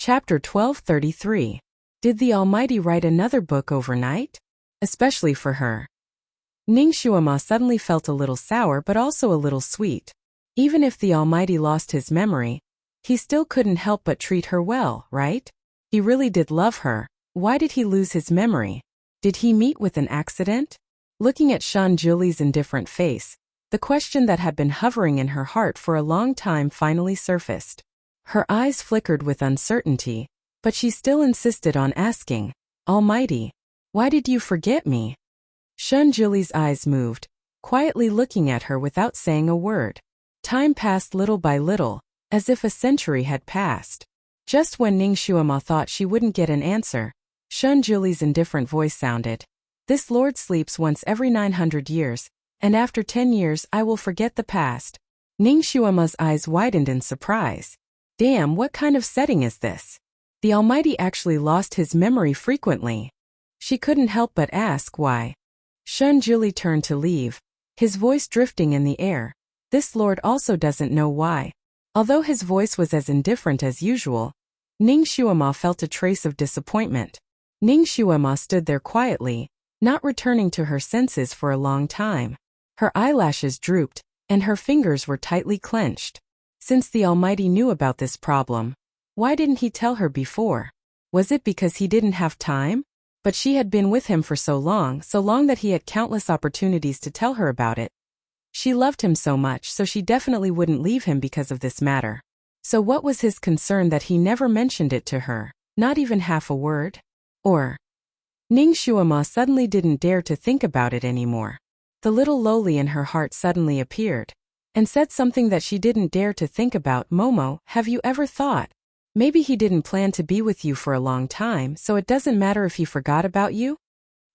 Chapter 1233. Did the Almighty write another book overnight? Especially for her. Ning Xuema suddenly felt a little sour but also a little sweet. Even if the Almighty lost his memory, he still couldn't help but treat her well, right? He really did love her. Why did he lose his memory? Did he meet with an accident? Looking at Shan Juli's indifferent face, the question that had been hovering in her heart for a long time finally surfaced. Her eyes flickered with uncertainty, but she still insisted on asking, Almighty, why did you forget me? Shan Juli's eyes moved, quietly looking at her without saying a word. Time passed little by little, as if a century had passed. Just when Ning Xuema thought she wouldn't get an answer, Shan Juli's indifferent voice sounded. This lord sleeps once every 900 years, and after 10 years I will forget the past. Ning Xuema's eyes widened in surprise. Damn, what kind of setting is this? The Almighty actually lost his memory frequently. She couldn't help but ask why. Shan Juli turned to leave, his voice drifting in the air. This lord also doesn't know why. Although his voice was as indifferent as usual, Ning Xuema felt a trace of disappointment. Ning Xuema stood there quietly, not returning to her senses for a long time. Her eyelashes drooped, and her fingers were tightly clenched. Since the Almighty knew about this problem, why didn't he tell her before? Was it because he didn't have time? But she had been with him for so long that he had countless opportunities to tell her about it. She loved him so much, so she definitely wouldn't leave him because of this matter. So what was his concern that he never mentioned it to her, not even half a word? Or Ning Xuema suddenly didn't dare to think about it anymore. The little lowly in her heart suddenly appeared and said something that she didn't dare to think about. Momo, have you ever thought? Maybe he didn't plan to be with you for a long time, so it doesn't matter if he forgot about you?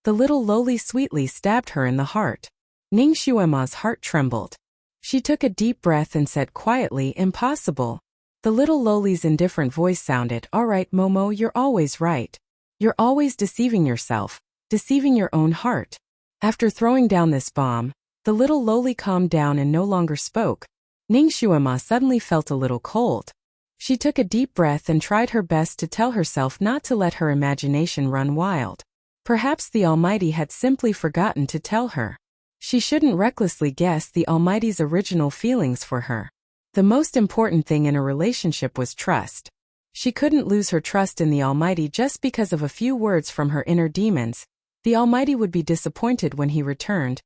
The little lowly sweetly stabbed her in the heart. Ning Xuema's heart trembled. She took a deep breath and said quietly, impossible. The little lowly's indifferent voice sounded, all right, Momo, you're always right. You're always deceiving yourself, deceiving your own heart. After throwing down this bomb, the little lowly calmed down and no longer spoke. Ning Xuema suddenly felt a little cold. She took a deep breath and tried her best to tell herself not to let her imagination run wild. Perhaps the Almighty had simply forgotten to tell her. She shouldn't recklessly guess the Almighty's original feelings for her. The most important thing in a relationship was trust. She couldn't lose her trust in the Almighty just because of a few words from her inner demons. The Almighty would be disappointed when he returned.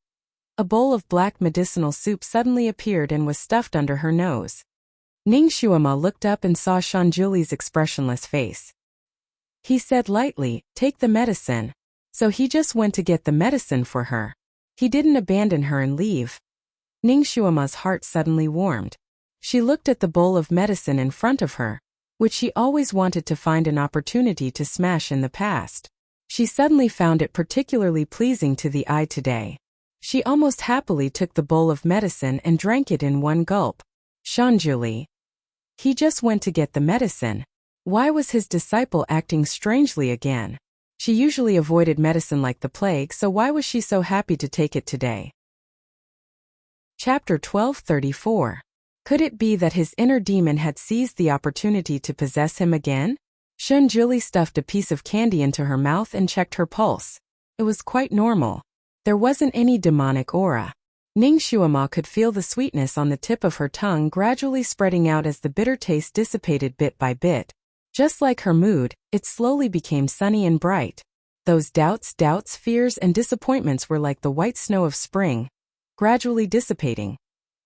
A bowl of black medicinal soup suddenly appeared and was stuffed under her nose. Ning Xuema looked up and saw Shan Juli's expressionless face. He said lightly, take the medicine. So he just went to get the medicine for her. He didn't abandon her and leave. Ning Xuema's heart suddenly warmed. She looked at the bowl of medicine in front of her, which she always wanted to find an opportunity to smash in the past. She suddenly found it particularly pleasing to the eye today. She almost happily took the bowl of medicine and drank it in one gulp. Shan Juli. He just went to get the medicine. Why was his disciple acting strangely again? She usually avoided medicine like the plague, so why was she so happy to take it today? Chapter 1234. Could it be that his inner demon had seized the opportunity to possess him again? Shan Juli stuffed a piece of candy into her mouth and checked her pulse. It was quite normal. There wasn't any demonic aura. Ning Xuema could feel the sweetness on the tip of her tongue gradually spreading out as the bitter taste dissipated bit by bit. Just like her mood, it slowly became sunny and bright. Those doubts, fears, and disappointments were like the white snow of spring, gradually dissipating.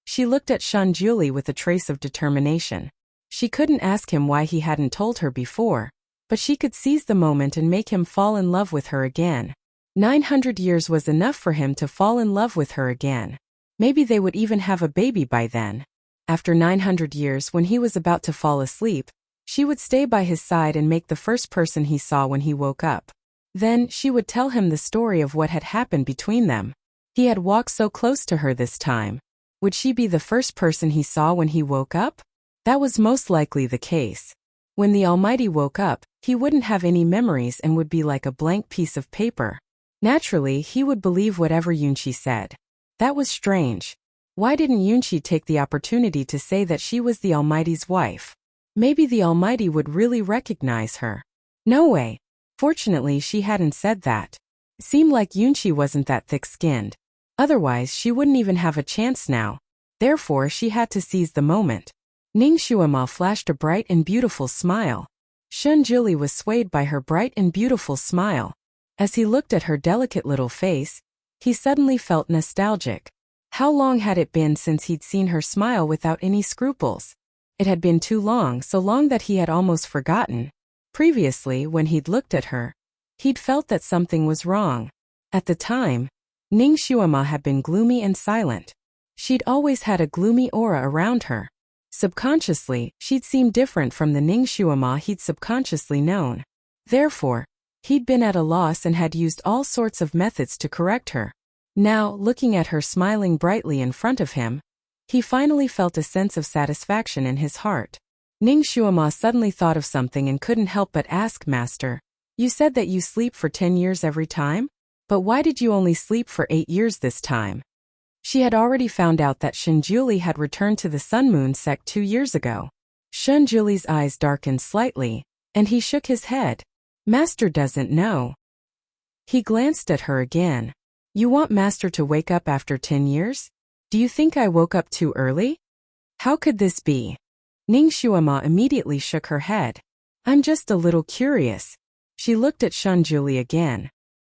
She looked at Shan Juli with a trace of determination. She couldn't ask him why he hadn't told her before, but she could seize the moment and make him fall in love with her again. 900 years was enough for him to fall in love with her again. Maybe they would even have a baby by then. After 900 years, when he was about to fall asleep, she would stay by his side and make the first person he saw when he woke up. Then, she would tell him the story of what had happened between them. He had walked so close to her this time. Would she be the first person he saw when he woke up? That was most likely the case. When the Almighty woke up, he wouldn't have any memories and would be like a blank piece of paper. Naturally, he would believe whatever Yunqi said. That was strange. Why didn't Yunqi take the opportunity to say that she was the Almighty's wife? Maybe the Almighty would really recognize her. No way. Fortunately, she hadn't said that. It seemed like Yunqi wasn't that thick-skinned. Otherwise, she wouldn't even have a chance now. Therefore, she had to seize the moment. Ning Shuama flashed a bright and beautiful smile. Shun Jili was swayed by her bright and beautiful smile. As he looked at her delicate little face, he suddenly felt nostalgic. How long had it been since he'd seen her smile without any scruples? It had been too long, so long that he had almost forgotten. Previously, when he'd looked at her, he'd felt that something was wrong. At the time, Ning Shuama had been gloomy and silent. She'd always had a gloomy aura around her. Subconsciously, she'd seemed different from the Ning Shuama he'd subconsciously known. Therefore, he'd been at a loss and had used all sorts of methods to correct her. Now, looking at her smiling brightly in front of him, he finally felt a sense of satisfaction in his heart. Ning Shuama suddenly thought of something and couldn't help but ask, Master, you said that you sleep for 10 years every time? But why did you only sleep for 8 years this time? She had already found out that Shunjuli had returned to the Sun Moon sect 2 years ago. Shunjuli's eyes darkened slightly, and he shook his head. Master doesn't know. He glanced at her again. You want Master to wake up after 10 years? Do you think I woke up too early? How could this be? Ning Shuama immediately shook her head. I'm just a little curious. She looked at Shunjuli again.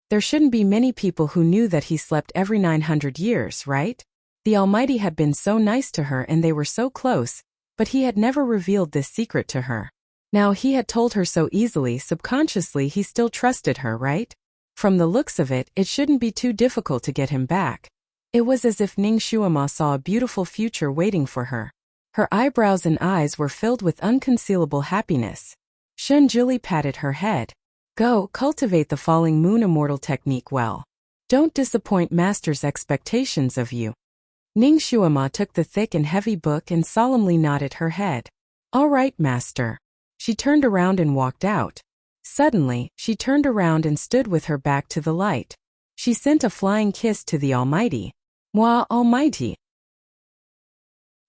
There shouldn't be many people who knew that he slept every 900 years, right? The Almighty had been so nice to her and they were so close, but he had never revealed this secret to her. Now he had told her so easily, subconsciously he still trusted her, right? From the looks of it, it shouldn't be too difficult to get him back. It was as if Ning Shuama saw a beautiful future waiting for her. Her eyebrows and eyes were filled with unconcealable happiness. Shunjuli patted her head. Go, cultivate the falling moon immortal technique well. Don't disappoint Master's expectations of you. Ning Shuama took the thick and heavy book and solemnly nodded her head. All right, Master. She turned around and walked out. Suddenly, she turned around and stood with her back to the light. She sent a flying kiss to the Almighty. Moi, Almighty.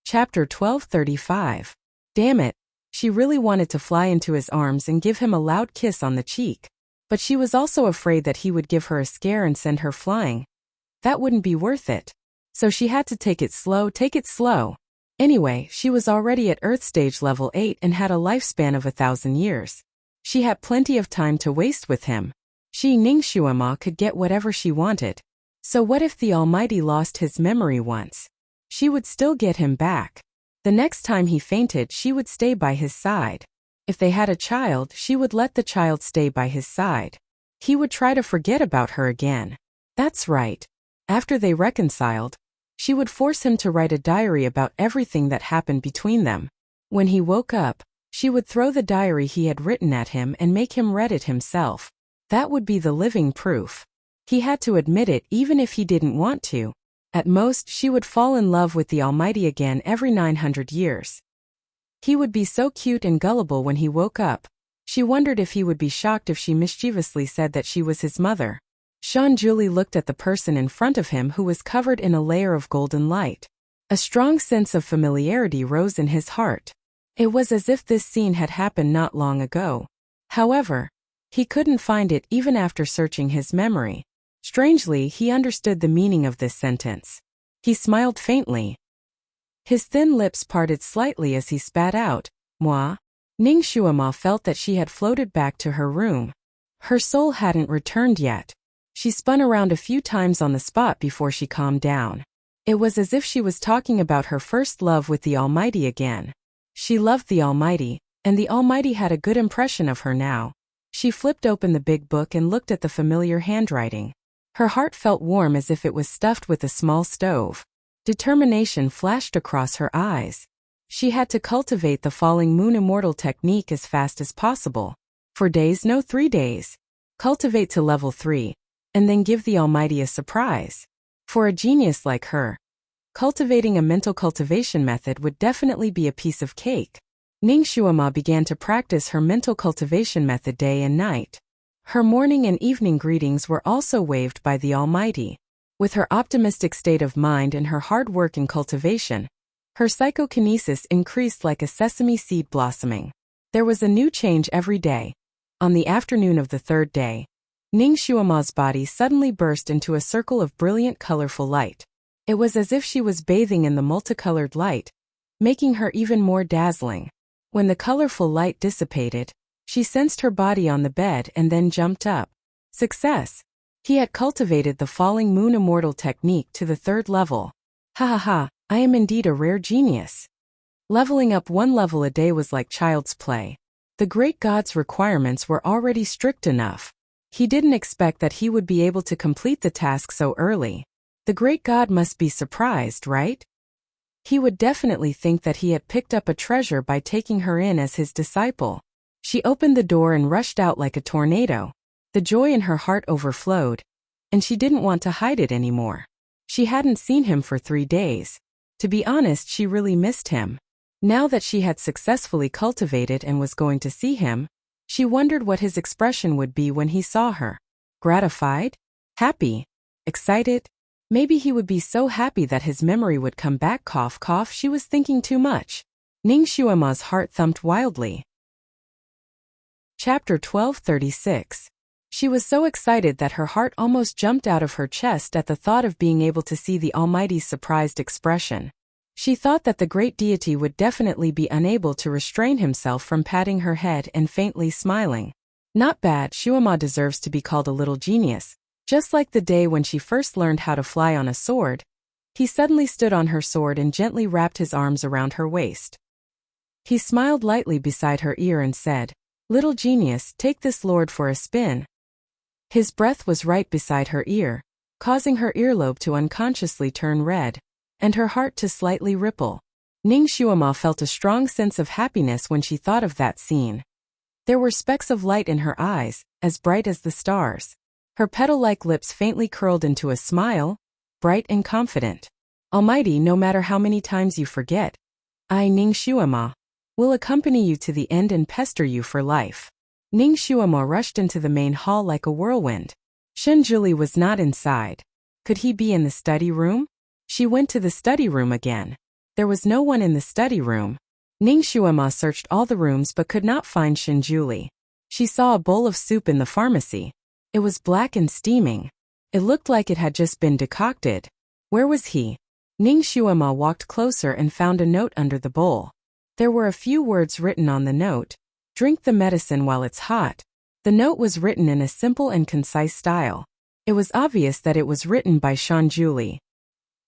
Chapter 1235. Damn it. She really wanted to fly into his arms and give him a loud kiss on the cheek. But she was also afraid that he would give her a scare and send her flying. That wouldn't be worth it. So she had to take it slow. Anyway, she was already at Earth stage level 8 and had a lifespan of 1,000 years. She had plenty of time to waste with him. She, Ning Shuama, could get whatever she wanted. So what if the Almighty lost his memory once? She would still get him back. The next time he fainted, she would stay by his side. If they had a child, she would let the child stay by his side. He would try to forget about her again. That's right. After they reconciled, she would force him to write a diary about everything that happened between them. When he woke up, she would throw the diary he had written at him and make him read it himself. That would be the living proof. He had to admit it even if he didn't want to. At most, she would fall in love with the Almighty again every 900 years. He would be so cute and gullible when he woke up. She wondered if he would be shocked if she mischievously said that she was his mother. Shunjuli looked at the person in front of him who was covered in a layer of golden light. A strong sense of familiarity rose in his heart. It was as if this scene had happened not long ago. However, he couldn't find it even after searching his memory. Strangely, he understood the meaning of this sentence. He smiled faintly. His thin lips parted slightly as he spat out, Moi. Ning Shuama felt that she had floated back to her room. Her soul hadn't returned yet. She spun around a few times on the spot before she calmed down. It was as if she was talking about her first love with the Almighty again. She loved the Almighty, and the Almighty had a good impression of her now. She flipped open the big book and looked at the familiar handwriting. Her heart felt warm as if it was stuffed with a small stove. Determination flashed across her eyes. She had to cultivate the falling moon immortal technique as fast as possible. 4 days, no 3 days. Cultivate to level 3, and then give the Almighty a surprise. For a genius like her, cultivating a mental cultivation method would definitely be a piece of cake. Ning Shuama began to practice her mental cultivation method day and night. Her morning and evening greetings were also waved by the Almighty. With her optimistic state of mind and her hard work in cultivation, Her psychokinesis increased like a sesame seed blossoming. There was a new change every day. On the afternoon of the third day, Ning Xuema's body suddenly burst into a circle of brilliant colorful light. It was as if she was bathing in the multicolored light, making her even more dazzling. When the colorful light dissipated, she sensed her body on the bed and then jumped up. Success! He had cultivated the falling moon immortal technique to the 3rd level. Ha ha ha, I am indeed a rare genius. Leveling up 1 level a day was like child's play. The great god's requirements were already strict enough. He didn't expect that he would be able to complete the task so early. The great god must be surprised, right? He would definitely think that he had picked up a treasure by taking her in as his disciple. She opened the door and rushed out like a tornado. The joy in her heart overflowed, and she didn't want to hide it anymore. She hadn't seen him for 3 days. To be honest, she really missed him. Now that she had successfully cultivated and was going to see him, she wondered what his expression would be when he saw her. Gratified? Happy? Excited? Maybe he would be so happy that his memory would come back. Cough, cough, she was thinking too much. Ning Xuema's heart thumped wildly. Chapter 1236. She was so excited that her heart almost jumped out of her chest at the thought of being able to see the Almighty's surprised expression. She thought that the great deity would definitely be unable to restrain himself from patting her head and faintly smiling. Not bad, Xuema deserves to be called a little genius. Just like the day when she first learned how to fly on a sword, he suddenly stood on her sword and gently wrapped his arms around her waist. He smiled lightly beside her ear and said, "Little genius, take this lord for a spin." His breath was right beside her ear, causing her earlobe to unconsciously turn red, and her heart to slightly ripple. Ning Xuema felt a strong sense of happiness when she thought of that scene. There were specks of light in her eyes, as bright as the stars. Her petal-like lips faintly curled into a smile, bright and confident. "Almighty, no matter how many times you forget, I, Ning Xuema, will accompany you to the end and pester you for life." Ning Xuema rushed into the main hall like a whirlwind. Shenjuli was not inside. Could he be in the study room? She went to the study room again. There was no one in the study room. Ning Xuema searched all the rooms but could not find Shenjuli. She saw a bowl of soup in the pharmacy. It was black and steaming. It looked like it had just been decocted. Where was he? Ning Xuema walked closer and found a note under the bowl. There were a few words written on the note. "Drink the medicine while it's hot." The note was written in a simple and concise style. It was obvious that it was written by Shenjuli.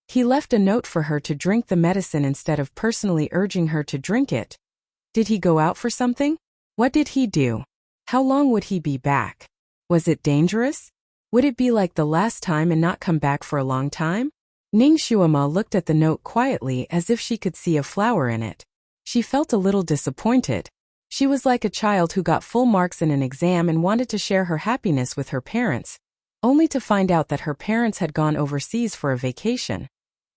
He left a note for her to drink the medicine instead of personally urging her to drink it. Did he go out for something? What did he do? How long would he be back? Was it dangerous? Would it be like the last time and not come back for a long time? Ning Xuema looked at the note quietly as if she could see a flower in it. She felt a little disappointed. She was like a child who got full marks in an exam and wanted to share her happiness with her parents, only to find out that her parents had gone overseas for a vacation.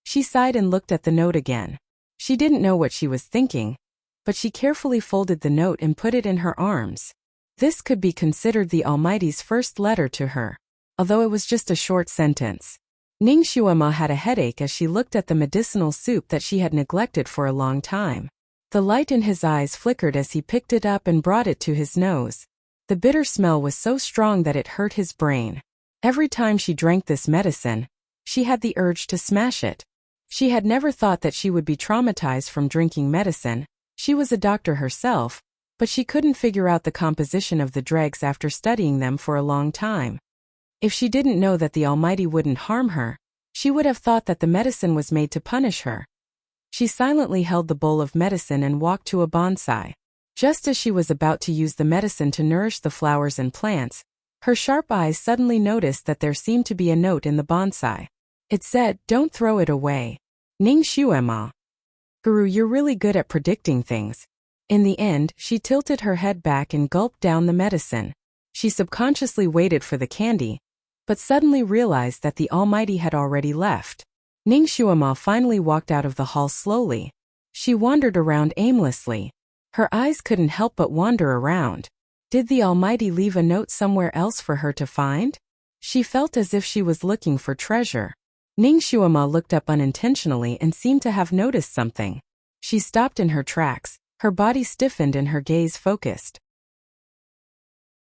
She sighed and looked at the note again. She didn't know what she was thinking, but she carefully folded the note and put it in her arms. This could be considered the Almighty's first letter to her, although it was just a short sentence. Ning Xuema had a headache as she looked at the medicinal soup that she had neglected for a long time. The light in his eyes flickered as he picked it up and brought it to his nose. The bitter smell was so strong that it hurt his brain. Every time she drank this medicine, she had the urge to smash it. She had never thought that she would be traumatized from drinking medicine. She was a doctor herself, but she couldn't figure out the composition of the dregs after studying them for a long time. If she didn't know that the Almighty wouldn't harm her, she would have thought that the medicine was made to punish her. She silently held the bowl of medicine and walked to a bonsai. Just as she was about to use the medicine to nourish the flowers and plants, her sharp eyes suddenly noticed that there seemed to be a note in the bonsai. It said, "Don't throw it away. Ning Xuema." Guru, you're really good at predicting things. In the end, she tilted her head back and gulped down the medicine. She subconsciously waited for the candy, but suddenly realized that the Almighty had already left. Ning Xuema finally walked out of the hall slowly. She wandered around aimlessly. Her eyes couldn't help but wander around. Did the Almighty leave a note somewhere else for her to find? She felt as if she was looking for treasure. Ning Shuama looked up unintentionally and seemed to have noticed something. She stopped in her tracks, her body stiffened and her gaze focused.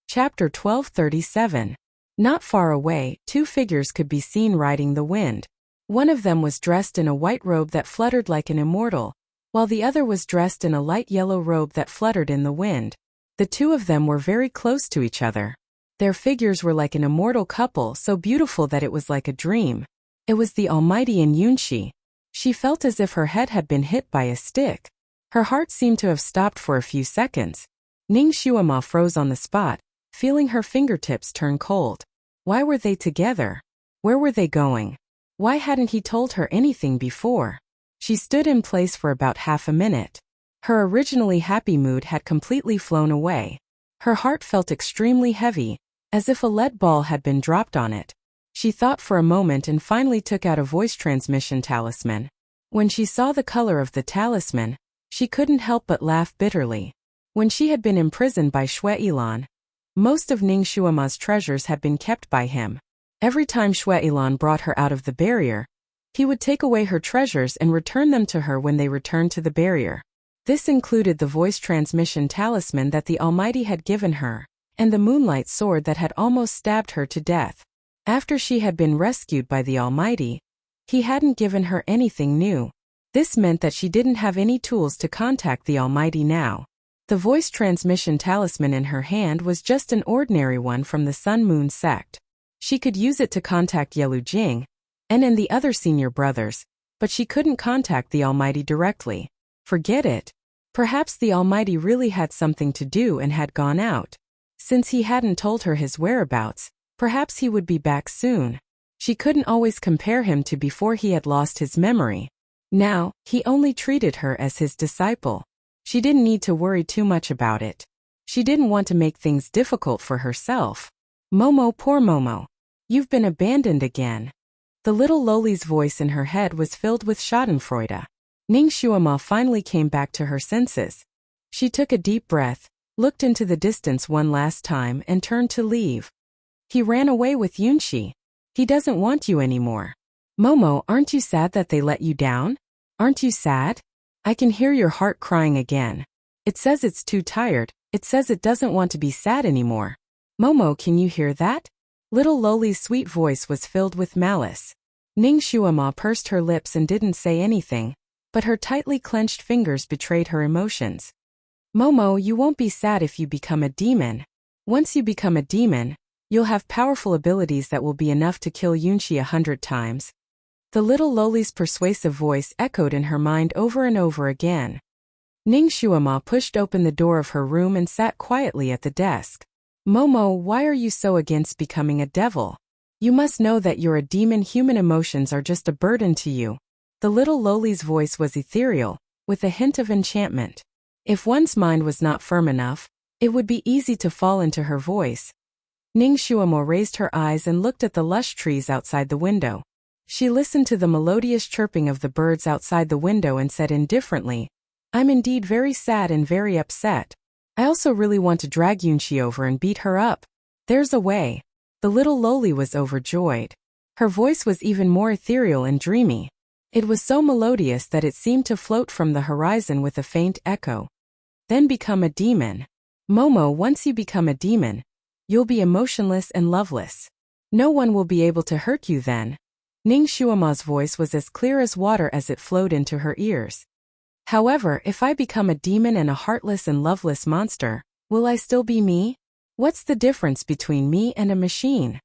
Chapter 1237. Not far away, two figures could be seen riding the wind. One of them was dressed in a white robe that fluttered like an immortal, while the other was dressed in a light yellow robe that fluttered in the wind. The two of them were very close to each other. Their figures were like an immortal couple, so beautiful that it was like a dream. It was the almighty and Yunxi. She felt as if her head had been hit by a stick. Her heart seemed to have stopped for a few seconds. Ning Shuama froze on the spot, feeling her fingertips turn cold. Why were they together? Where were they going? Why hadn't he told her anything before? She stood in place for about half a minute. Her originally happy mood had completely flown away. Her heart felt extremely heavy, as if a lead ball had been dropped on it. She thought for a moment and finally took out a voice transmission talisman. When she saw the color of the talisman, she couldn't help but laugh bitterly. When she had been imprisoned by Xue Yilan, most of Ning Shuama's treasures had been kept by him. Every time Xue Yilan brought her out of the barrier, he would take away her treasures and return them to her when they returned to the barrier. This included the voice transmission talisman that the Almighty had given her, and the moonlight sword that had almost stabbed her to death. After she had been rescued by the Almighty, he hadn't given her anything new. This meant that she didn't have any tools to contact the Almighty now. The voice transmission talisman in her hand was just an ordinary one from the Sun Moon sect. She could use it to contact Yelu Jing and the other senior brothers, but she couldn't contact the Almighty directly. Forget it. Perhaps the Almighty really had something to do and had gone out. Since he hadn't told her his whereabouts, perhaps he would be back soon. She couldn't always compare him to before he had lost his memory. Now, he only treated her as his disciple. She didn't need to worry too much about it. She didn't want to make things difficult for herself. Momo, poor Momo. You've been abandoned again. The little Loli's voice in her head was filled with schadenfreude. Ning Shuama finally came back to her senses. She took a deep breath, looked into the distance one last time and turned to leave. He ran away with Yunxi. He doesn't want you anymore. Momo, aren't you sad that they let you down? Aren't you sad? I can hear your heart crying again. It says it's too tired. It says it doesn't want to be sad anymore. Momo, can you hear that? Little Loli's sweet voice was filled with malice. Ning Shuama pursed her lips and didn't say anything, but her tightly clenched fingers betrayed her emotions. Momo, you won't be sad if you become a demon. Once you become a demon, you'll have powerful abilities that will be enough to kill Yunxi 100 times. The little Loli's persuasive voice echoed in her mind over and over again. Ning Shuama pushed open the door of her room and sat quietly at the desk. Momo, why are you so against becoming a devil? You must know that you're a demon. Human emotions are just a burden to you. The little Loli's voice was ethereal, with a hint of enchantment. If one's mind was not firm enough, it would be easy to fall into her voice. Ning Shuama raised her eyes and looked at the lush trees outside the window. She listened to the melodious chirping of the birds outside the window and said indifferently, I'm indeed very sad and very upset. I also really want to drag Yunxi over and beat her up. There's a way. The little Loli was overjoyed. Her voice was even more ethereal and dreamy. It was so melodious that it seemed to float from the horizon with a faint echo. Then become a demon. Momo, once you become a demon, you'll be emotionless and loveless. No one will be able to hurt you then. Ning Shuama's voice was as clear as water as it flowed into her ears. However, if I become a demon and a heartless and loveless monster, will I still be me? What's the difference between me and a machine?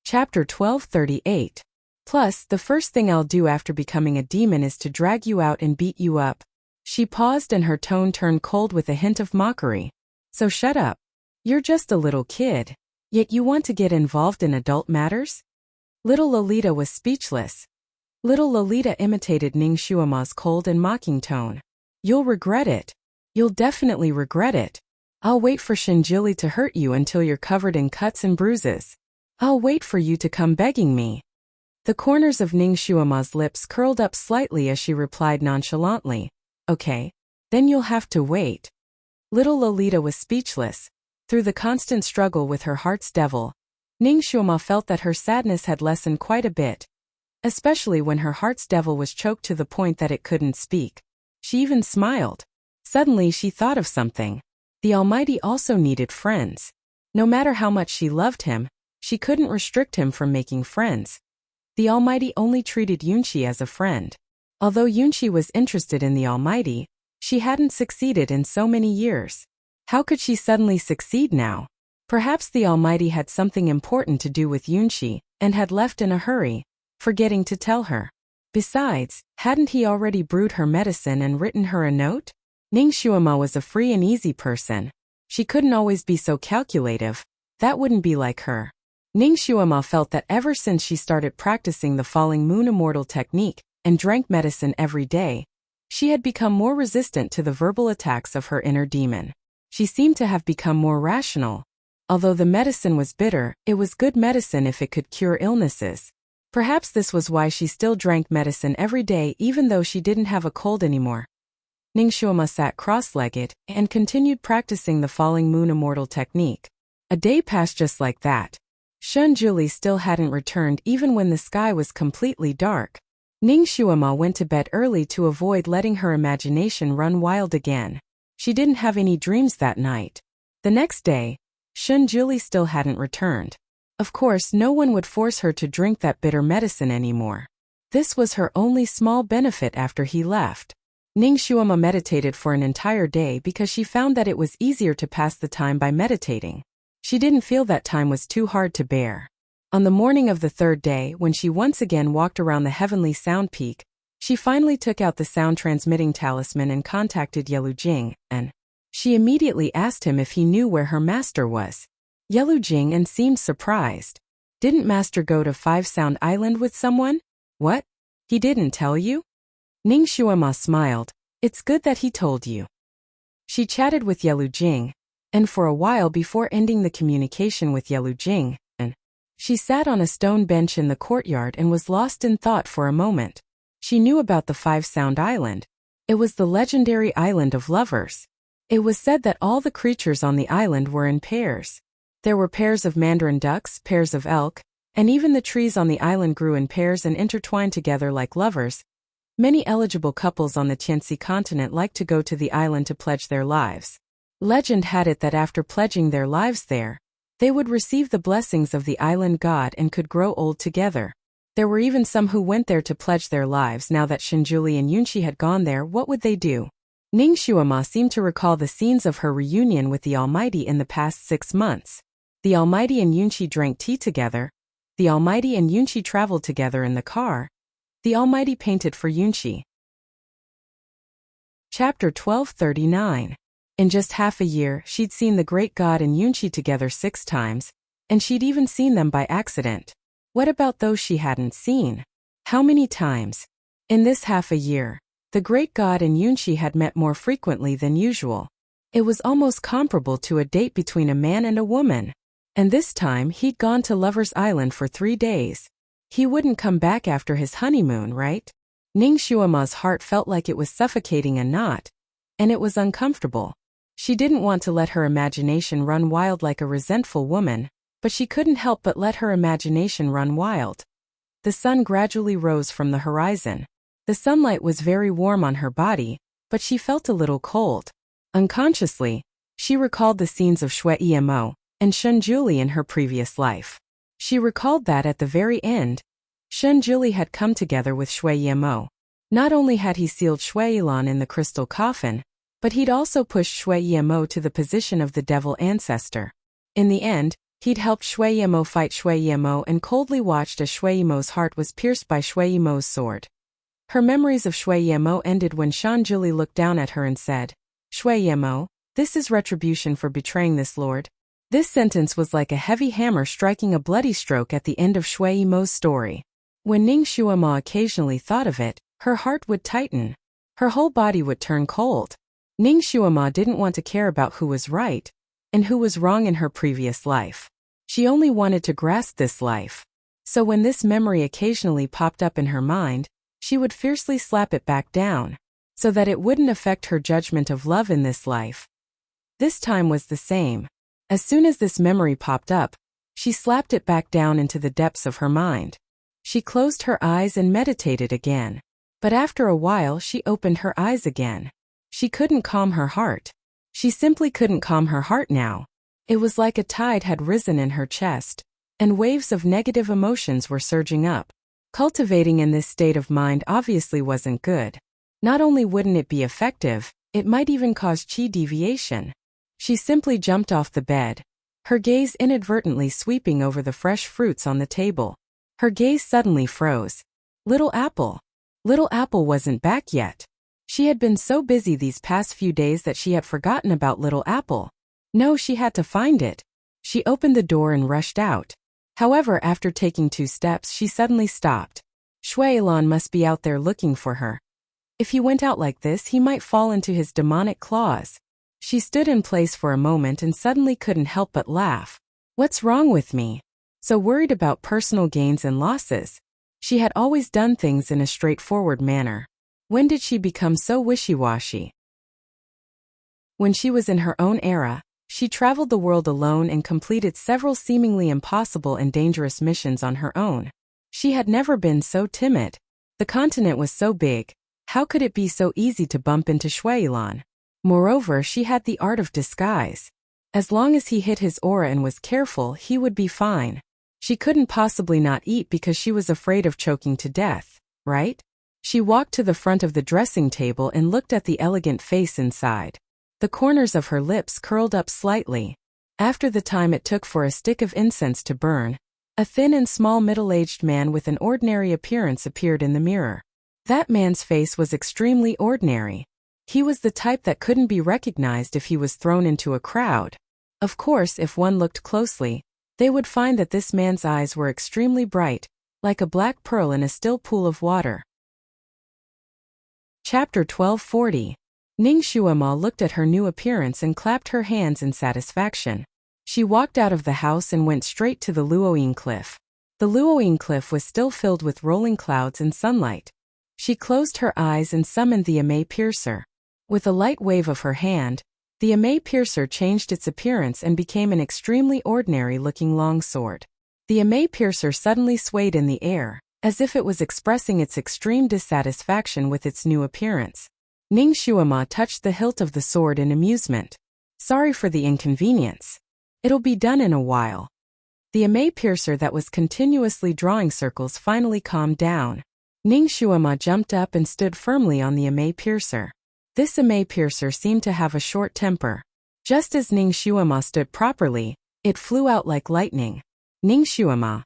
Chapter 1238. Plus, the first thing I'll do after becoming a demon is to drag you out and beat you up. She paused and her tone turned cold with a hint of mockery. So shut up. You're just a little kid. Yet you want to get involved in adult matters? Little Lolita was speechless. Little Lolita imitated Ning Shuama's cold and mocking tone. You'll regret it. You'll definitely regret it. I'll wait for Shinjili to hurt you until you're covered in cuts and bruises. I'll wait for you to come begging me. The corners of Ning Shuama's lips curled up slightly as she replied nonchalantly. Okay. Then you'll have to wait. Little Lolita was speechless. Through the constant struggle with her heart's devil, Ning Shuoma felt that her sadness had lessened quite a bit, especially when her heart's devil was choked to the point that it couldn't speak. She even smiled. Suddenly she thought of something. The Almighty also needed friends. No matter how much she loved him, she couldn't restrict him from making friends. The Almighty only treated Yunqi as a friend. Although Yunqi was interested in the Almighty, she hadn't succeeded in so many years. How could she suddenly succeed now? Perhaps the Almighty had something important to do with Yunqi, and had left in a hurry, forgetting to tell her. Besides, hadn't he already brewed her medicine and written her a note? Ning Shuoma was a free and easy person. She couldn't always be so calculative. That wouldn't be like her. Ning Shuoma felt that ever since she started practicing the falling moon immortal technique and drank medicine every day, she had become more resistant to the verbal attacks of her inner demon. She seemed to have become more rational. Although the medicine was bitter, it was good medicine if it could cure illnesses. Perhaps this was why she still drank medicine every day even though she didn't have a cold anymore. Ning Shuoma sat cross-legged and continued practicing the falling moon immortal technique. A day passed just like that. Shun Julie still hadn't returned even when the sky was completely dark. Ning Shuoma went to bed early to avoid letting her imagination run wild again. She didn't have any dreams that night. The next day, Shun Julie still hadn't returned. Of course, no one would force her to drink that bitter medicine anymore. This was her only small benefit after he left. Ning Shuoma meditated for an entire day because she found that it was easier to pass the time by meditating. She didn't feel that time was too hard to bear. On the morning of the third day, when she once again walked around the heavenly sound peak, she finally took out the sound-transmitting talisman and contacted Yelu Jing, and she immediately asked him if he knew where her master was. Yelu Jing seemed surprised. Didn't master go to Five Sound Island with someone? What? He didn't tell you? Ning Shuoma smiled. It's good that he told you. She chatted with Yelu Jing, and for a while before ending the communication with Yelu Jing, and she sat on a stone bench in the courtyard and was lost in thought for a moment. She knew about the Five Sound Island. It was the legendary island of lovers. It was said that all the creatures on the island were in pairs. There were pairs of mandarin ducks, pairs of elk, and even the trees on the island grew in pairs and intertwined together like lovers. Many eligible couples on the Tianxi continent liked to go to the island to pledge their lives. Legend had it that after pledging their lives there, they would receive the blessings of the island god and could grow old together. There were even some who went there to pledge their lives. Now that Shinjuli and Yunqi had gone there, what would they do? Ning Shuoma seemed to recall the scenes of her reunion with the Almighty in the past 6 months. The Almighty and Yunqi drank tea together. The Almighty and Yunqi traveled together in the car. The Almighty painted for Yunqi. Chapter 1239. In just half a year, she'd seen the great god and Yunqi together 6 times, and she'd even seen them by accident. What about those she hadn't seen? How many times? In this half a year, the great god and Yunqi had met more frequently than usual. It was almost comparable to a date between a man and a woman. And this time he'd gone to Lover's Island for 3 days. He wouldn't come back after his honeymoon, right? Ning Shuoma's heart felt like it was suffocating a knot, and it was uncomfortable. She didn't want to let her imagination run wild like a resentful woman, but she couldn't help but let her imagination run wild. The sun gradually rose from the horizon. The sunlight was very warm on her body, but she felt a little cold. Unconsciously, she recalled the scenes of Shui Yimo and Shun Julie in her previous life. She recalled that at the very end, Shun Julie had come together with Shui Yimo. Not only had he sealed Shui Yilan in the crystal coffin, but he'd also pushed Shui Yimo to the position of the devil ancestor. In the end, he'd helped Shui Yimo fight Shui Yimo and coldly watched as Shui Yimo's heart was pierced by Shui Yimo's sword. Her memories of Shui Yimo ended when Shun Julie looked down at her and said, "Shui Yimo, this is retribution for betraying this lord." This sentence was like a heavy hammer striking a bloody stroke at the end of Shui Yimo's story. When Ning Shuoma occasionally thought of it, her heart would tighten. Her whole body would turn cold. Ning Shuoma didn't want to care about who was right and who was wrong in her previous life. She only wanted to grasp this life. So when this memory occasionally popped up in her mind, she would fiercely slap it back down, so that it wouldn't affect her judgment of love in this life. This time was the same. As soon as this memory popped up, She slapped it back down into the depths of her mind. She closed her eyes and meditated again. But after a while she opened her eyes again. She couldn't calm her heart. She simply couldn't calm her heart now. It was like a tide had risen in her chest, and waves of negative emotions were surging up. Cultivating in this state of mind obviously wasn't good. Not only wouldn't it be effective, it might even cause chi deviation. She simply jumped off the bed, her gaze inadvertently sweeping over the fresh fruits on the table. Her gaze suddenly froze. Little Apple. Little Apple wasn't back yet. She had been so busy these past few days that she had forgotten about Little Apple. No, she had to find it. She opened the door and rushed out. However, after taking 2 steps, she suddenly stopped. Shuailan must be out there looking for her. If he went out like this, he might fall into his demonic claws. She stood in place for a moment and suddenly couldn't help but laugh. What's wrong with me? So worried about personal gains and losses. She had always done things in a straightforward manner. When did she become so wishy-washy? When she was in her own era, she traveled the world alone and completed several seemingly impossible and dangerous missions on her own. She had never been so timid. The continent was so big. How could it be so easy to bump into Shuailan? Moreover, she had the art of disguise. As long as he hid his aura and was careful, he would be fine. She couldn't possibly not eat because she was afraid of choking to death, right? She walked to the front of the dressing table and looked at the elegant face inside. The corners of her lips curled up slightly. After the time it took for a stick of incense to burn, a thin and small middle-aged man with an ordinary appearance appeared in the mirror. That man's face was extremely ordinary. He was the type that couldn't be recognized if he was thrown into a crowd. Of course, if one looked closely, they would find that this man's eyes were extremely bright, like a black pearl in a still pool of water. Chapter 1240. Ning Shuama looked at her new appearance and clapped her hands in satisfaction. She walked out of the house and went straight to the Luoying Cliff. The Luoying Cliff was still filled with rolling clouds and sunlight. She closed her eyes and summoned the Ame Piercer. With a light wave of her hand, the Ame Piercer changed its appearance and became an extremely ordinary-looking longsword. The Ame Piercer suddenly swayed in the air, as if it was expressing its extreme dissatisfaction with its new appearance. Ning Shuama touched the hilt of the sword in amusement. Sorry for the inconvenience. It'll be done in a while. The Ame Piercer that was continuously drawing circles finally calmed down. Ning Shuama jumped up and stood firmly on the Ame Piercer. This Ame Piercer seemed to have a short temper. Just as Ning Shuama stood properly, it flew out like lightning. Ning Shuama.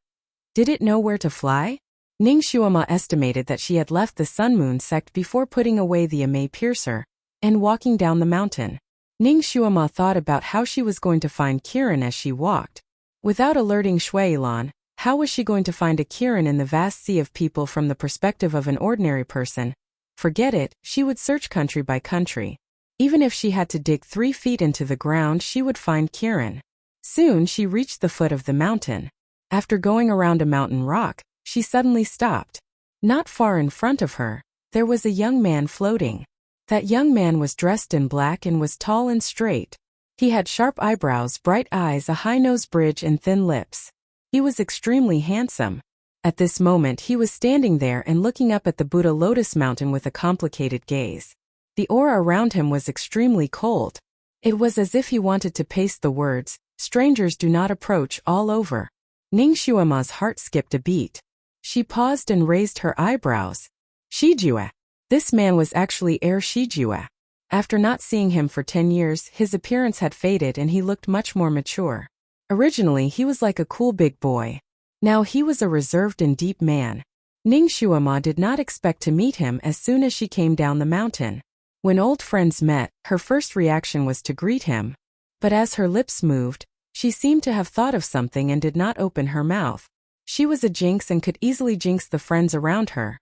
Did it know where to fly? Ning Shuama estimated that she had left the Sun-Moon sect before putting away the Ame Piercer and walking down the mountain. Ning Shuama thought about how she was going to find Kirin as she walked. Without alerting Shuailan, how was she going to find a Kirin in the vast sea of people from the perspective of an ordinary person? Forget it, she would search country by country. Even if she had to dig 3 feet into the ground, she would find Kirin. Soon she reached the foot of the mountain. After going around a mountain rock, she suddenly stopped. Not far in front of her, there was a young man floating. That young man was dressed in black and was tall and straight. He had sharp eyebrows, bright eyes, a high nose bridge, and thin lips. He was extremely handsome. At this moment he was standing there and looking up at the Buddha Lotus Mountain with a complicated gaze. The aura around him was extremely cold. It was as if he wanted to paste the words, "Strangers do not approach," all over. Ning Shuama's heart skipped a beat. She paused and raised her eyebrows. Shijue. This man was actually Heir Shijue. After not seeing him for 10 years, his appearance had faded and he looked much more mature. Originally he was like a cool big boy. Now he was a reserved and deep man. Ning Shuama did not expect to meet him as soon as she came down the mountain. When old friends met, her first reaction was to greet him. But as her lips moved, she seemed to have thought of something and did not open her mouth. She was a jinx and could easily jinx the friends around her.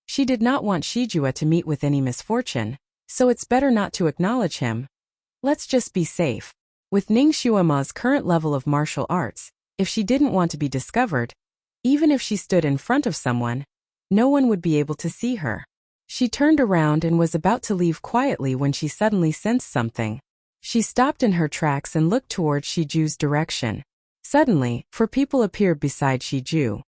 She did not want Shijue to meet with any misfortune, so it's better not to acknowledge him. Let's just be safe. With Ning Shuama's current level of martial arts, if she didn't want to be discovered, even if she stood in front of someone, no one would be able to see her. She turned around and was about to leave quietly when she suddenly sensed something. She stopped in her tracks and looked towards Shiju's direction. Suddenly, 4 people appeared beside Shiju.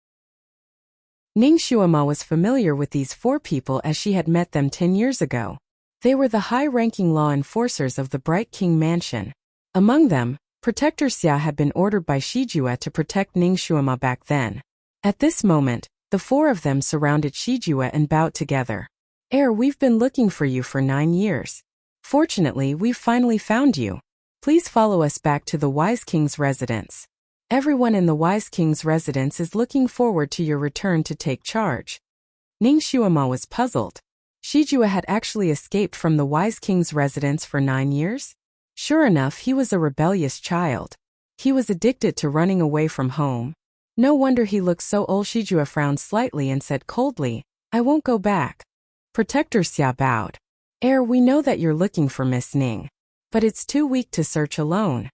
Ning Shuama was familiar with these 4 people as she had met them 10 years ago. They were the high-ranking law enforcers of the Bright King Mansion. Among them, Protector Xia had been ordered by Shijue to protect Ning Shuama back then. At this moment, the 4 of them surrounded Shijue and bowed together. We've been looking for you for 9 years. Fortunately, we've finally found you. Please follow us back to the Wise King's residence. Everyone in the Wise King's residence is looking forward to your return to take charge. Ning Shuama was puzzled. Shijue had actually escaped from the Wise King's residence for 9 years? Sure enough, he was a rebellious child. He was addicted to running away from home. No wonder he looked so old. Shijue frowned slightly and said coldly, I won't go back. Protector Xia bowed. We know that you're looking for Miss Ning. But it's too weak to search alone.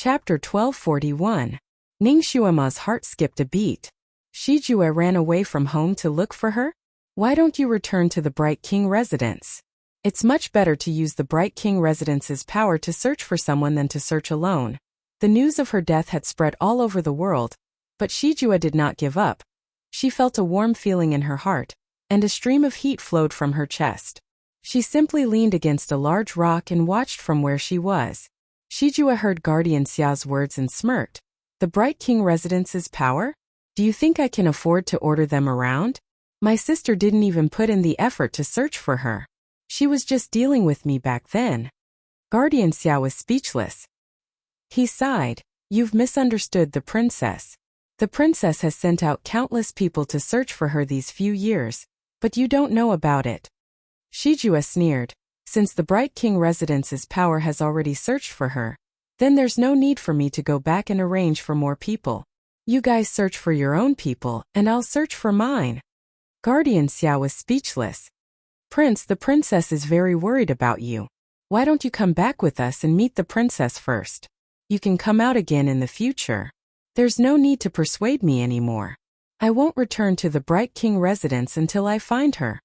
Chapter 1241. Ning Shuama's heart skipped a beat. Shijue ran away from home to look for her? Why don't you return to the Bright King residence? It's much better to use the Bright King residence's power to search for someone than to search alone. The news of her death had spread all over the world, but Shijue did not give up. She felt a warm feeling in her heart, and a stream of heat flowed from her chest. She simply leaned against a large rock and watched from where she was. Shijue heard Guardian Xia's words and smirked. The Bright King residence's power? Do you think I can afford to order them around? My sister didn't even put in the effort to search for her. She was just dealing with me back then. Guardian Xia was speechless. He sighed. You've misunderstood the princess. The princess has sent out countless people to search for her these few years, but you don't know about it. Shijue sneered. Since the Bright King residence's power has already searched for her, then there's no need for me to go back and arrange for more people. You guys search for your own people, and I'll search for mine. Guardian Xia was speechless. Prince, the princess is very worried about you. Why don't you come back with us and meet the princess first? You can come out again in the future. There's no need to persuade me anymore. I won't return to the Bright King residence until I find her.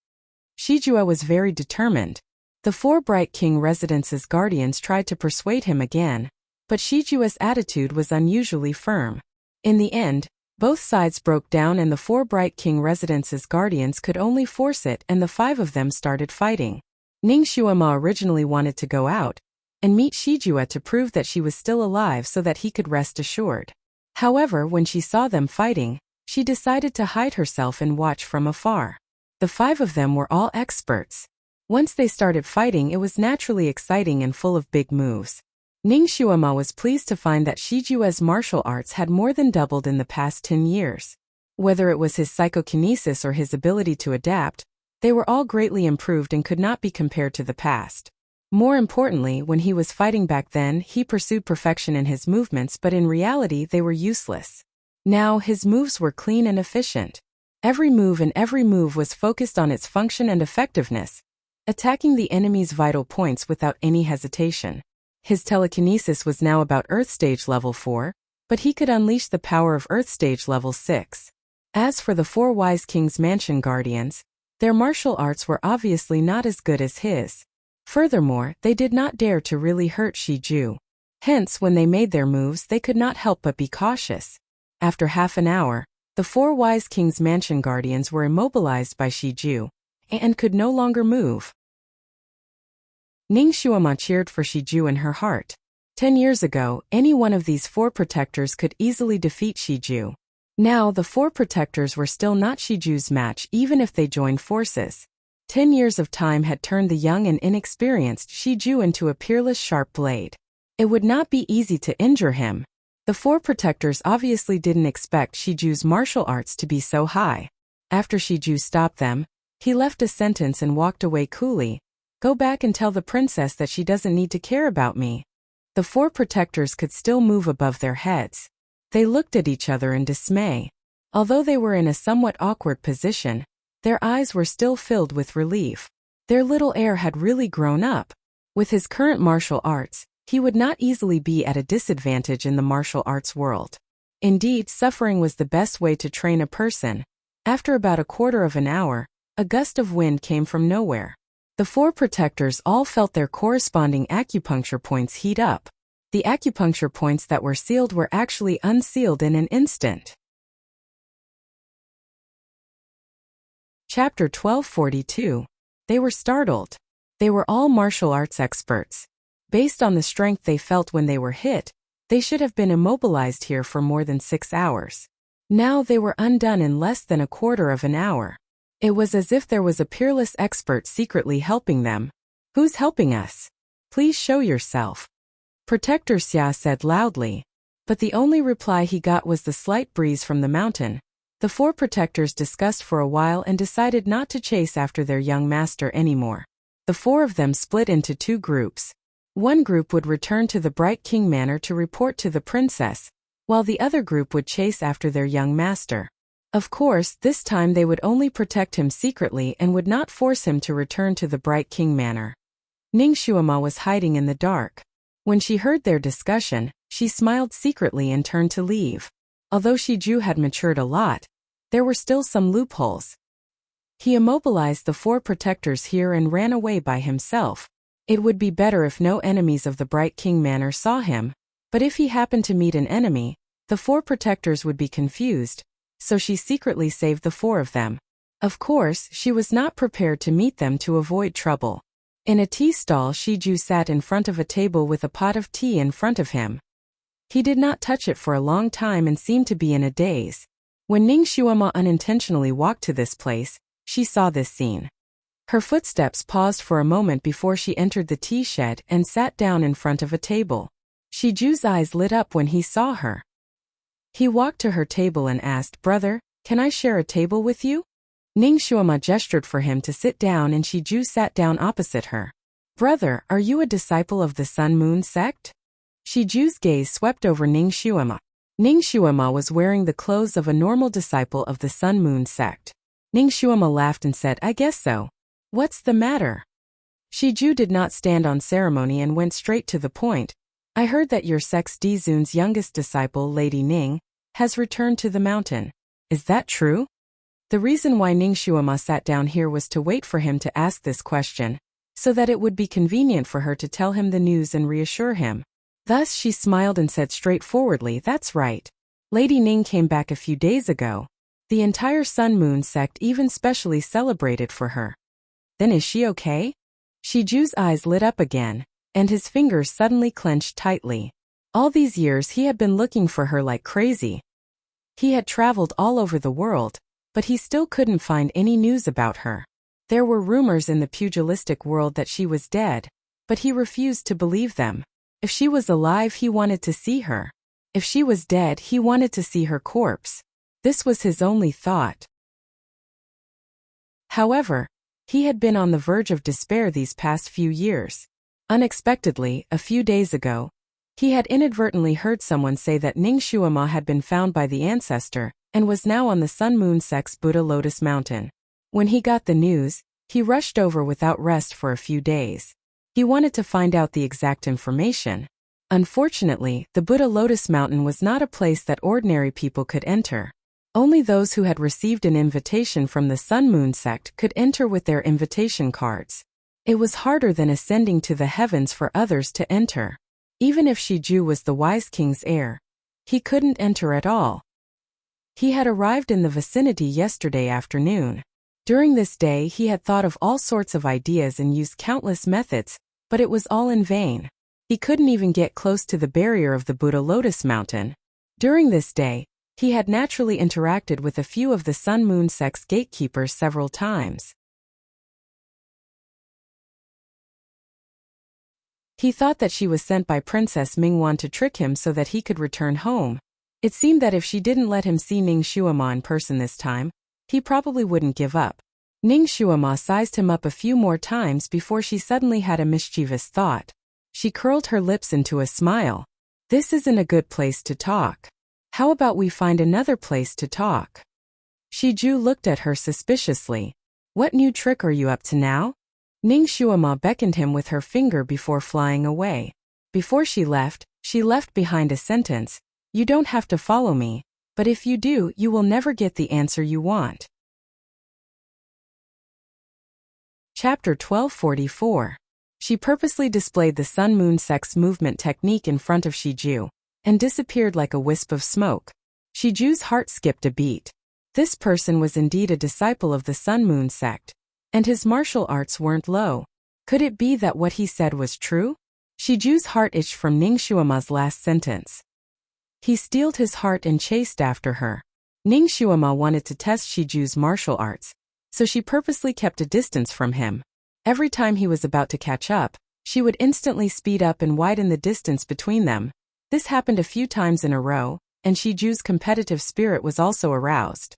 Shijue was very determined. The 4 Bright King residence's guardians tried to persuade him again, but Shijue's attitude was unusually firm. In the end, both sides broke down and the 4 Bright King residence's guardians could only force it, and the 5 of them started fighting. Ning Shuama originally wanted to go out and meet Shijue to prove that she was still alive so that he could rest assured. However, when she saw them fighting, she decided to hide herself and watch from afar. The 5 of them were all experts. Once they started fighting, it was naturally exciting and full of big moves. Ning Shuama was pleased to find that Shijue's martial arts had more than doubled in the past 10 years. Whether it was his psychokinesis or his ability to adapt, they were all greatly improved and could not be compared to the past. More importantly, when he was fighting back then, he pursued perfection in his movements, but in reality they were useless. Now, his moves were clean and efficient. Every move was focused on its function and effectiveness, attacking the enemy's vital points without any hesitation. His telekinesis was now about Earth Stage Level 4, but he could unleash the power of Earth Stage Level 6. As for the 4 Wise King's Mansion Guardians, their martial arts were obviously not as good as his. Furthermore, they did not dare to really hurt Shiju. Hence, when they made their moves, they could not help but be cautious. After half an hour, the 4 Wise King's Mansion Guardians were immobilized by Shiju and could no longer move. Ning Shuama cheered for Shiju in her heart. 10 years ago, any one of these 4 protectors could easily defeat Shiju. Now, the 4 protectors were still not Shiju's match even if they joined forces. 10 years of time had turned the young and inexperienced Shiju into a peerless sharp blade. It would not be easy to injure him. The 4 protectors obviously didn't expect Shiju's martial arts to be so high. After Shiju stopped them, he left a sentence and walked away coolly. Go back and tell the princess that she doesn't need to care about me. The 4 protectors could still move above their heads. They looked at each other in dismay. Although they were in a somewhat awkward position, their eyes were still filled with relief. Their little heir had really grown up. With his current martial arts, he would not easily be at a disadvantage in the martial arts world. Indeed, suffering was the best way to train a person. After about a quarter of an hour, a gust of wind came from nowhere. The 4 protectors all felt their corresponding acupuncture points heat up. The acupuncture points that were sealed were actually unsealed in an instant. Chapter 1242. They were startled. They were all martial arts experts. Based on the strength they felt when they were hit, they should have been immobilized here for more than 6 hours. Now they were undone in less than a quarter of an hour. It was as if there was a peerless expert secretly helping them. "Who's helping us? Please show yourself," Protector Xia said loudly. But the only reply he got was the slight breeze from the mountain. The 4 protectors discussed for a while and decided not to chase after their young master anymore. The 4 of them split into 2 groups. One group would return to the Bright King Manor to report to the princess, while the other group would chase after their young master. Of course, this time they would only protect him secretly and would not force him to return to the Bright King Manor. Ning Xuema was hiding in the dark. When she heard their discussion, she smiled secretly and turned to leave. Although Shiju had matured a lot, there were still some loopholes. He immobilized the 4 protectors here and ran away by himself. It would be better if no enemies of the Bright King Manor saw him, but if he happened to meet an enemy, the 4 protectors would be confused, so she secretly saved the 4 of them. Of course, she was not prepared to meet them to avoid trouble. In a tea stall, Shiju sat in front of a table with a pot of tea in front of him. He did not touch it for a long time and seemed to be in a daze. When Ning Xuema unintentionally walked to this place, she saw this scene. Her footsteps paused for a moment before she entered the tea shed and sat down in front of a table. Shiju's eyes lit up when he saw her. He walked to her table and asked, "Brother, can I share a table with you?" Ning Xuema gestured for him to sit down and Shiju sat down opposite her. "Brother, are you a disciple of the Sun Moon sect?" Shiju's gaze swept over Ning Xuema. Ning Xuema was wearing the clothes of a normal disciple of the Sun Moon sect. Ning Xuema laughed and said, "I guess so. What's the matter?" Shiju did not stand on ceremony and went straight to the point. "I heard that your sect's Dizun's youngest disciple, Lady Ning, has returned to the mountain. Is that true?" The reason why Ning Xuema sat down here was to wait for him to ask this question, so that it would be convenient for her to tell him the news and reassure him. Thus she smiled and said straightforwardly, "That's right. Lady Ning came back a few days ago. The entire Sun Moon sect even specially celebrated for her." "Then is she okay?" Shiju's eyes lit up again, and his fingers suddenly clenched tightly. All these years he had been looking for her like crazy. He had traveled all over the world, but he still couldn't find any news about her. There were rumors in the pugilistic world that she was dead, but he refused to believe them. If she was alive, he wanted to see her. If she was dead, he wanted to see her corpse. This was his only thought. However, he had been on the verge of despair these past few years. Unexpectedly, a few days ago, he had inadvertently heard someone say that Ning Xuema had been found by the ancestor and was now on the Sun Moon sect's Buddha Lotus Mountain. When he got the news, he rushed over without rest for a few days. He wanted to find out the exact information. Unfortunately, the Buddha Lotus Mountain was not a place that ordinary people could enter. Only those who had received an invitation from the Sun Moon sect could enter with their invitation cards. It was harder than ascending to the heavens for others to enter. Even if Shiju was the wise king's heir, he couldn't enter at all. He had arrived in the vicinity yesterday afternoon. During this day he had thought of all sorts of ideas and used countless methods, but it was all in vain. He couldn't even get close to the barrier of the Buddha Lotus Mountain. During this day, he had naturally interacted with a few of the Sun Moon sect's gatekeepers several times. He thought that she was sent by Princess Mingwan to trick him so that he could return home. It seemed that if she didn't let him see Ning Xuema in person this time, he probably wouldn't give up. Ning Xuema sized him up a few more times before she suddenly had a mischievous thought. She curled her lips into a smile. "This isn't a good place to talk. How about we find another place to talk?" Shiju looked at her suspiciously. "What new trick are you up to now?" Ning Xuema beckoned him with her finger before flying away. Before she left behind a sentence, "You don't have to follow me, but if you do, you will never get the answer you want." Chapter 1244. She purposely displayed the sun-moon sex movement technique in front of Shiju, and disappeared like a wisp of smoke. Shiju's heart skipped a beat. This person was indeed a disciple of the sun-moon sect, and his martial arts weren't low. Could it be that what he said was true? Shiju's heart itched from Ning Shuama's last sentence. He steeled his heart and chased after her. Ning Shuama wanted to test Shiju's martial arts, so she purposely kept a distance from him. Every time he was about to catch up, she would instantly speed up and widen the distance between them. This happened a few times in a row, and Shiju's competitive spirit was also aroused.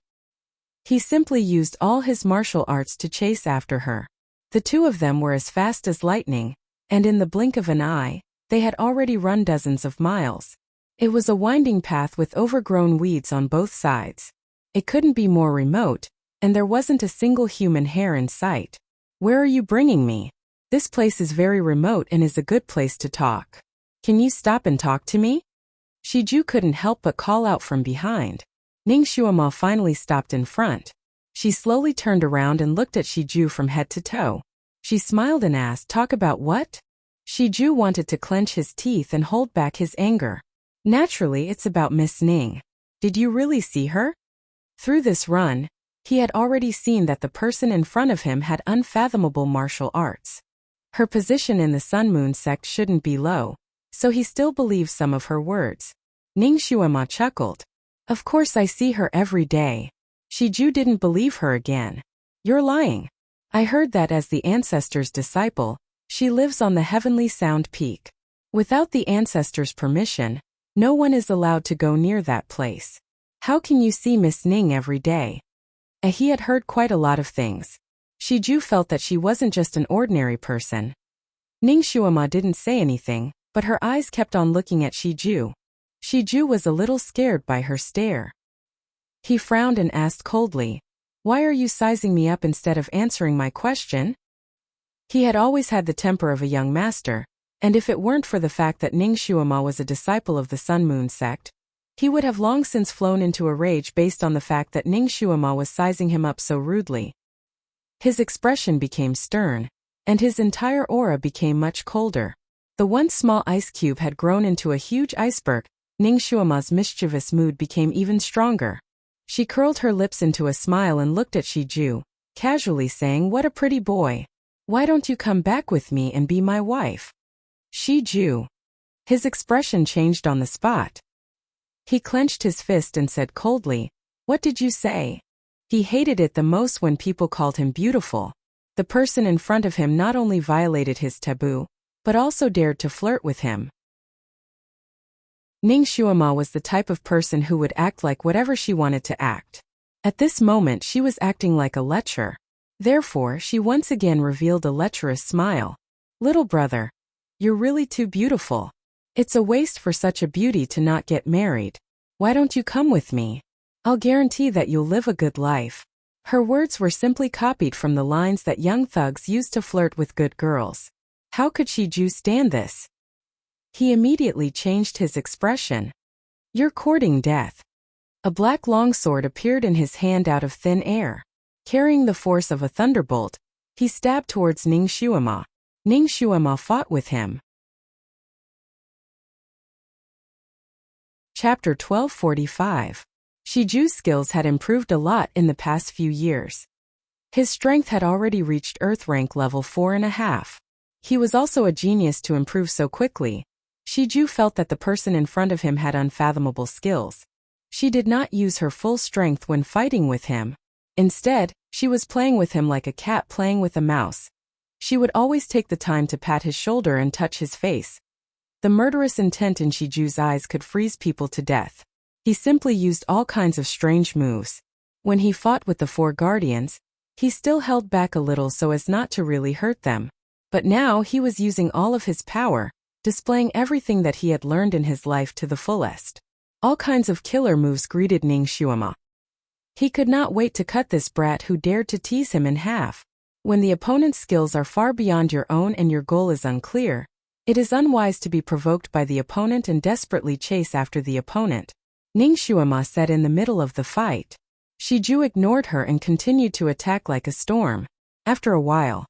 He simply used all his martial arts to chase after her. The two of them were as fast as lightning, and in the blink of an eye, they had already run dozens of miles. It was a winding path with overgrown weeds on both sides. It couldn't be more remote, and there wasn't a single human hair in sight. Where are you bringing me? This place is very remote and is a good place to talk. Can you stop and talk to me? Shiju couldn't help but call out from behind. Ning Shuama finally stopped in front. She slowly turned around and looked at Shiju from head to toe. She smiled and asked, "Talk about what?" Shiju wanted to clench his teeth and hold back his anger. Naturally, it's about Miss Ning. Did you really see her? Through this run, he had already seen that the person in front of him had unfathomable martial arts. Her position in the Sun-Moon sect shouldn't be low, so he still believed some of her words. Ning Shuama chuckled. Of course I see her every day. Shiju didn't believe her again. You're lying. I heard that as the ancestor's disciple, she lives on the heavenly sound peak. Without the ancestor's permission, no one is allowed to go near that place. How can you see Miss Ning every day? He had heard quite a lot of things. Shiju felt that she wasn't just an ordinary person. Ning Shuama didn't say anything, but her eyes kept on looking at Shiju. Shiju was a little scared by her stare. He frowned and asked coldly, "Why are you sizing me up instead of answering my question?" He had always had the temper of a young master, and if it weren't for the fact that Ning Shuama was a disciple of the Sun-Moon sect, he would have long since flown into a rage based on the fact that Ning Shuama was sizing him up so rudely. His expression became stern, and his entire aura became much colder. The once small ice cube had grown into a huge iceberg. Ning Shuama's mischievous mood became even stronger. She curled her lips into a smile and looked at Shiju, casually saying, "What a pretty boy. Why don't you come back with me and be my wife?" Shiju. His expression changed on the spot. He clenched his fist and said coldly, "What did you say?" He hated it the most when people called him beautiful. The person in front of him not only violated his taboo, but also dared to flirt with him. Ning Shuama was the type of person who would act like whatever she wanted to act. At this moment she was acting like a lecher. Therefore, she once again revealed a lecherous smile. "Little brother, you're really too beautiful. It's a waste for such a beauty to not get married. Why don't you come with me? I'll guarantee that you'll live a good life." Her words were simply copied from the lines that young thugs used to flirt with good girls. How could Shiju stand this? He immediately changed his expression. "You're courting death." A black longsword appeared in his hand out of thin air. Carrying the force of a thunderbolt, he stabbed towards Ning Shuama. Ning Shuama fought with him. Chapter 1245. Shiju's skills had improved a lot in the past few years. His strength had already reached Earth rank level 4.5. He was also a genius to improve so quickly. Shiju felt that the person in front of him had unfathomable skills. She did not use her full strength when fighting with him. Instead, she was playing with him like a cat playing with a mouse. She would always take the time to pat his shoulder and touch his face. The murderous intent in Shiju's eyes could freeze people to death. He simply used all kinds of strange moves. When he fought with the four guardians, he still held back a little so as not to really hurt them. But now he was using all of his power, displaying everything that he had learned in his life to the fullest. All kinds of killer moves greeted Ning Shuama. He could not wait to cut this brat who dared to tease him in half. When the opponent's skills are far beyond your own and your goal is unclear, it is unwise to be provoked by the opponent and desperately chase after the opponent. Ning Shuama said in the middle of the fight. Shiju ignored her and continued to attack like a storm. After a while,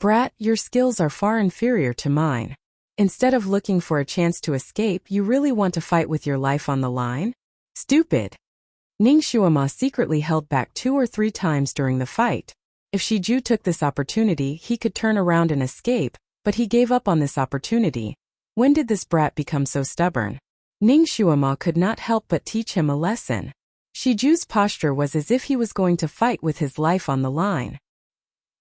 Brat, your skills are far inferior to mine. Instead of looking for a chance to escape, you really want to fight with your life on the line? Stupid. Ning Shuama secretly held back 2 or 3 times during the fight. If Shiju took this opportunity, he could turn around and escape, but he gave up on this opportunity. When did this brat become so stubborn? Ning Shuama could not help but teach him a lesson. Shiju's posture was as if he was going to fight with his life on the line.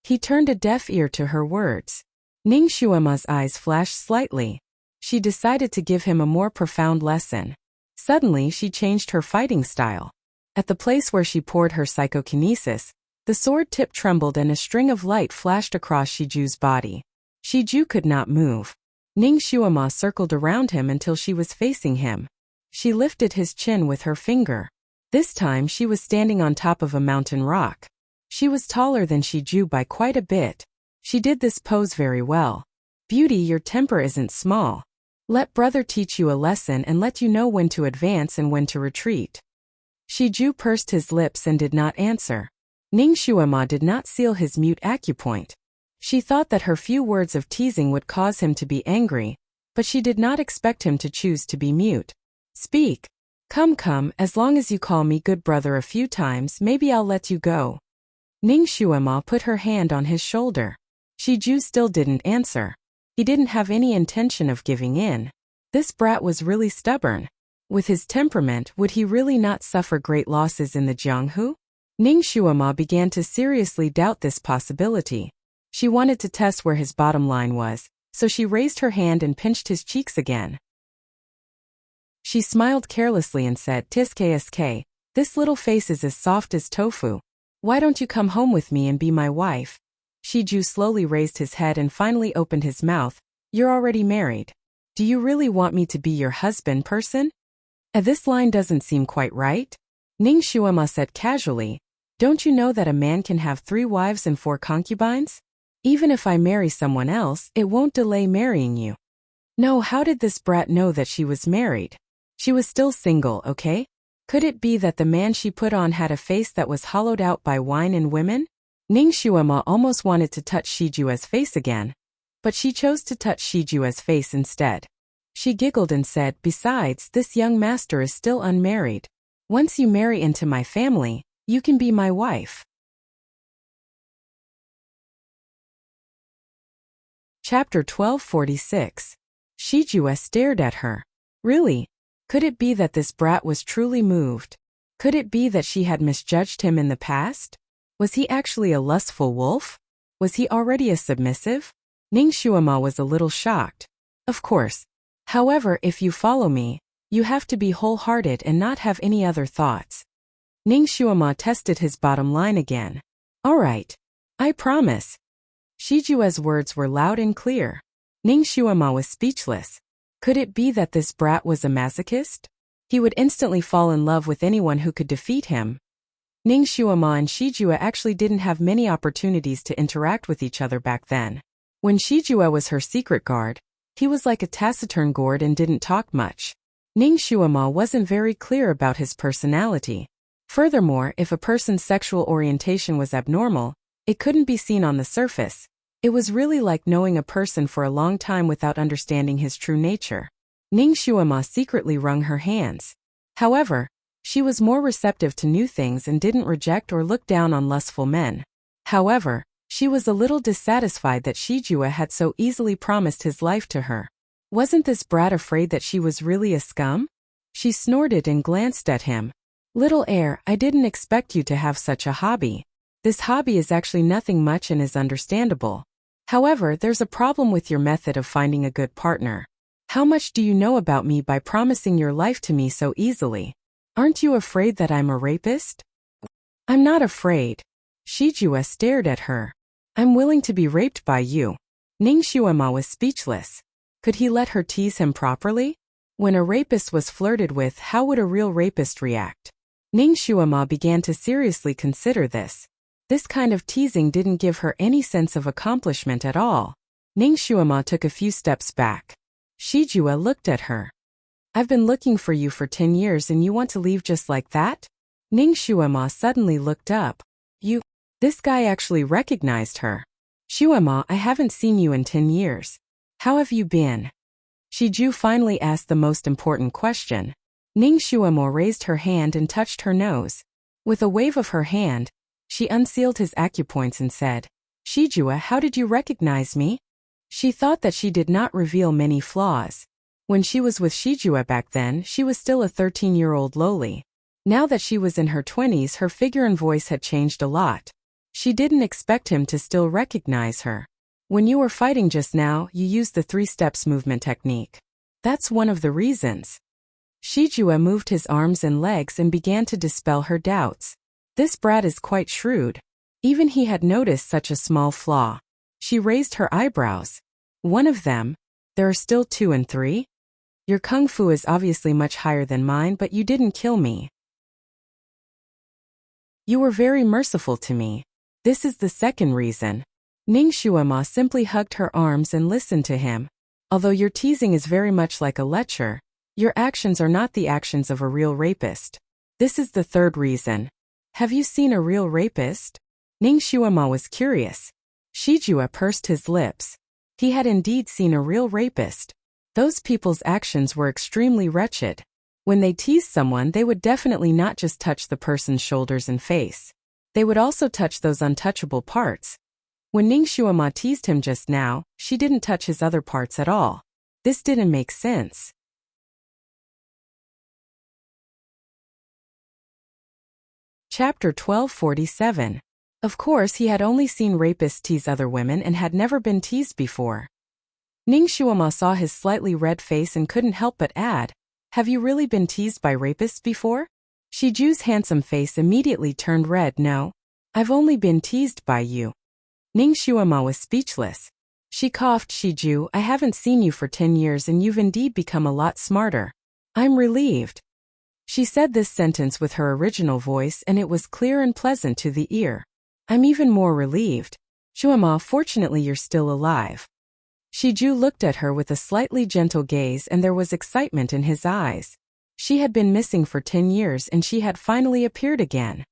He turned a deaf ear to her words. Ning Shuama's eyes flashed slightly. She decided to give him a more profound lesson. Suddenly, she changed her fighting style. At the place where she poured her psychokinesis, the sword tip trembled and a string of light flashed across Shiju's body. Shiju could not move. Ning Shuama circled around him until she was facing him. She lifted his chin with her finger. This time she was standing on top of a mountain rock. She was taller than Shiju by quite a bit. She did this pose very well. Beauty, your temper isn't small. Let brother teach you a lesson and let you know when to advance and when to retreat. Shiju pursed his lips and did not answer. Ning Shuama did not seal his mute acupoint. She thought that her few words of teasing would cause him to be angry, but she did not expect him to choose to be mute. Speak. Come, as long as you call me good brother a few times, maybe I'll let you go. Ning Shuama put her hand on his shoulder. Shiju still didn't answer. He didn't have any intention of giving in. This brat was really stubborn. With his temperament, would he really not suffer great losses in the Jianghu? Ning Shuama began to seriously doubt this possibility. She wanted to test where his bottom line was, so she raised her hand and pinched his cheeks again. She smiled carelessly and said, "Tsk, this little face is as soft as tofu. Why don't you come home with me and be my wife?" Shiju slowly raised his head and finally opened his mouth. "You're already married. Do you really want me to be your husband, person?" This line doesn't seem quite right. Ning Shuama said casually, "Don't you know that a man can have 3 wives and 4 concubines? Even if I marry someone else, it won't delay marrying you." No, how did this brat know that she was married? She was still single, okay? Could it be that the man she put on had a face that was hollowed out by wine and women? Ning Shuama almost wanted to touch Shiju's face again, but she chose to touch Shiju's face instead. She giggled and said, "Besides, this young master is still unmarried. Once you marry into my family, you can be my wife." Chapter 1246. Shiju stared at her. Really? Could it be that this brat was truly moved? Could it be that she had misjudged him in the past? Was he actually a lustful wolf? Was he already a submissive? Ning Shuama was a little shocked. Of course. However, if you follow me, you have to be wholehearted and not have any other thoughts. Ning Shuama tested his bottom line again. All right. I promise. Shiju's words were loud and clear. Ning Shuama was speechless. Could it be that this brat was a masochist? He would instantly fall in love with anyone who could defeat him. Ning Shuama and Shiju actually didn't have many opportunities to interact with each other back then. When Shiju was her secret guard, he was like a taciturn gourd and didn't talk much. Ning Shuama wasn't very clear about his personality. Furthermore, if a person's sexual orientation was abnormal, it couldn't be seen on the surface. It was really like knowing a person for a long time without understanding his true nature. Ning Shuama secretly wrung her hands. However, she was more receptive to new things and didn't reject or look down on lustful men. However, she was a little dissatisfied that Shiju had so easily promised his life to her. Wasn't this brat afraid that she was really a scum? She snorted and glanced at him. "Little heir, I didn't expect you to have such a hobby. This hobby is actually nothing much and is understandable. However, there's a problem with your method of finding a good partner. How much do you know about me by promising your life to me so easily? Aren't you afraid that I'm a rapist?" "I'm not afraid." Shiju stared at her. "I'm willing to be raped by you." Ning Shuama was speechless. Could he let her tease him properly? When a rapist was flirted with, how would a real rapist react? Ning Shuama began to seriously consider this. This kind of teasing didn't give her any sense of accomplishment at all. Ning Shuama took a few steps back. Shiju looked at her. "I've been looking for you for 10 years and you want to leave just like that?" Ning Shuama suddenly looked up. This guy actually recognized her. Shuema, I haven't seen you in 10 years. How have you been? Shiju finally asked the most important question. Ning Shuemo raised her hand and touched her nose. With a wave of her hand, she unsealed his acupoints and said, Shijua, how did you recognize me? She thought that she did not reveal many flaws. When she was with Shijua back then, she was still a 13-year-old lowly. Now that she was in her 20s, her figure and voice had changed a lot. She didn't expect him to still recognize her. When you were fighting just now, you used the 3 steps movement technique. That's one of the reasons. Shijua moved his arms and legs and began to dispel her doubts. This brat is quite shrewd. Even he had noticed such a small flaw. She raised her eyebrows. One of them? There are still 2 and 3? Your kung fu is obviously much higher than mine, but you didn't kill me. You were very merciful to me. This is the second reason. Ning Shuema simply hugged her arms and listened to him. Although your teasing is very much like a lecher, your actions are not the actions of a real rapist. This is the third reason. Have you seen a real rapist? Ning Shuema was curious. Shijua pursed his lips. He had indeed seen a real rapist. Those people's actions were extremely wretched. When they teased someone, they would definitely not just touch the person's shoulders and face. They would also touch those untouchable parts. When Ning Shuema teased him just now, she didn't touch his other parts at all. This didn't make sense. Chapter 1247. Of course, he had only seen rapists tease other women and had never been teased before. Ning Shuema saw his slightly red face and couldn't help but add, have you really been teased by rapists before? Shiju's handsome face immediately turned red. No. I've only been teased by you. Ning Shuema was speechless. She coughed. Shiju, I haven't seen you for 10 years and you've indeed become a lot smarter. I'm relieved. She said this sentence with her original voice and it was clear and pleasant to the ear. I'm even more relieved. Shuema, fortunately you're still alive. Shiju looked at her with a slightly gentle gaze and there was excitement in his eyes. She had been missing for 10 years and she had finally appeared again.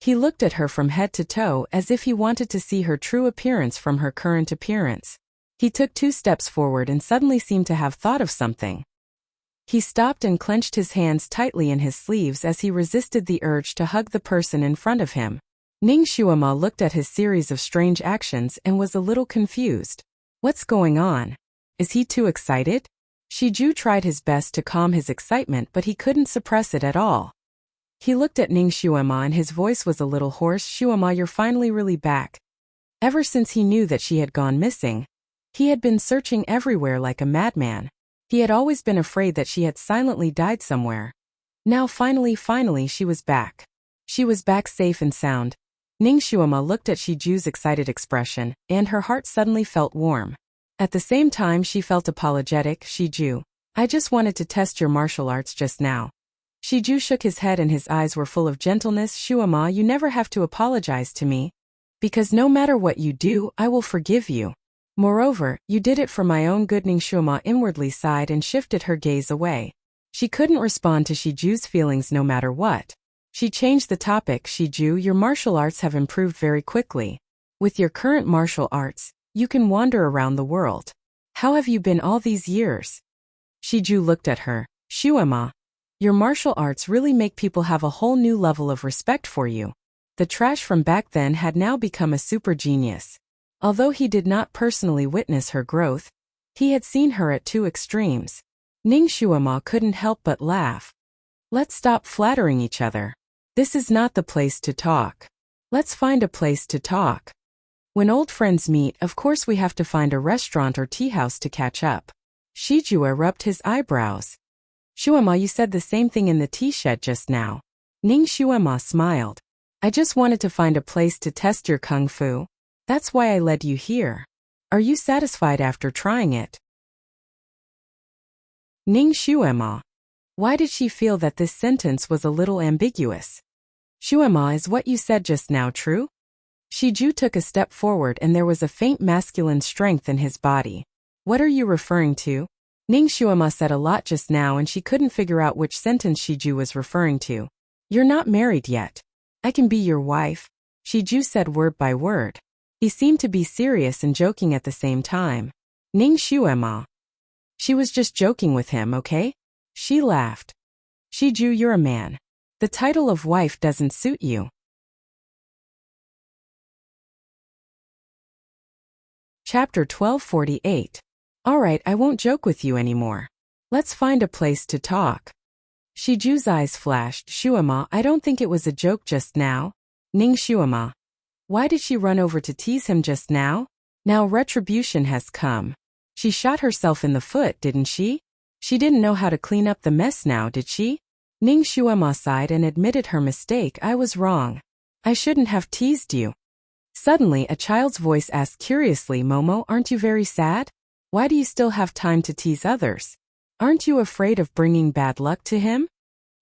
He looked at her from head to toe as if he wanted to see her true appearance from her current appearance. He took 2 steps forward and suddenly seemed to have thought of something. He stopped and clenched his hands tightly in his sleeves as he resisted the urge to hug the person in front of him. Ning Shuema looked at his series of strange actions and was a little confused. What's going on? Is he too excited? Shiju tried his best to calm his excitement, but he couldn't suppress it at all. He looked at Ning Shuema and his voice was a little hoarse. Shuema, you're finally really back. Ever since he knew that she had gone missing, he had been searching everywhere like a madman. He had always been afraid that she had silently died somewhere. Now finally she was back. She was back safe and sound. Ning Shuema looked at Shiju's excited expression, and her heart suddenly felt warm. At the same time she felt apologetic. Shiju, I just wanted to test your martial arts just now. Shiju shook his head and his eyes were full of gentleness. Shuema, you never have to apologize to me. Because no matter what you do, I will forgive you. Moreover, you did it for my own good. Ning Shuema inwardly sighed and shifted her gaze away. She couldn't respond to Shiju's feelings no matter what. She changed the topic. Shiju, your martial arts have improved very quickly. With your current martial arts, you can wander around the world. How have you been all these years? Shiju looked at her. Shuema, your martial arts really make people have a whole new level of respect for you. The trash from back then had now become a super genius. Although he did not personally witness her growth, he had seen her at 2 extremes. Ning Shuema couldn't help but laugh. Let's stop flattering each other. This is not the place to talk. Let's find a place to talk. When old friends meet, of course we have to find a restaurant or tea house to catch up. Shijua rubbed his eyebrows. Shuema, you said the same thing in the tea shed just now. Ning Shuema smiled. I just wanted to find a place to test your kung fu. That's why I led you here. Are you satisfied after trying it? Ning Shuema. Why did she feel that this sentence was a little ambiguous? Shuema, is what you said just now true? Shiju took a step forward and there was a faint masculine strength in his body. What are you referring to? Ning Shuema said a lot just now and she couldn't figure out which sentence Shiju was referring to. You're not married yet. I can be your wife, Shiju said word by word. He seemed to be serious and joking at the same time. Ning Xuema. She was just joking with him, okay? She laughed. Shiju, you're a man. The title of wife doesn't suit you. Chapter 1248. Alright, I won't joke with you anymore. Let's find a place to talk. Shiju's eyes flashed. Xuema, I don't think it was a joke just now. Ning Xuema. Why did she run over to tease him just now? Now retribution has come. She shot herself in the foot, didn't she? She didn't know how to clean up the mess now, did she? Ning Xuema sighed and admitted her mistake. I was wrong. I shouldn't have teased you. Suddenly, a child's voice asked curiously, Momo, aren't you very sad? Why do you still have time to tease others? Aren't you afraid of bringing bad luck to him?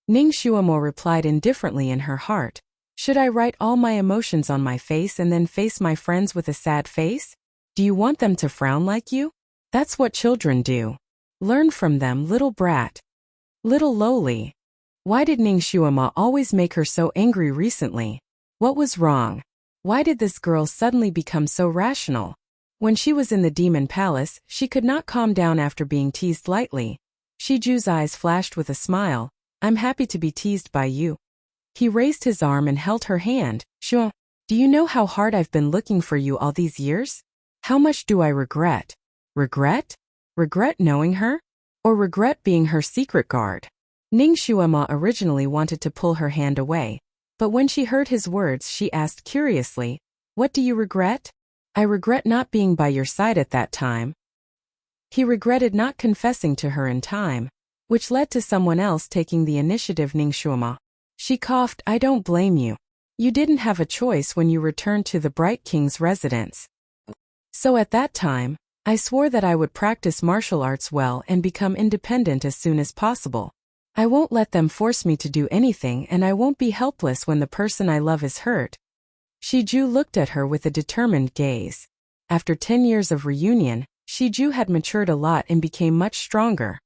Ning Xuemo replied indifferently in her heart. Should I write all my emotions on my face and then face my friends with a sad face? Do you want them to frown like you? That's what children do. Learn from them, little brat. Little lowly. Why did Ning Xuema always make her so angry recently? What was wrong? Why did this girl suddenly become so rational? When she was in the demon palace, she could not calm down after being teased lightly. Shiju's eyes flashed with a smile. I'm happy to be teased by you. He raised his arm and held her hand. Sure. Do you know how hard I've been looking for you all these years? How much do I regret? Regret? Regret knowing her? Or regret being her secret guard? Ning Xuema originally wanted to pull her hand away, but when she heard his words she asked curiously, What do you regret? I regret not being by your side at that time. He regretted not confessing to her in time, which led to someone else taking the initiative. Ning Xuema. She coughed, I don't blame you. You didn't have a choice when you returned to the Bright King's residence. So at that time, I swore that I would practice martial arts well and become independent as soon as possible. I won't let them force me to do anything, and I won't be helpless when the person I love is hurt. Shiju looked at her with a determined gaze. After 10 years of reunion, Shiju had matured a lot and became much stronger.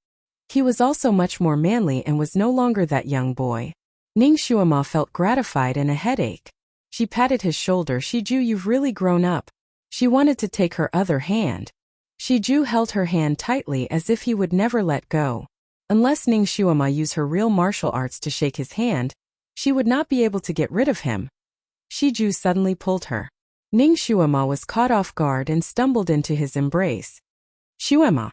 He was also much more manly and was no longer that young boy. Ning Xuema felt gratified and a headache. She patted his shoulder. Shiju, you've really grown up. She wanted to take her other hand. Shiju held her hand tightly as if he would never let go. Unless Ning Xuema used her real martial arts to shake his hand, she would not be able to get rid of him. Shiju suddenly pulled her. Ning Xuema was caught off guard and stumbled into his embrace. Xuema.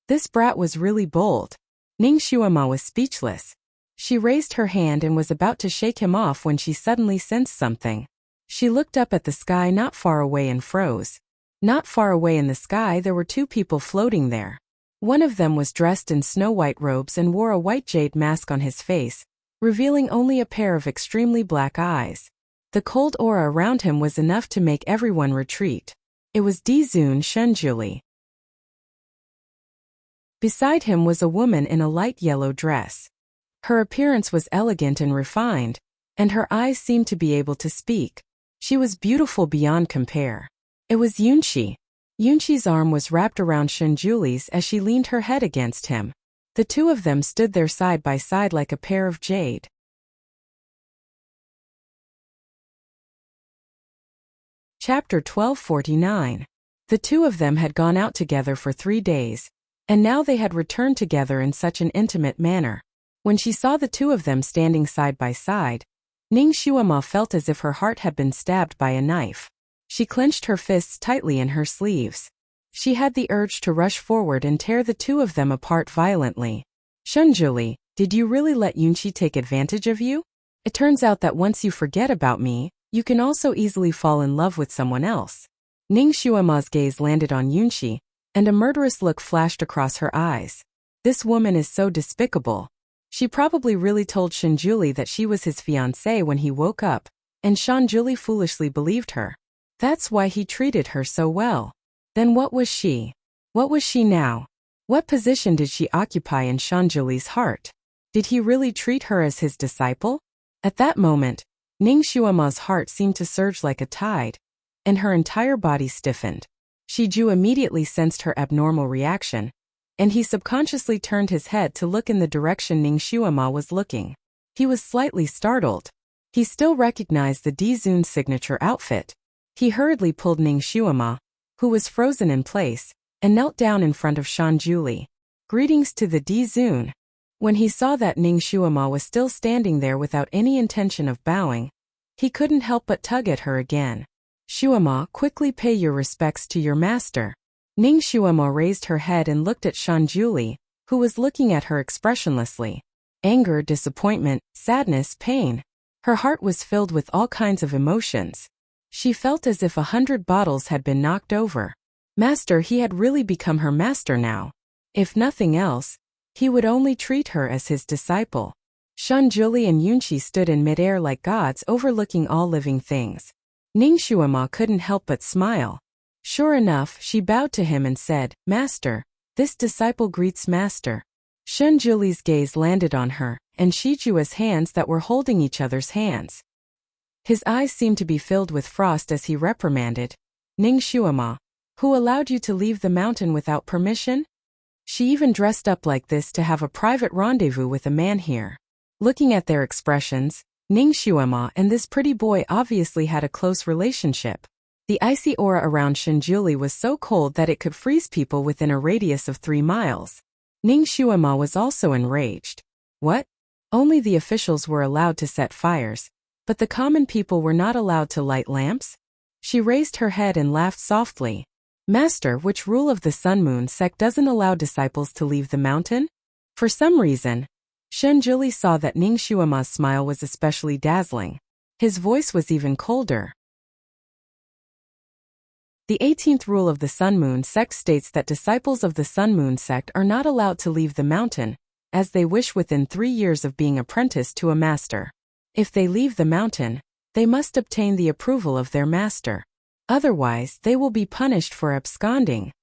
This brat was really bold. Ning Xuema was speechless. She raised her hand and was about to shake him off when she suddenly sensed something. She looked up at the sky not far away and froze. Not far away in the sky there were two people floating there. One of them was dressed in snow-white robes and wore a white jade mask on his face, revealing only a pair of extremely black eyes. The cold aura around him was enough to make everyone retreat. It was Dizun Shunjuli. Beside him was a woman in a light yellow dress. Her appearance was elegant and refined, and her eyes seemed to be able to speak. She was beautiful beyond compare. It was Yunqi. Yunqi's arm was wrapped around Shunjuli's as she leaned her head against him. The two of them stood there side by side like a pair of jade. Chapter 1249. The two of them had gone out together for 3 days, and now they had returned together in such an intimate manner. When she saw the two of them standing side by side, Ning Xuema felt as if her heart had been stabbed by a knife. She clenched her fists tightly in her sleeves. She had the urge to rush forward and tear the two of them apart violently. Shunjuli, did you really let Yunqi take advantage of you? It turns out that once you forget about me, you can also easily fall in love with someone else. Ning Xuema's gaze landed on Yunqi, and a murderous look flashed across her eyes. This woman is so despicable. She probably really told Shunjuli that she was his fiancée when he woke up, and Shunjuli foolishly believed her. That's why he treated her so well. Then what was she? What was she now? What position did she occupy in Shunjuli's heart? Did he really treat her as his disciple? At that moment, Ning Xuema's heart seemed to surge like a tide, and her entire body stiffened. Shiju immediately sensed her abnormal reaction, and he subconsciously turned his head to look in the direction Ning Xuema was looking. He was slightly startled. He still recognized the Dizun signature outfit. He hurriedly pulled Ning Shuama, who was frozen in place, and knelt down in front of Shanjuli. Greetings to the Dizun. When he saw that Ning Shuama was still standing there without any intention of bowing, he couldn't help but tug at her again. Shuama, quickly pay your respects to your master. Ning Shuama raised her head and looked at Shanjuli, who was looking at her expressionlessly. Anger, disappointment, sadness, pain. Her heart was filled with all kinds of emotions. She felt as if 100 bottles had been knocked over. Master, he had really become her master now. If nothing else, he would only treat her as his disciple. Shanjuli and Yunqi stood in midair like gods overlooking all living things. Ning Shuama couldn't help but smile. Sure enough, she bowed to him and said, Master, this disciple greets Master. Shanjuli's gaze landed on her, and Shijua's hands that were holding each other's hands. His eyes seemed to be filled with frost as he reprimanded, Ning Shuama, who allowed you to leave the mountain without permission? She even dressed up like this to have a private rendezvous with a man here. Looking at their expressions, Ning Shuama and this pretty boy obviously had a close relationship. The icy aura around Shanjuli was so cold that it could freeze people within a radius of 3 miles. Ning Shuama was also enraged. What? Only the officials were allowed to set fires, but the common people were not allowed to light lamps? She raised her head and laughed softly. Master, which rule of the Sun-Moon sect doesn't allow disciples to leave the mountain? For some reason, Shanjuli saw that Ning Shuama's smile was especially dazzling. His voice was even colder. The 18th rule of the Sun-Moon sect states that disciples of the Sun-Moon sect are not allowed to leave the mountain, as they wish within 3 years of being apprenticed to a master. If they leave the mountain, they must obtain the approval of their master. Otherwise, they will be punished for absconding.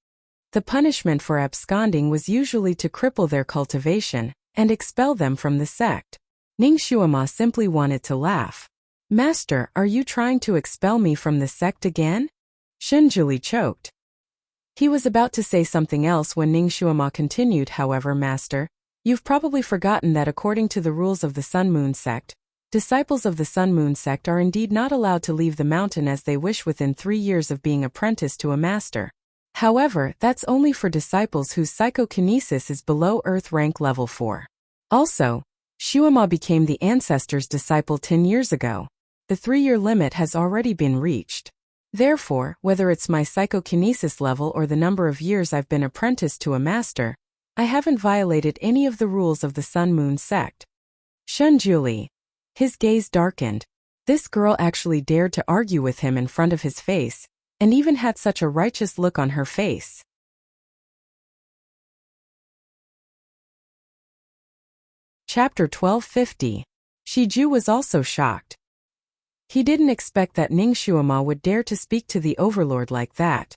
The punishment for absconding was usually to cripple their cultivation and expel them from the sect. Ning Shuama simply wanted to laugh. Master, are you trying to expel me from the sect again? Shanjuli choked. He was about to say something else when Ning Shuama continued, however, Master, you've probably forgotten that according to the rules of the Sun-Moon sect, disciples of the Sun-Moon sect are indeed not allowed to leave the mountain as they wish within 3 years of being apprenticed to a master. However, that's only for disciples whose psychokinesis is below Earth rank level 4. Also, Shuama became the ancestor's disciple 10 years ago. The 3-year limit has already been reached. Therefore, whether it's my psychokinesis level or the number of years I've been apprenticed to a master, I haven't violated any of the rules of the Sun-Moon sect. Shanjuli. His gaze darkened. This girl actually dared to argue with him in front of his face, and even had such a righteous look on her face. Chapter 1250. Shiju was also shocked. He didn't expect that Ning Shuama would dare to speak to the Overlord like that.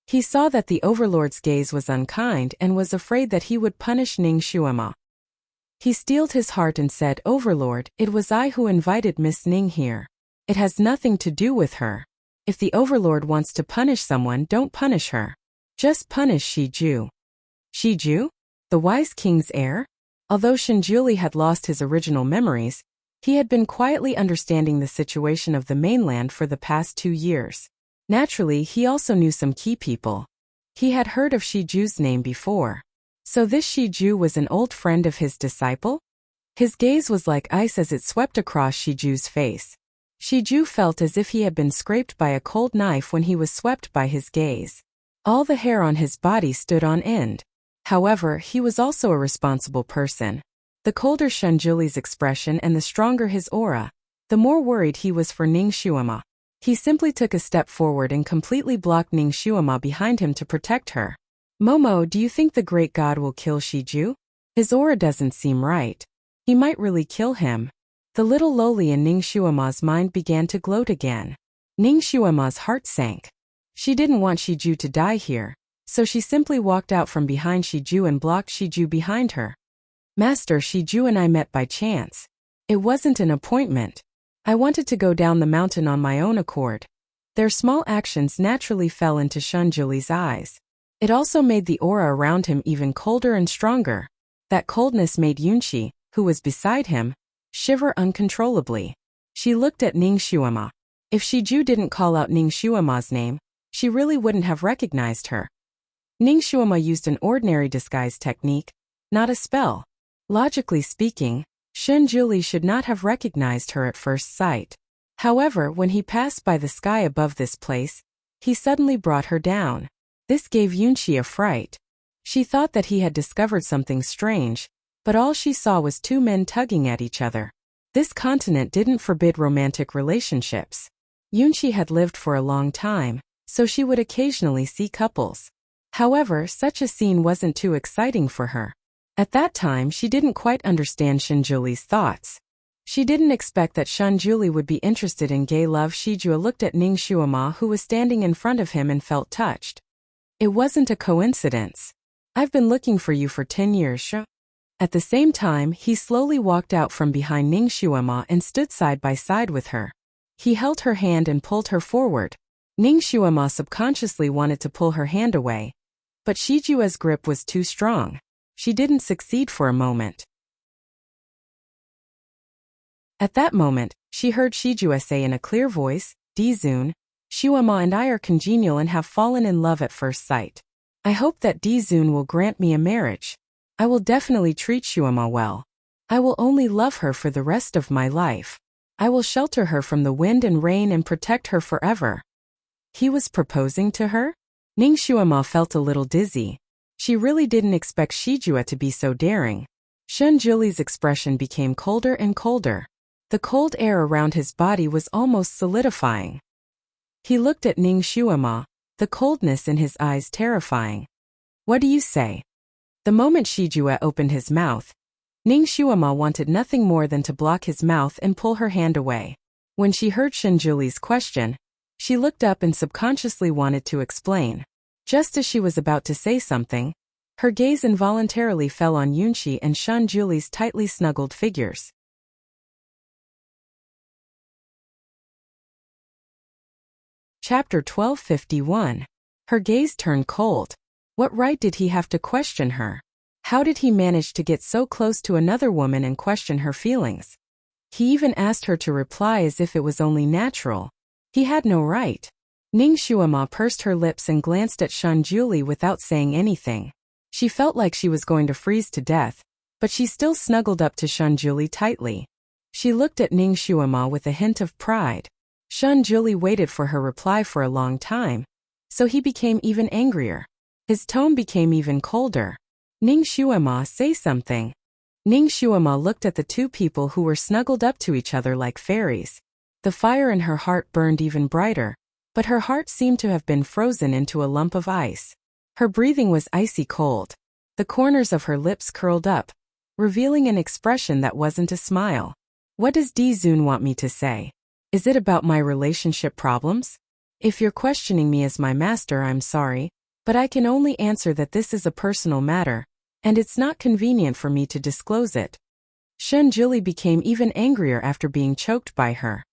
He saw that the Overlord's gaze was unkind and was afraid that he would punish Ning Shuama. He steeled his heart and said, Overlord, it was I who invited Miss Ning here. It has nothing to do with her. If the Overlord wants to punish someone, don't punish her. Just punish Shiju. Shiju? The wise king's heir? Although Shanjuli had lost his original memories, he had been quietly understanding the situation of the mainland for the past 2 years. Naturally, he also knew some key people. He had heard of Shiju's name before. So this Shiju was an old friend of his disciple? His gaze was like ice as it swept across Shiju's face. Shiju felt as if he had been scraped by a cold knife when he was swept by his gaze. All the hair on his body stood on end. However, he was also a responsible person. The colder Shanjuli's expression and the stronger his aura, the more worried he was for Ning Shuama. He simply took a step forward and completely blocked Ning Shuama behind him to protect her. Momo, do you think the great god will kill Shiju? His aura doesn't seem right. He might really kill him. The little loli in Ning Shuama's mind began to gloat again. Ning Shuama's heart sank. She didn't want Shiju to die here, so she simply walked out from behind Shiju and blocked Shiju behind her. Master, Shiju and I met by chance. It wasn't an appointment. I wanted to go down the mountain on my own accord. Their small actions naturally fell into Shanjuli's eyes. It also made the aura around him even colder and stronger. That coldness made Yunqi, who was beside him, shiver uncontrollably. She looked at Ning Shuama. If Shiju didn't call out Ning Shuama's name, she really wouldn't have recognized her. Ning Shuama used an ordinary disguise technique, not a spell. Logically speaking, Shun Juli should not have recognized her at first sight. However, when he passed by the sky above this place, he suddenly brought her down. This gave Yunqi a fright. She thought that he had discovered something strange, but all she saw was two men tugging at each other. This continent didn't forbid romantic relationships. Yunqi had lived for a long time, so she would occasionally see couples. However, such a scene wasn't too exciting for her. At that time, she didn't quite understand Shun Juli's thoughts. She didn't expect that Shun Juli would be interested in gay love. Shijua looked at Ning Shuama, who was standing in front of him, and felt touched. It wasn't a coincidence. I've been looking for you for 10 years, Shu. At the same time, he slowly walked out from behind Ning Shuama and stood side by side with her. He held her hand and pulled her forward. Ning Shuama subconsciously wanted to pull her hand away, but Shijua's grip was too strong. She didn't succeed for a moment. At that moment, she heard Shijua say in a clear voice, "Dizun, Shuama and I are congenial and have fallen in love at first sight. I hope that Dizun will grant me a marriage. I will definitely treat Shuama well. I will only love her for the rest of my life. I will shelter her from the wind and rain and protect her forever." He was proposing to her? Ning Shuama felt a little dizzy. She really didn't expect Shijua to be so daring. Shun Juli's expression became colder and colder. The cold air around his body was almost solidifying. He looked at Ning Shuama, the coldness in his eyes terrifying. "What do you say?" The moment Shijua opened his mouth, Ning Shuama wanted nothing more than to block his mouth and pull her hand away. When she heard Shun Juli's question, she looked up and subconsciously wanted to explain. Just as she was about to say something, her gaze involuntarily fell on Yunqi and Shun Juli's tightly snuggled figures. Chapter 1251. Her gaze turned cold. What right did he have to question her? How did he manage to get so close to another woman and question her feelings? He even asked her to reply as if it was only natural. He had no right. Ning Shuama pursed her lips and glanced at Shun Juli without saying anything. She felt like she was going to freeze to death, but she still snuggled up to Shun Juli tightly. She looked at Ning Shuama with a hint of pride. Shun Juli waited for her reply for a long time, so he became even angrier. His tone became even colder. "Ning Shuama, say something." Ning Shuama looked at the two people who were snuggled up to each other like fairies. The fire in her heart burned even brighter, but her heart seemed to have been frozen into a lump of ice. Her breathing was icy cold. The corners of her lips curled up, revealing an expression that wasn't a smile. "What does Dizun want me to say? Is it about my relationship problems? If you're questioning me as my master, I'm sorry, but I can only answer that this is a personal matter, and it's not convenient for me to disclose it." Shun Juli became even angrier after being choked by her.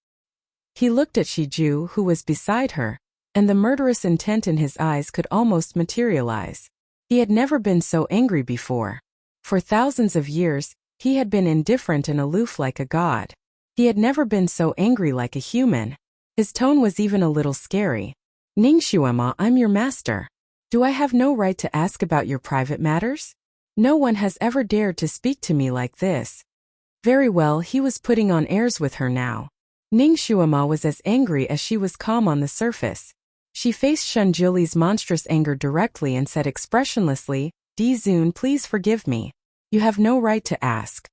He looked at Shiju, who was beside her, and the murderous intent in his eyes could almost materialize. He had never been so angry before. For thousands of years, he had been indifferent and aloof like a god. He had never been so angry like a human. His tone was even a little scary. "Ning Shuama, I'm your master. Do I have no right to ask about your private matters? No one has ever dared to speak to me like this." Very well, he was putting on airs with her now. Ning Shuama was as angry as she was calm on the surface. She faced Shun Juli's monstrous anger directly and said expressionlessly, "Dizun, please forgive me. You have no right to ask."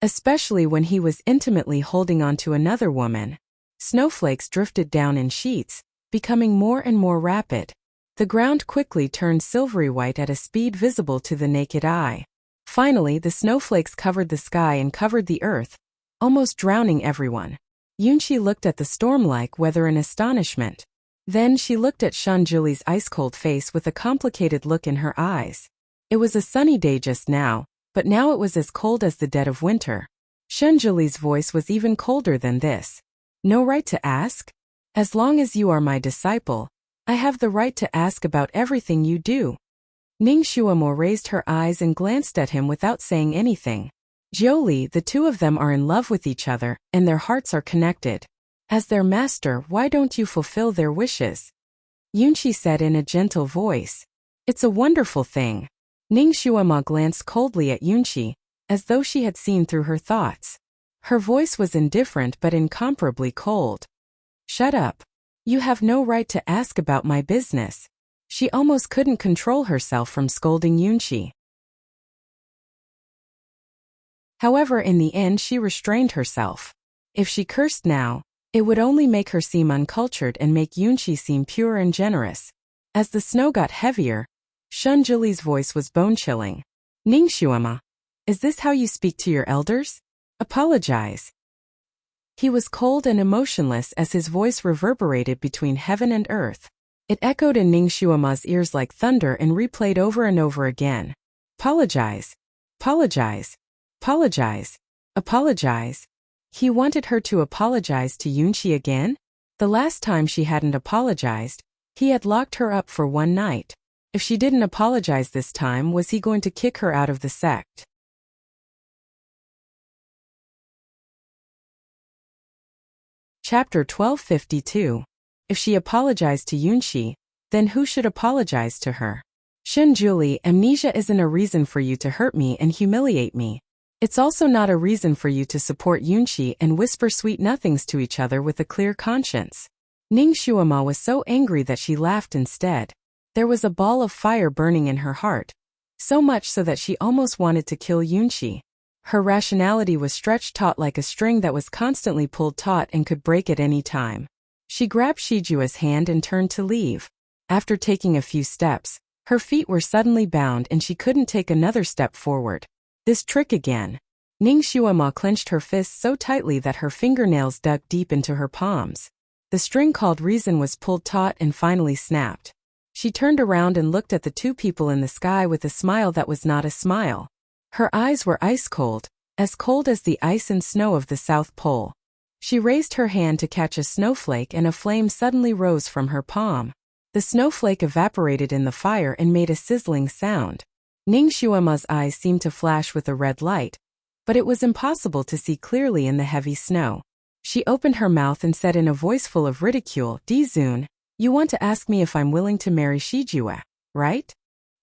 Especially when he was intimately holding on to another woman. Snowflakes drifted down in sheets, becoming more and more rapid. The ground quickly turned silvery white at a speed visible to the naked eye. Finally, the snowflakes covered the sky and covered the earth, almost drowning everyone. Yunqi looked at the storm-like weather in astonishment. Then she looked at Shun Juli's ice-cold face with a complicated look in her eyes. It was a sunny day just now, but now it was as cold as the dead of winter. Shun Juli's voice was even colder than this. "No right to ask? As long as you are my disciple, I have the right to ask about everything you do." Ning Shuamo raised her eyes and glanced at him without saying anything. "Jiuli, the two of them are in love with each other, and their hearts are connected. As their master, why don't you fulfill their wishes? Yunqi said in a gentle voice. It's a wonderful thing. Ning Xuema glanced coldly at Yunqi, as though she had seen through her thoughts. Her voice was indifferent but incomparably cold. Shut up. You have no right to ask about my business. She almost couldn't control herself from scolding Yunqi. However, in the end she restrained herself. If she cursed now, it would only make her seem uncultured and make Yunqi seem pure and generous. As the snow got heavier, Shunjuli's voice was bone-chilling. Ning Xuema, is this how you speak to your elders? Apologize. He was cold and emotionless as his voice reverberated between heaven and earth. It echoed in Ning Xuema's ears like thunder and replayed over and over again. Apologize. Apologize. Apologize. Apologize. He wanted her to apologize to Yunqi again? The last time she hadn't apologized, he had locked her up for one night. If she didn't apologize this time, was he going to kick her out of the sect? Chapter 1252. If she apologized to Yunqi, then who should apologize to her? Shunjuli, amnesia isn't a reason for you to hurt me and humiliate me. It's also not a reason for you to support Yunqi and whisper sweet nothings to each other with a clear conscience. Ning Xuema was so angry that she laughed instead. There was a ball of fire burning in her heart, so much so that she almost wanted to kill Yunqi. Her rationality was stretched taut like a string that was constantly pulled taut and could break at any time. She grabbed Shijua's hand and turned to leave. After taking a few steps, her feet were suddenly bound and she couldn't take another step forward. This trick again. Ning Xuema clenched her fists so tightly that her fingernails dug deep into her palms. The string called reason was pulled taut and finally snapped. She turned around and looked at the two people in the sky with a smile that was not a smile. Her eyes were ice cold as the ice and snow of the South Pole. She raised her hand to catch a snowflake and a flame suddenly rose from her palm. The snowflake evaporated in the fire and made a sizzling sound. Ning Xuema's eyes seemed to flash with a red light, but it was impossible to see clearly in the heavy snow. She opened her mouth and said in a voice full of ridicule, Dizun, you want to ask me if I'm willing to marry Shijua, right?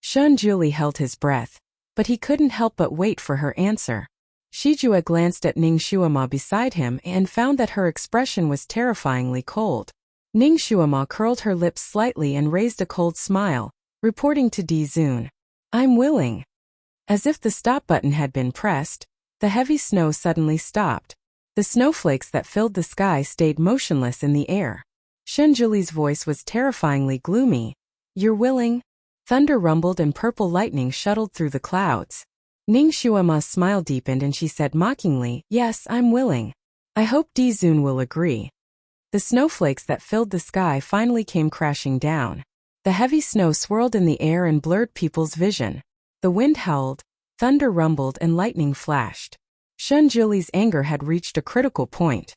Shunjuli held his breath, but he couldn't help but wait for her answer. Shijua glanced at Ning Xuema beside him and found that her expression was terrifyingly cold. Ning Xuema curled her lips slightly and raised a cold smile, reporting to Dizun, I'm willing. As if the stop button had been pressed, the heavy snow suddenly stopped. The snowflakes that filled the sky stayed motionless in the air. Shunjuli's voice was terrifyingly gloomy. You're willing? Thunder rumbled and purple lightning shuttled through the clouds. Ning Xuema's smile deepened and she said mockingly, yes, I'm willing. I hope Dizun will agree. The snowflakes that filled the sky finally came crashing down. The heavy snow swirled in the air and blurred people's vision. The wind howled, thunder rumbled and lightning flashed. Shunjuli's anger had reached a critical point.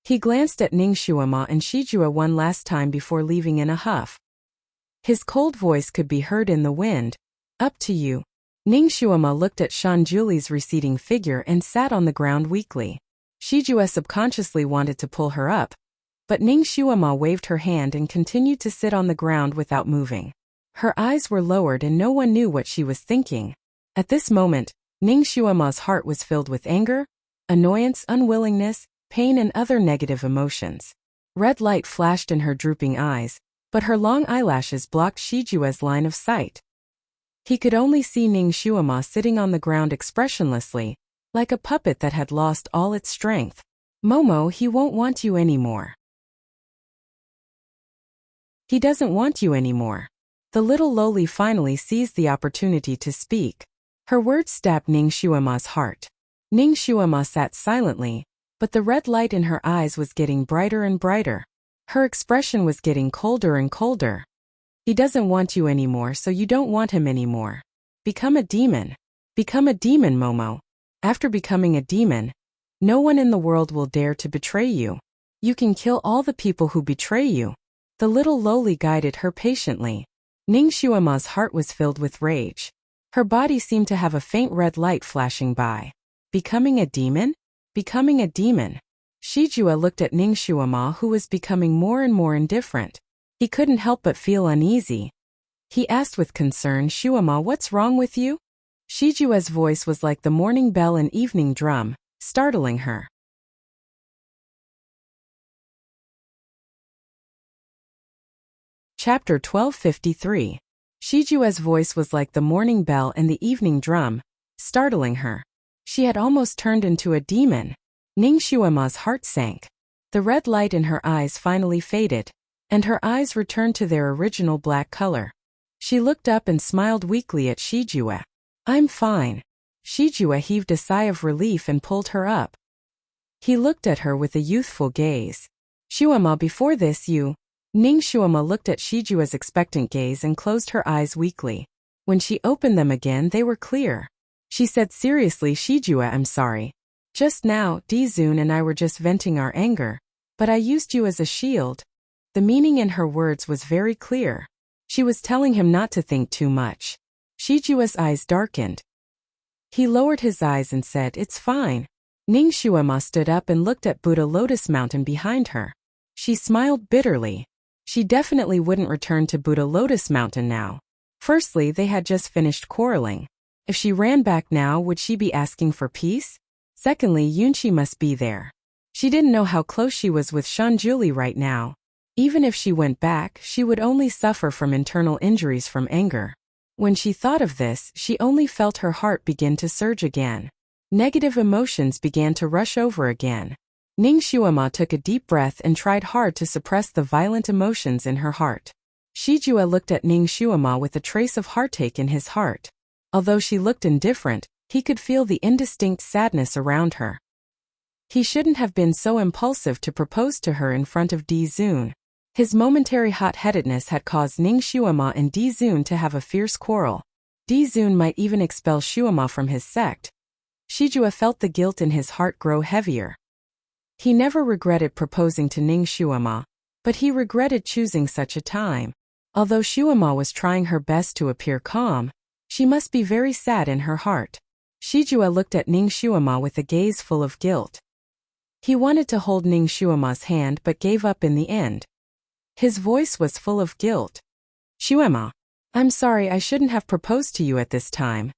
He glanced at Ning Xuema and Shijua one last time before leaving in a huff. His cold voice could be heard in the wind. Up to you. Ning Xuema looked at Shunjuli's receding figure and sat on the ground weakly. Shijua subconsciously wanted to pull her up, but Ning Xuema waved her hand and continued to sit on the ground without moving. Her eyes were lowered and no one knew what she was thinking. At this moment, Ning Xuema's heart was filled with anger, annoyance, unwillingness, pain and other negative emotions. Red light flashed in her drooping eyes, but her long eyelashes blocked Shijua's line of sight. He could only see Ning Xuema sitting on the ground expressionlessly, like a puppet that had lost all its strength. Momo, he won't want you anymore. He doesn't want you anymore. The little loli finally seized the opportunity to speak. Her words stabbed Ning Xuema's heart. Ning Xuema sat silently, but the red light in her eyes was getting brighter and brighter. Her expression was getting colder and colder. He doesn't want you anymore, so you don't want him anymore. Become a demon. Become a demon, Momo. After becoming a demon, no one in the world will dare to betray you. You can kill all the people who betray you. The little loli guided her patiently. Ning Xuema's heart was filled with rage. Her body seemed to have a faint red light flashing by. Becoming a demon? Becoming a demon. Shijue looked at Ningxuama, who was becoming more and more indifferent. He couldn't help but feel uneasy. He asked with concern, "Shuama, what's wrong with you?" Shijue's voice was like the morning bell and evening drum, startling her. Chapter 1253. Shijue's voice was like the morning bell and the evening drum, startling her. She had almost turned into a demon. Ningxuama's heart sank. The red light in her eyes finally faded, and her eyes returned to their original black color. She looked up and smiled weakly at Shijue. "I'm fine." Shijue heaved a sigh of relief and pulled her up. He looked at her with a youthful gaze. "Shuama, before this you..." Ningxuama looked at Shijue's expectant gaze and closed her eyes weakly. When she opened them again, they were clear. She said seriously, "Shijue, I'm sorry. Just now, Dizun and I were just venting our anger, but I used you as a shield." The meaning in her words was very clear. She was telling him not to think too much. Shijue's eyes darkened. He lowered his eyes and said, "It's fine." Ningxuama stood up and looked at Buddha Lotus Mountain behind her. She smiled bitterly. She definitely wouldn't return to Buddha Lotus Mountain now. Firstly, they had just finished quarreling. If she ran back now, would she be asking for peace? Secondly, Yunqi must be there. She didn't know how close she was with Shanjuli right now. Even if she went back, she would only suffer from internal injuries from anger. When she thought of this, she only felt her heart begin to surge again. Negative emotions began to rush over again. Ningxuama took a deep breath and tried hard to suppress the violent emotions in her heart. Shijue looked at Ningxuama with a trace of heartache in his heart. Although she looked indifferent, he could feel the indistinct sadness around her. He shouldn't have been so impulsive to propose to her in front of Dizun. His momentary hot-headedness had caused Ningxuama and Dizun to have a fierce quarrel. Dizun might even expel Shuama from his sect. Shijue felt the guilt in his heart grow heavier. He never regretted proposing to Ningxuama, but he regretted choosing such a time. Although Shuama was trying her best to appear calm, she must be very sad in her heart. Shijue looked at Ningxuama with a gaze full of guilt. He wanted to hold Ningxuama's hand but gave up in the end. His voice was full of guilt. "Shuama, I'm sorry, I shouldn't have proposed to you at this time."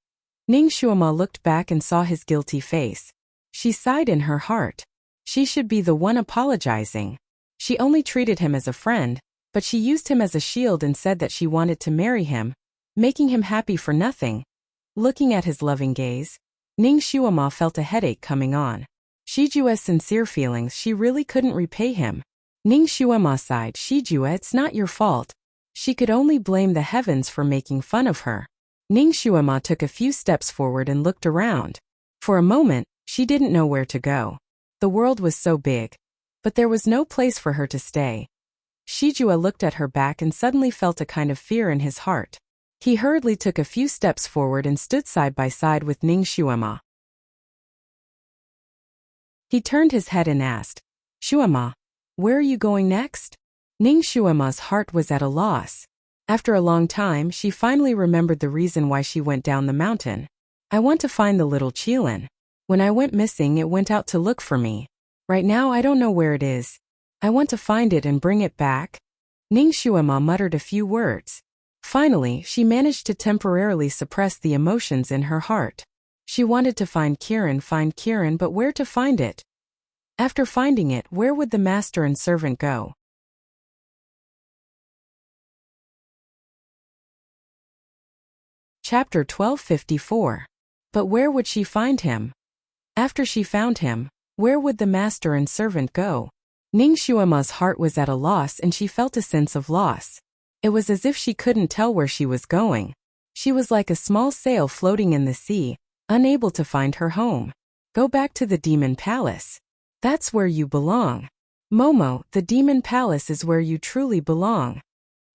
Ningxuama looked back and saw his guilty face. She sighed in her heart. She should be the one apologizing. She only treated him as a friend, but she used him as a shield and said that she wanted to marry him, making him happy for nothing. Looking at his loving gaze, Ningxuama felt a headache coming on. Shijue's sincere feelings, she really couldn't repay him. Ningxuama sighed, "Shijue, it's not your fault." She could only blame the heavens for making fun of her. Ningxuama took a few steps forward and looked around. For a moment, she didn't know where to go. The world was so big, but there was no place for her to stay. Shijue looked at her back and suddenly felt a kind of fear in his heart. He hurriedly took a few steps forward and stood side by side with Ningxuama. He turned his head and asked, "Shuama, where are you going next?" Ningxuama's heart was at a loss. After a long time, she finally remembered the reason why she went down the mountain. "I want to find the little Qilin. When I went missing, it went out to look for me. Right now, I don't know where it is. I want to find it and bring it back." Ningxuama muttered a few words. Finally, she managed to temporarily suppress the emotions in her heart. She wanted to find Kirin, but where to find it? After finding it, where would the master and servant go? Chapter 1254. But where would she find him? After she found him, where would the master and servant go? Ningxuama's heart was at a loss and she felt a sense of loss. It was as if she couldn't tell where she was going. She was like a small sail floating in the sea, unable to find her home. "Go back to the demon palace. That's where you belong. Momo, the demon palace is where you truly belong."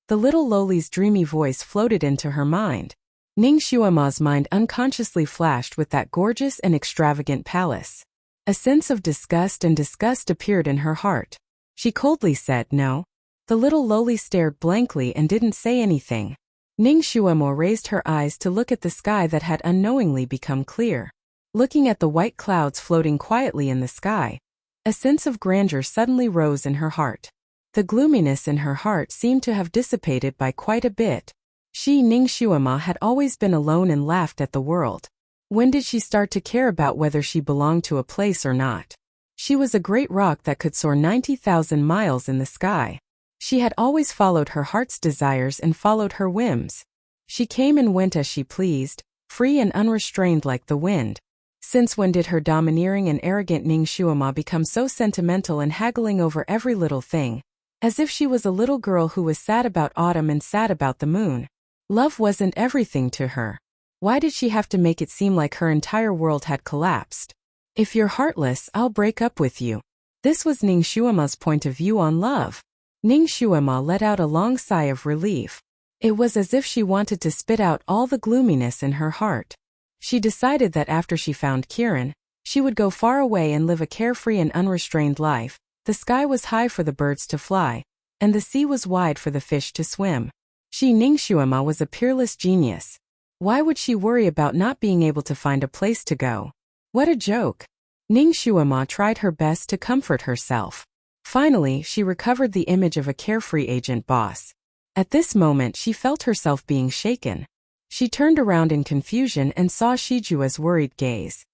The little Loli's dreamy voice floated into her mind. Ningxuama's mind unconsciously flashed with that gorgeous and extravagant palace. A sense of disgust appeared in her heart. She coldly said no. The little Loli stared blankly and didn't say anything. Ningxuama raised her eyes to look at the sky that had unknowingly become clear. Looking at the white clouds floating quietly in the sky, A sense of grandeur suddenly rose in her heart. The gloominess in her heart seemed to have dissipated by quite a bit. Ningxuama had always been alone and laughed at the world. When did she start to care about whether she belonged to a place or not? She was a great rock that could soar 90,000 miles in the sky. She had always followed her heart's desires and followed her whims. She came and went as she pleased, free and unrestrained like the wind. Since when did her domineering and arrogant Ningxuama become so sentimental and haggling over every little thing? As if she was a little girl who was sad about autumn and sad about the moon. Love wasn't everything to her. Why did she have to make it seem like her entire world had collapsed? If you're heartless, I'll break up with you. This was Ningxuama's point of view on love. Ningxuama let out a long sigh of relief. It was as if she wanted to spit out all the gloominess in her heart. She decided that after she found Kiran, she would go far away and live a carefree and unrestrained life. The sky was high for the birds to fly, and the sea was wide for the fish to swim. Ningxuama was a peerless genius. Why would she worry about not being able to find a place to go? What a joke! Ningxuama tried her best to comfort herself. Finally, she recovered the image of a carefree agent boss. At this moment she felt herself being shaken. She turned around in confusion and saw Shijua's worried gaze.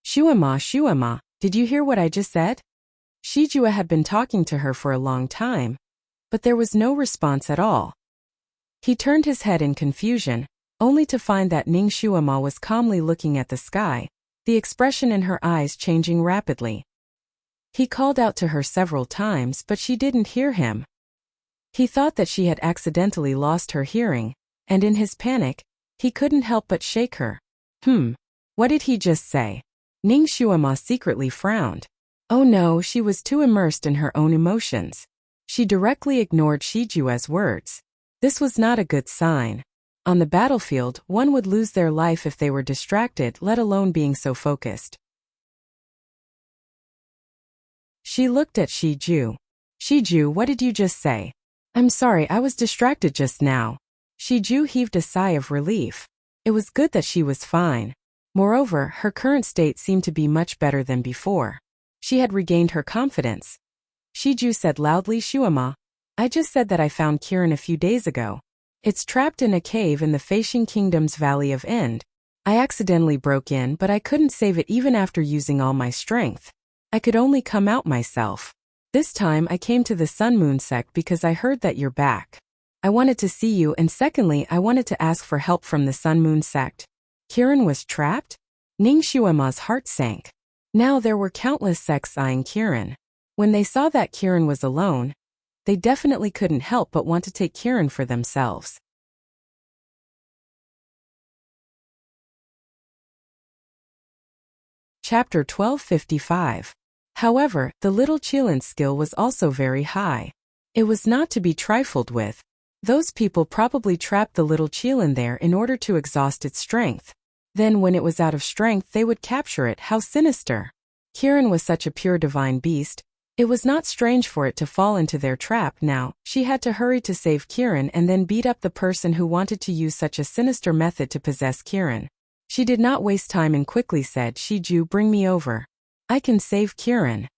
Shuama, did you hear what I just said? Shijua had been talking to her for a long time, but there was no response at all. He turned his head in confusion, only to find that Ningxuama was calmly looking at the sky, the expression in her eyes changing rapidly. He called out to her several times, but she didn't hear him. He thought that she had accidentally lost her hearing, and in his panic, he couldn't help but shake her. What did he just say? Ningxuama secretly frowned. Oh no, she was too immersed in her own emotions. She directly ignored Shijua's words. This was not a good sign. On the battlefield, one would lose their life if they were distracted, let alone being so focused. She looked at Shiju. Shiju, what did you just say? I'm sorry, I was distracted just now. Shiju heaved a sigh of relief. It was good that she was fine. Moreover, her current state seemed to be much better than before. She had regained her confidence. Shiju said loudly, Shuama, I just said that I found Kiran a few days ago. It's trapped in a cave in the Feishing Kingdom's Valley of End. I accidentally broke in, but I couldn't save it even after using all my strength. I could only come out myself. This time I came to the Sun Moon sect because I heard that you're back. I wanted to see you, and secondly I wanted to ask for help from the Sun Moon sect. Kiran was trapped? Ningxuama's heart sank. Now there were countless sects eyeing Kiran. When they saw that Kiran was alone, they definitely couldn't help but want to take Kiran for themselves. Chapter 1255. However, the little Chilin's skill was also very high. It was not to be trifled with. Those people probably trapped the little Chilin there in order to exhaust its strength. Then when it was out of strength they would capture it. How sinister. Kiran was such a pure divine beast. It was not strange for it to fall into their trap now. She had to hurry to save Kiran and then beat up the person who wanted to use such a sinister method to possess Kiran. She did not waste time and quickly said, Shiju, bring me over. I can save Kiran.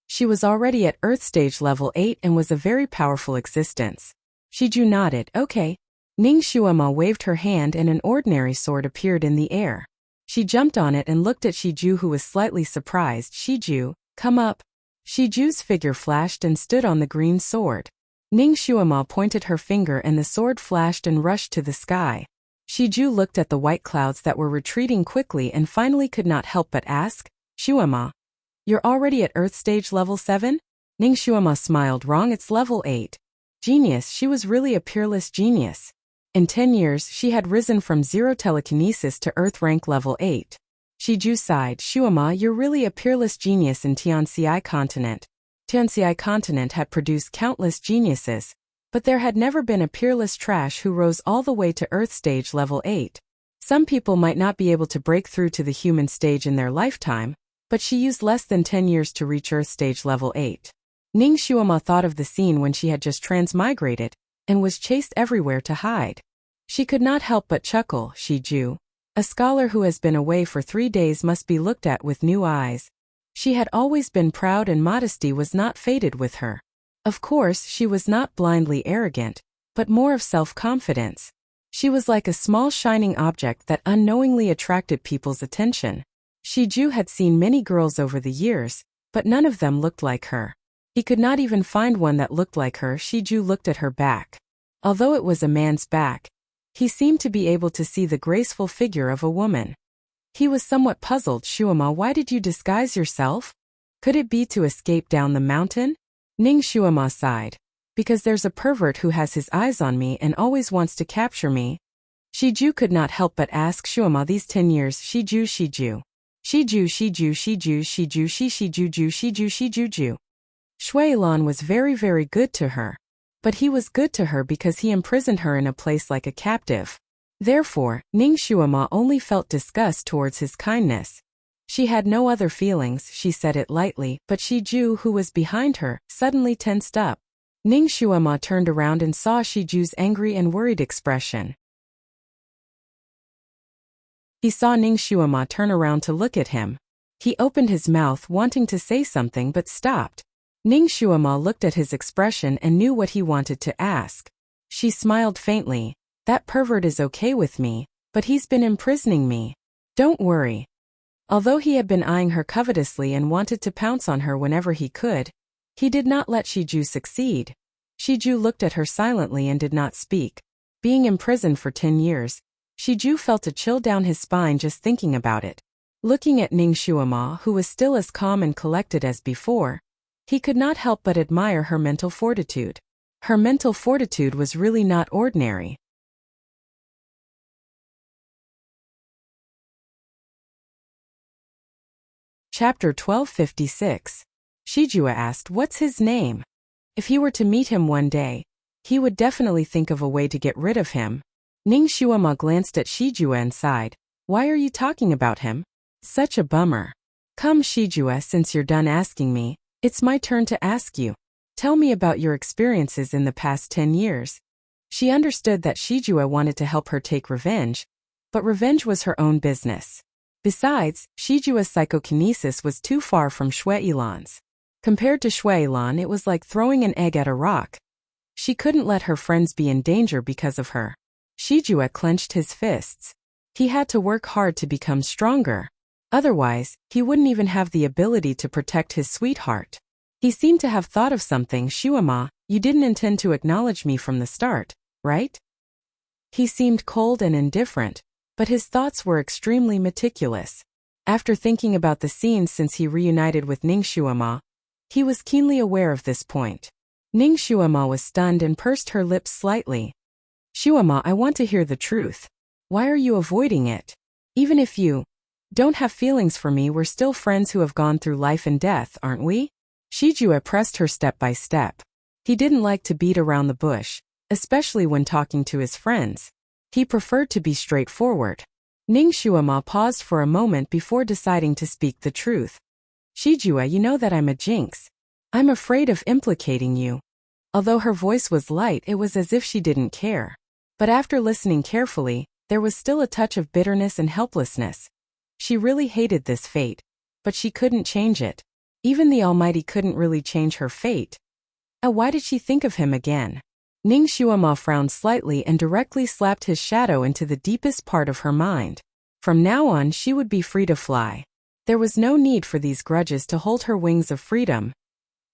She was already at Earth Stage level 8 and was a very powerful existence. Shiju nodded, okay. Ningxuama waved her hand and an ordinary sword appeared in the air. She jumped on it and looked at Shiju, who was slightly surprised. Shiju, come up. Shiju's figure flashed and stood on the green sword. Ningxuama pointed her finger and the sword flashed and rushed to the sky. Shiju looked at the white clouds that were retreating quickly and finally could not help but ask, Shuama, you're already at Earth Stage level 7? Ningxuama smiled. Wrong, it's level 8. Genius, she was really a peerless genius. In 10 years, she had risen from 0 telekinesis to Earth rank level 8. Shiju sighed. Shuama, you're really a peerless genius in Tianxi continent. Tianxi continent had produced countless geniuses, but there had never been a peerless trash who rose all the way to Earth Stage level 8. Some people might not be able to break through to the human stage in their lifetime, but she used less than 10 years to reach Earth Stage level 8. Ningxuama thought of the scene when she had just transmigrated and was chased everywhere to hide. She could not help but chuckle. Shiju, a scholar who has been away for 3 days, must be looked at with new eyes. She had always been proud and modesty was not faded with her. Of course, she was not blindly arrogant, but more of self-confidence. She was like a small shining object that unknowingly attracted people's attention. Shiju had seen many girls over the years, but none of them looked like her. He could not even find one that looked like her. Shiju looked at her back. Although it was a man's back, he seemed to be able to see the graceful figure of a woman. He was somewhat puzzled. Shuama, why did you disguise yourself? Could it be to escape down the mountain? Ning Shuama sighed. Because there's a pervert who has his eyes on me and always wants to capture me. Shiju could not help but ask Shuama these 10 years. Shiju. Shuailan was very good to her. But he was good to her because he imprisoned her in a place like a captive. Therefore, Ning Shuama only felt disgust towards his kindness. She had no other feelings, she said it lightly, but Shiju, who was behind her, suddenly tensed up. Ning Shuama turned around and saw Shiju's angry and worried expression. He saw Ning Shuama turn around to look at him. He opened his mouth wanting to say something but stopped. Ning Shuama looked at his expression and knew what he wanted to ask. She smiled faintly. That pervert is okay with me, but he's been imprisoning me. Don't worry. Although he had been eyeing her covetously and wanted to pounce on her whenever he could, he did not let Shiju succeed. Shiju looked at her silently and did not speak. Being imprisoned for 10 years, Shiju felt a chill down his spine just thinking about it. Looking at Ning Shuama, who was still as calm and collected as before, he could not help but admire her mental fortitude. Her mental fortitude was really not ordinary. Chapter 1256. Shiju asked, what's his name? If he were to meet him one day, he would definitely think of a way to get rid of him. Ning Shuama glanced at Shiju and sighed. Why are you talking about him? Such a bummer. Come Shiju, since you're done asking me, it's my turn to ask you. Tell me about your experiences in the past 10 years. She understood that Shiju wanted to help her take revenge, but revenge was her own business. Besides, Shiju's psychokinesis was too far from Shuailan's. Compared to Shuailan, it was like throwing an egg at a rock. She couldn't let her friends be in danger because of her. Shiju clenched his fists. He had to work hard to become stronger. Otherwise, he wouldn't even have the ability to protect his sweetheart. He seemed to have thought of something. Shuama, you didn't intend to acknowledge me from the start, right? He seemed cold and indifferent, but his thoughts were extremely meticulous. After thinking about the scenes since he reunited with Ning Shuama, he was keenly aware of this point. Ning Shuama was stunned and pursed her lips slightly. Shuama, I want to hear the truth. Why are you avoiding it? Even if you don't have feelings for me, we're still friends who have gone through life and death, aren't we? Shiju pressed her step by step. He didn't like to beat around the bush, especially when talking to his friends. He preferred to be straightforward. Ning Shuama paused for a moment before deciding to speak the truth. Shiju, you know that I'm a jinx. I'm afraid of implicating you. Although her voice was light, it was as if she didn't care. But after listening carefully, there was still a touch of bitterness and helplessness. She really hated this fate, but she couldn't change it. Even the Almighty couldn't really change her fate. Why did she think of him again? Ning Shuama frowned slightly and directly slapped his shadow into the deepest part of her mind. From now on, she would be free to fly. There was no need for these grudges to hold her wings of freedom.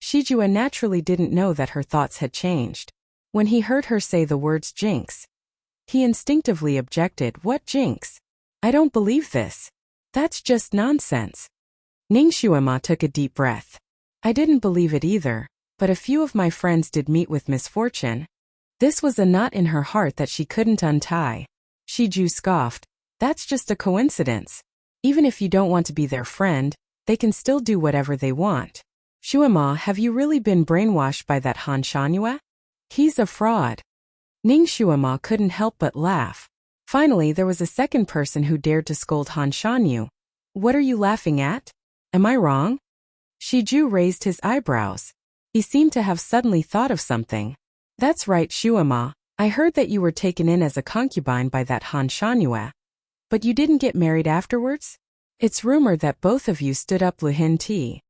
Shiju naturally didn't know that her thoughts had changed. When he heard her say the words jinx, he instinctively objected. What jinx? I don't believe this. That's just nonsense. Ning Shuama took a deep breath. I didn't believe it either, but a few of my friends did meet with misfortune. This was a knot in her heart that she couldn't untie. Shiju scoffed. That's just a coincidence. Even if you don't want to be their friend, they can still do whatever they want. Shuama, have you really been brainwashed by that Han Shanhua? He's a fraud. Ning Shuama couldn't help but laugh. Finally, there was a second person who dared to scold Han Shanyu. What are you laughing at? Am I wrong? Shiju raised his eyebrows. He seemed to have suddenly thought of something. That's right, Shuama. I heard that you were taken in as a concubine by that Han Shanhua. But you didn't get married afterwards? It's rumored that both of you stood up Luhin tea.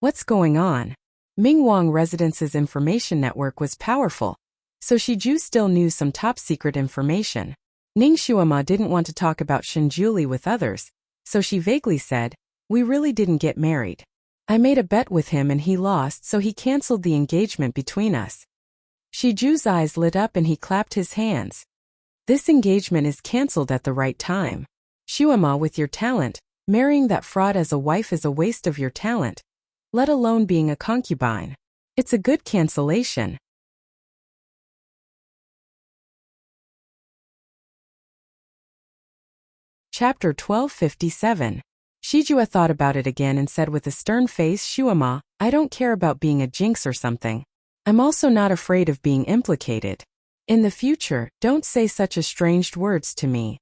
What's going on? Ming Wang Residence's information network was powerful, so Shiju still knew some top-secret information. Ning Shuama didn't want to talk about Shinjuli with others, so she vaguely said, "We really didn't get married. I made a bet with him and he lost, so he cancelled the engagement between us." Shiju's eyes lit up and he clapped his hands. This engagement is cancelled at the right time. Shuama, with your talent, marrying that fraud as a wife is a waste of your talent, let alone being a concubine. It's a good cancellation. Chapter 1257. Shijua thought about it again and said with a stern face, "Shuama, I don't care about being a jinx or something. I'm also not afraid of being implicated. In the future, don't say such estranged words to me."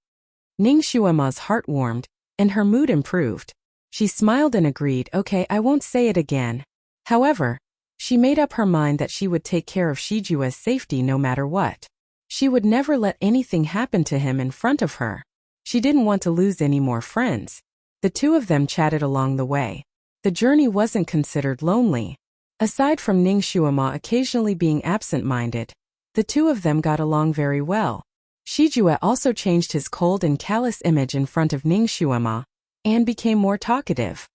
Ning Shuama's heart warmed, and her mood improved. She smiled and agreed, "Okay, I won't say it again." However, she made up her mind that she would take care of Shijua's safety no matter what. She would never let anything happen to him in front of her. She didn't want to lose any more friends. The two of them chatted along the way. The journey wasn't considered lonely. Aside from Ning Shuama occasionally being absent-minded, the two of them got along very well. Shijua also changed his cold and callous image in front of Ning Shuama and became more talkative.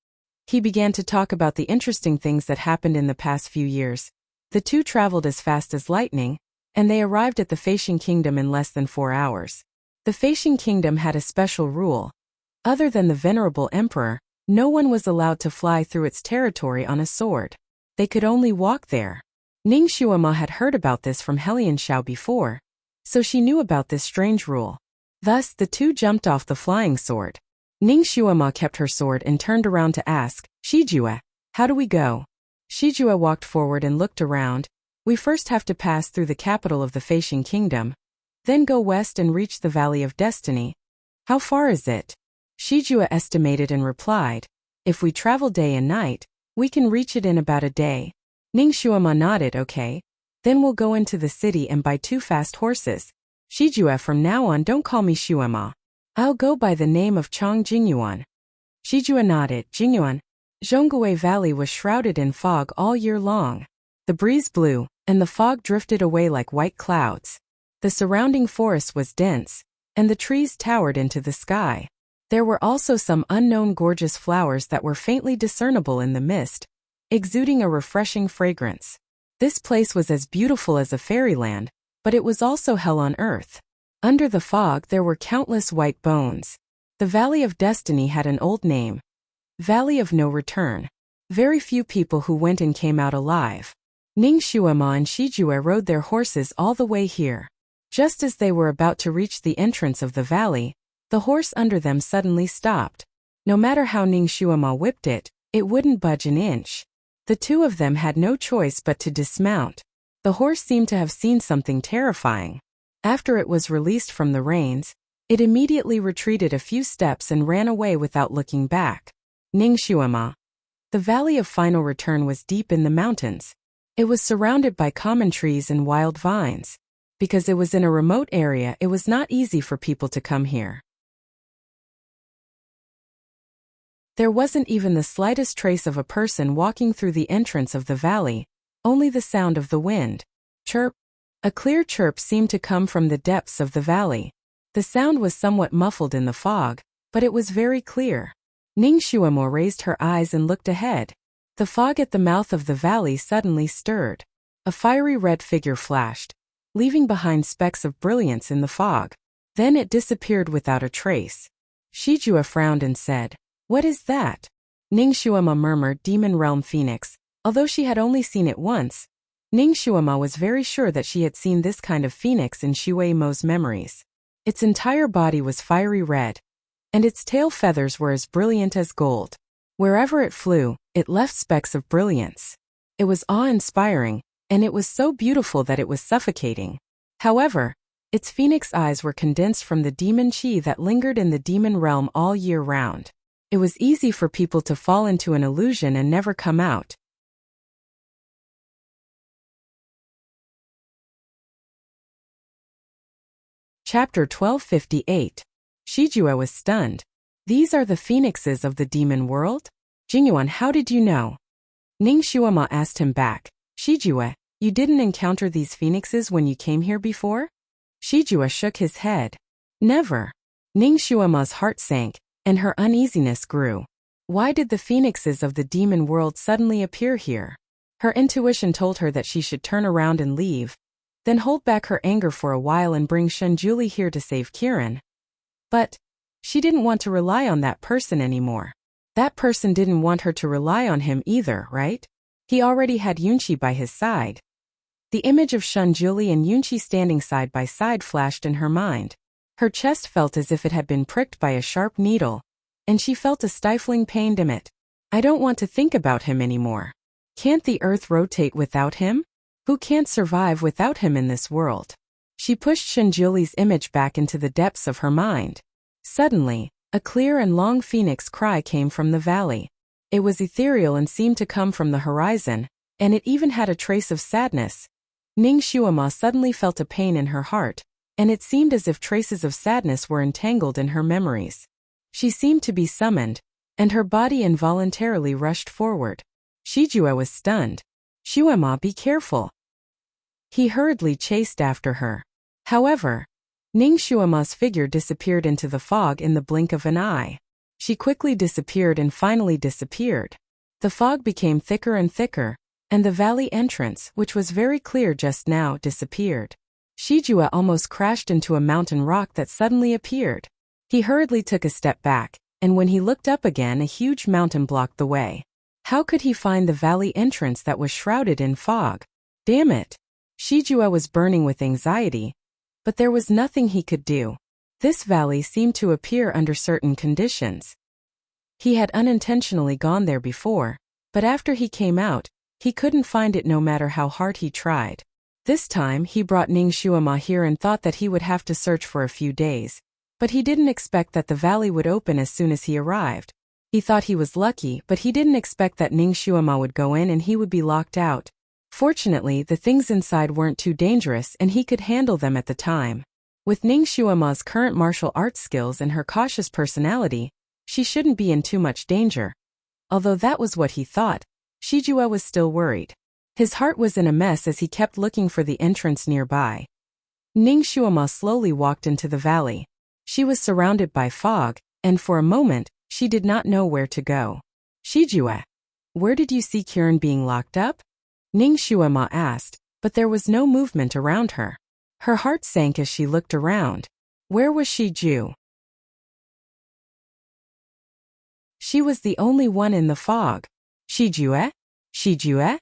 He began to talk about the interesting things that happened in the past few years. The two traveled as fast as lightning, and they arrived at the Feishan Kingdom in less than 4 hours. The Feishan Kingdom had a special rule. Other than the venerable emperor, no one was allowed to fly through its territory on a sword. They could only walk there. Ning Shuama had heard about this from Helian Shao before, so she knew about this strange rule. Thus, the two jumped off the flying sword. Ning Shuama kept her sword and turned around to ask, "Shijua, how do we go?" Shijua walked forward and looked around. "We first have to pass through the capital of the Feishan Kingdom, then go west and reach the Valley of Destiny." "How far is it?" Shijua estimated and replied, "If we travel day and night, we can reach it in about a day." Ning Shuama nodded, "Okay. Then we'll go into the city and buy 2 fast horses. Shijua, from now on don't call me Shuama. I'll go by the name of Chong Jingyuan." Shijua nodded. Jingyuan. Zhongguo Valley was shrouded in fog all year long. The breeze blew, and the fog drifted away like white clouds. The surrounding forest was dense, and the trees towered into the sky. There were also some unknown gorgeous flowers that were faintly discernible in the mist, exuding a refreshing fragrance. This place was as beautiful as a fairyland, but it was also hell on earth. Under the fog there were countless white bones. The Valley of Destiny had an old name, Valley of No Return. Very few people who went and came out alive. Ning Shuama and Shijua rode their horses all the way here. Just as they were about to reach the entrance of the valley, the horse under them suddenly stopped. No matter how Ning Shuama whipped it, it wouldn't budge an inch. The two of them had no choice but to dismount. The horse seemed to have seen something terrifying. After it was released from the reins, it immediately retreated a few steps and ran away without looking back. Ning Shuama. The Valley of Final Return was deep in the mountains. It was surrounded by common trees and wild vines. Because it was in a remote area, it was not easy for people to come here. There wasn't even the slightest trace of a person walking through the entrance of the valley, only the sound of the wind. Chirp. A clear chirp seemed to come from the depths of the valley. The sound was somewhat muffled in the fog, but it was very clear. Ning Shuama raised her eyes and looked ahead. The fog at the mouth of the valley suddenly stirred. A fiery red figure flashed, leaving behind specks of brilliance in the fog. Then it disappeared without a trace. Shijua frowned and said, "What is that?" Ning Shuama murmured, "Demon Realm Phoenix." Although she had only seen it once, Ning Shuama was very sure that she had seen this kind of phoenix in Shui Mo's memories. Its entire body was fiery red, and its tail feathers were as brilliant as gold. Wherever it flew, it left specks of brilliance. It was awe-inspiring, and it was so beautiful that it was suffocating. However, its phoenix eyes were condensed from the demon chi that lingered in the demon realm all year round. It was easy for people to fall into an illusion and never come out. Chapter 1258. Shijue was stunned. These are the phoenixes of the demon world? Jingyuan, how did you know? Ningshuama asked him back. Shijue, you didn't encounter these phoenixes when you came here before? Shijue shook his head. Never. Ningshuama's heart sank, and her uneasiness grew. Why did the phoenixes of the demon world suddenly appear here? Her intuition told her that she should turn around and leave, then hold back her anger for a while and bring Shunjuli here to save Kirin. But she didn't want to rely on that person anymore. That person didn't want her to rely on him either, right? He already had Yunqi by his side. The image of Shunjuli and Yunqi standing side by side flashed in her mind. Her chest felt as if it had been pricked by a sharp needle, and she felt a stifling pain. Damn it. I don't want to think about him anymore. Can't the earth rotate without him? Who can't survive without him in this world? She pushed Shunjuli's image back into the depths of her mind. Suddenly, a clear and long phoenix cry came from the valley. It was ethereal and seemed to come from the horizon, and it even had a trace of sadness. Ningshuama suddenly felt a pain in her heart, and it seemed as if traces of sadness were entangled in her memories. She seemed to be summoned, and her body involuntarily rushed forward. Shijue was stunned. Shuema, be careful. He hurriedly chased after her. However, Ningshuama's figure disappeared into the fog in the blink of an eye. She quickly disappeared and finally disappeared. The fog became thicker and thicker, and the valley entrance, which was very clear just now, disappeared. Shijue almost crashed into a mountain rock that suddenly appeared. He hurriedly took a step back, and when he looked up again, a huge mountain blocked the way. How could he find the valley entrance that was shrouded in fog? Damn it! Shijue was burning with anxiety, but there was nothing he could do. This valley seemed to appear under certain conditions. He had unintentionally gone there before, but after he came out, he couldn't find it no matter how hard he tried. This time he brought Ningshuama here and thought that he would have to search for a few days, but he didn't expect that the valley would open as soon as he arrived. He thought he was lucky, but he didn't expect that Ningshuama would go in and he would be locked out. Fortunately, the things inside weren't too dangerous and he could handle them at the time. With Ningshuama's current martial arts skills and her cautious personality, she shouldn't be in too much danger. Although that was what he thought, Shijue was still worried. His heart was in a mess as he kept looking for the entrance nearby. Ningshuama slowly walked into the valley. She was surrounded by fog, and for a moment, she did not know where to go. Shijue, where did you see Kirin being locked up? Ningshuama asked, but there was no movement around her. Her heart sank as she looked around. Where was Shiju? She was the only one in the fog. Shijue? Shijue?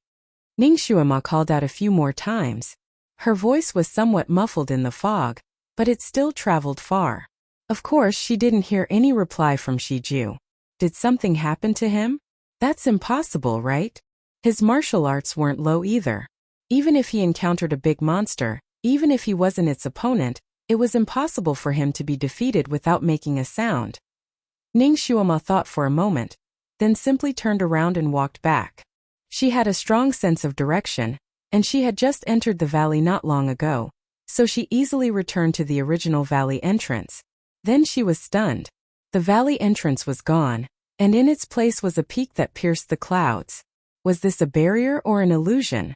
Ningshuama called out a few more times. Her voice was somewhat muffled in the fog, but it still traveled far. Of course, she didn't hear any reply from Shiju. Did something happen to him? That's impossible, right? His martial arts weren't low either. Even if he encountered a big monster, even if he wasn't its opponent, it was impossible for him to be defeated without making a sound. Ningshuama thought for a moment, then simply turned around and walked back. She had a strong sense of direction, and she had just entered the valley not long ago, so she easily returned to the original valley entrance. Then she was stunned. The valley entrance was gone, and in its place was a peak that pierced the clouds. Was this a barrier or an illusion?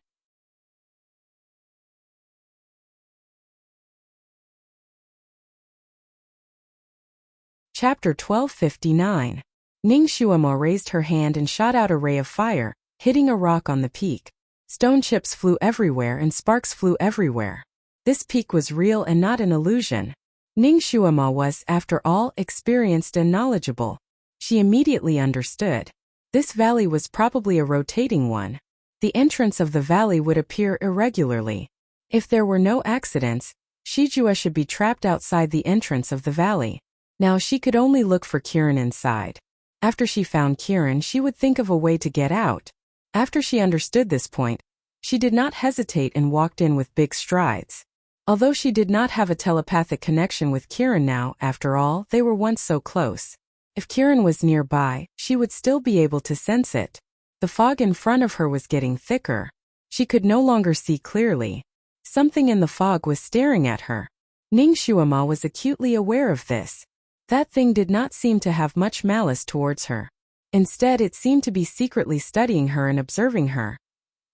Chapter 1259. Ningshuama raised her hand and shot out a ray of fire, hitting a rock on the peak. Stone chips flew everywhere and sparks flew everywhere. This peak was real and not an illusion. Ningshuama was, after all, experienced and knowledgeable. She immediately understood. This valley was probably a rotating one. The entrance of the valley would appear irregularly. If there were no accidents, Shijue should be trapped outside the entrance of the valley. Now she could only look for Kirin inside. After she found Kirin, she would think of a way to get out. After she understood this point, she did not hesitate and walked in with big strides. Although she did not have a telepathic connection with Kirin now, after all, they were once so close. If Kirin was nearby, she would still be able to sense it. The fog in front of her was getting thicker. She could no longer see clearly. Something in the fog was staring at her. Ningshuama was acutely aware of this. That thing did not seem to have much malice towards her. Instead, it seemed to be secretly studying her and observing her.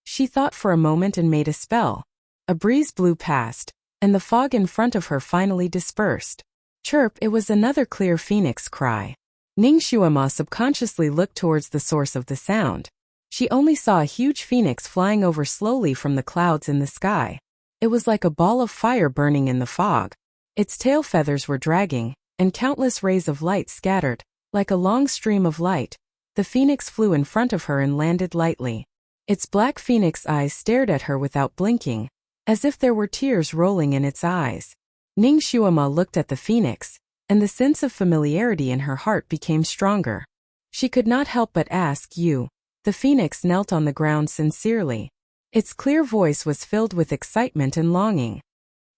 She thought for a moment and made a spell. A breeze blew past, and the fog in front of her finally dispersed. Chirp, it was another clear phoenix cry. Ningxuama subconsciously looked towards the source of the sound. She only saw a huge phoenix flying over slowly from the clouds in the sky. It was like a ball of fire burning in the fog. Its tail feathers were dragging, and countless rays of light scattered. Like a long stream of light, the phoenix flew in front of her and landed lightly. Its black phoenix eyes stared at her without blinking, as if there were tears rolling in its eyes. Ningxuama looked at the phoenix, and the sense of familiarity in her heart became stronger. She could not help but ask, "You?" The phoenix knelt on the ground sincerely. Its clear voice was filled with excitement and longing.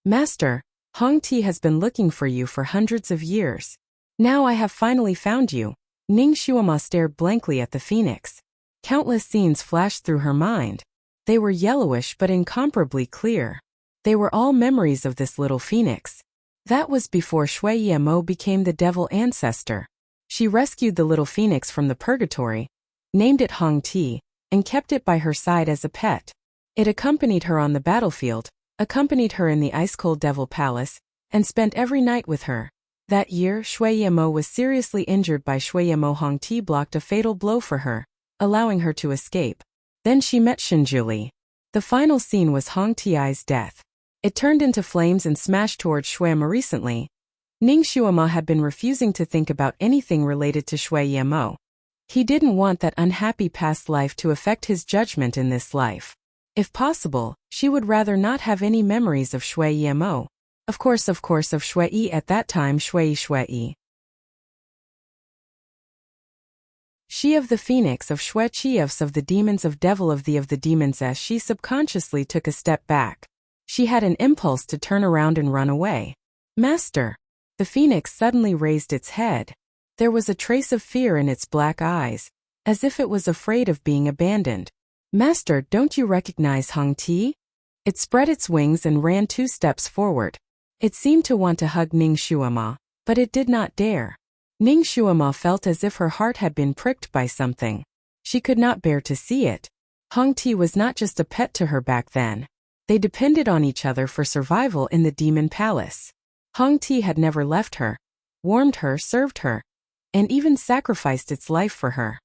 "Master, Hong Ti has been looking for you for hundreds of years. Now I have finally found you." Ningxuama stared blankly at the phoenix. Countless scenes flashed through her mind. They were yellowish but incomparably clear. They were all memories of this little phoenix. That was before Shui Yemo became the devil ancestor. She rescued the little phoenix from the purgatory, named it Hong Ti, and kept it by her side as a pet. It accompanied her on the battlefield, accompanied her in the ice-cold devil palace, and spent every night with her. That year, Shui Yemo was seriously injured by Shui Yemo. Hong Ti blocked a fatal blow for her, allowing her to escape. Then she met Shinjuli. The final scene was Hong Ti's death. It turned into flames and smashed towards Shui Yemo recently. Ningxuama had been refusing to think about anything related to Shui Yemo. He didn't want that unhappy past life to affect his judgment in this life. If possible, she would rather not have any memories of Shui Yemo. Of course of Shui at that time Shui. She of the phoenix of Shui Chiefs of the demons of devil of the demons as she subconsciously took a step back. She had an impulse to turn around and run away. "Master!" The phoenix suddenly raised its head. There was a trace of fear in its black eyes, as if it was afraid of being abandoned. "Master, don't you recognize Hong Ti?" It spread its wings and ran 2 steps forward. It seemed to want to hug Ningxuama, but it did not dare. Ningxuama felt as if her heart had been pricked by something. She could not bear to see it. Hong Ti was not just a pet to her back then. They depended on each other for survival in the demon palace. Hong Ti had never left her, warmed her, served her, and even sacrificed its life for her.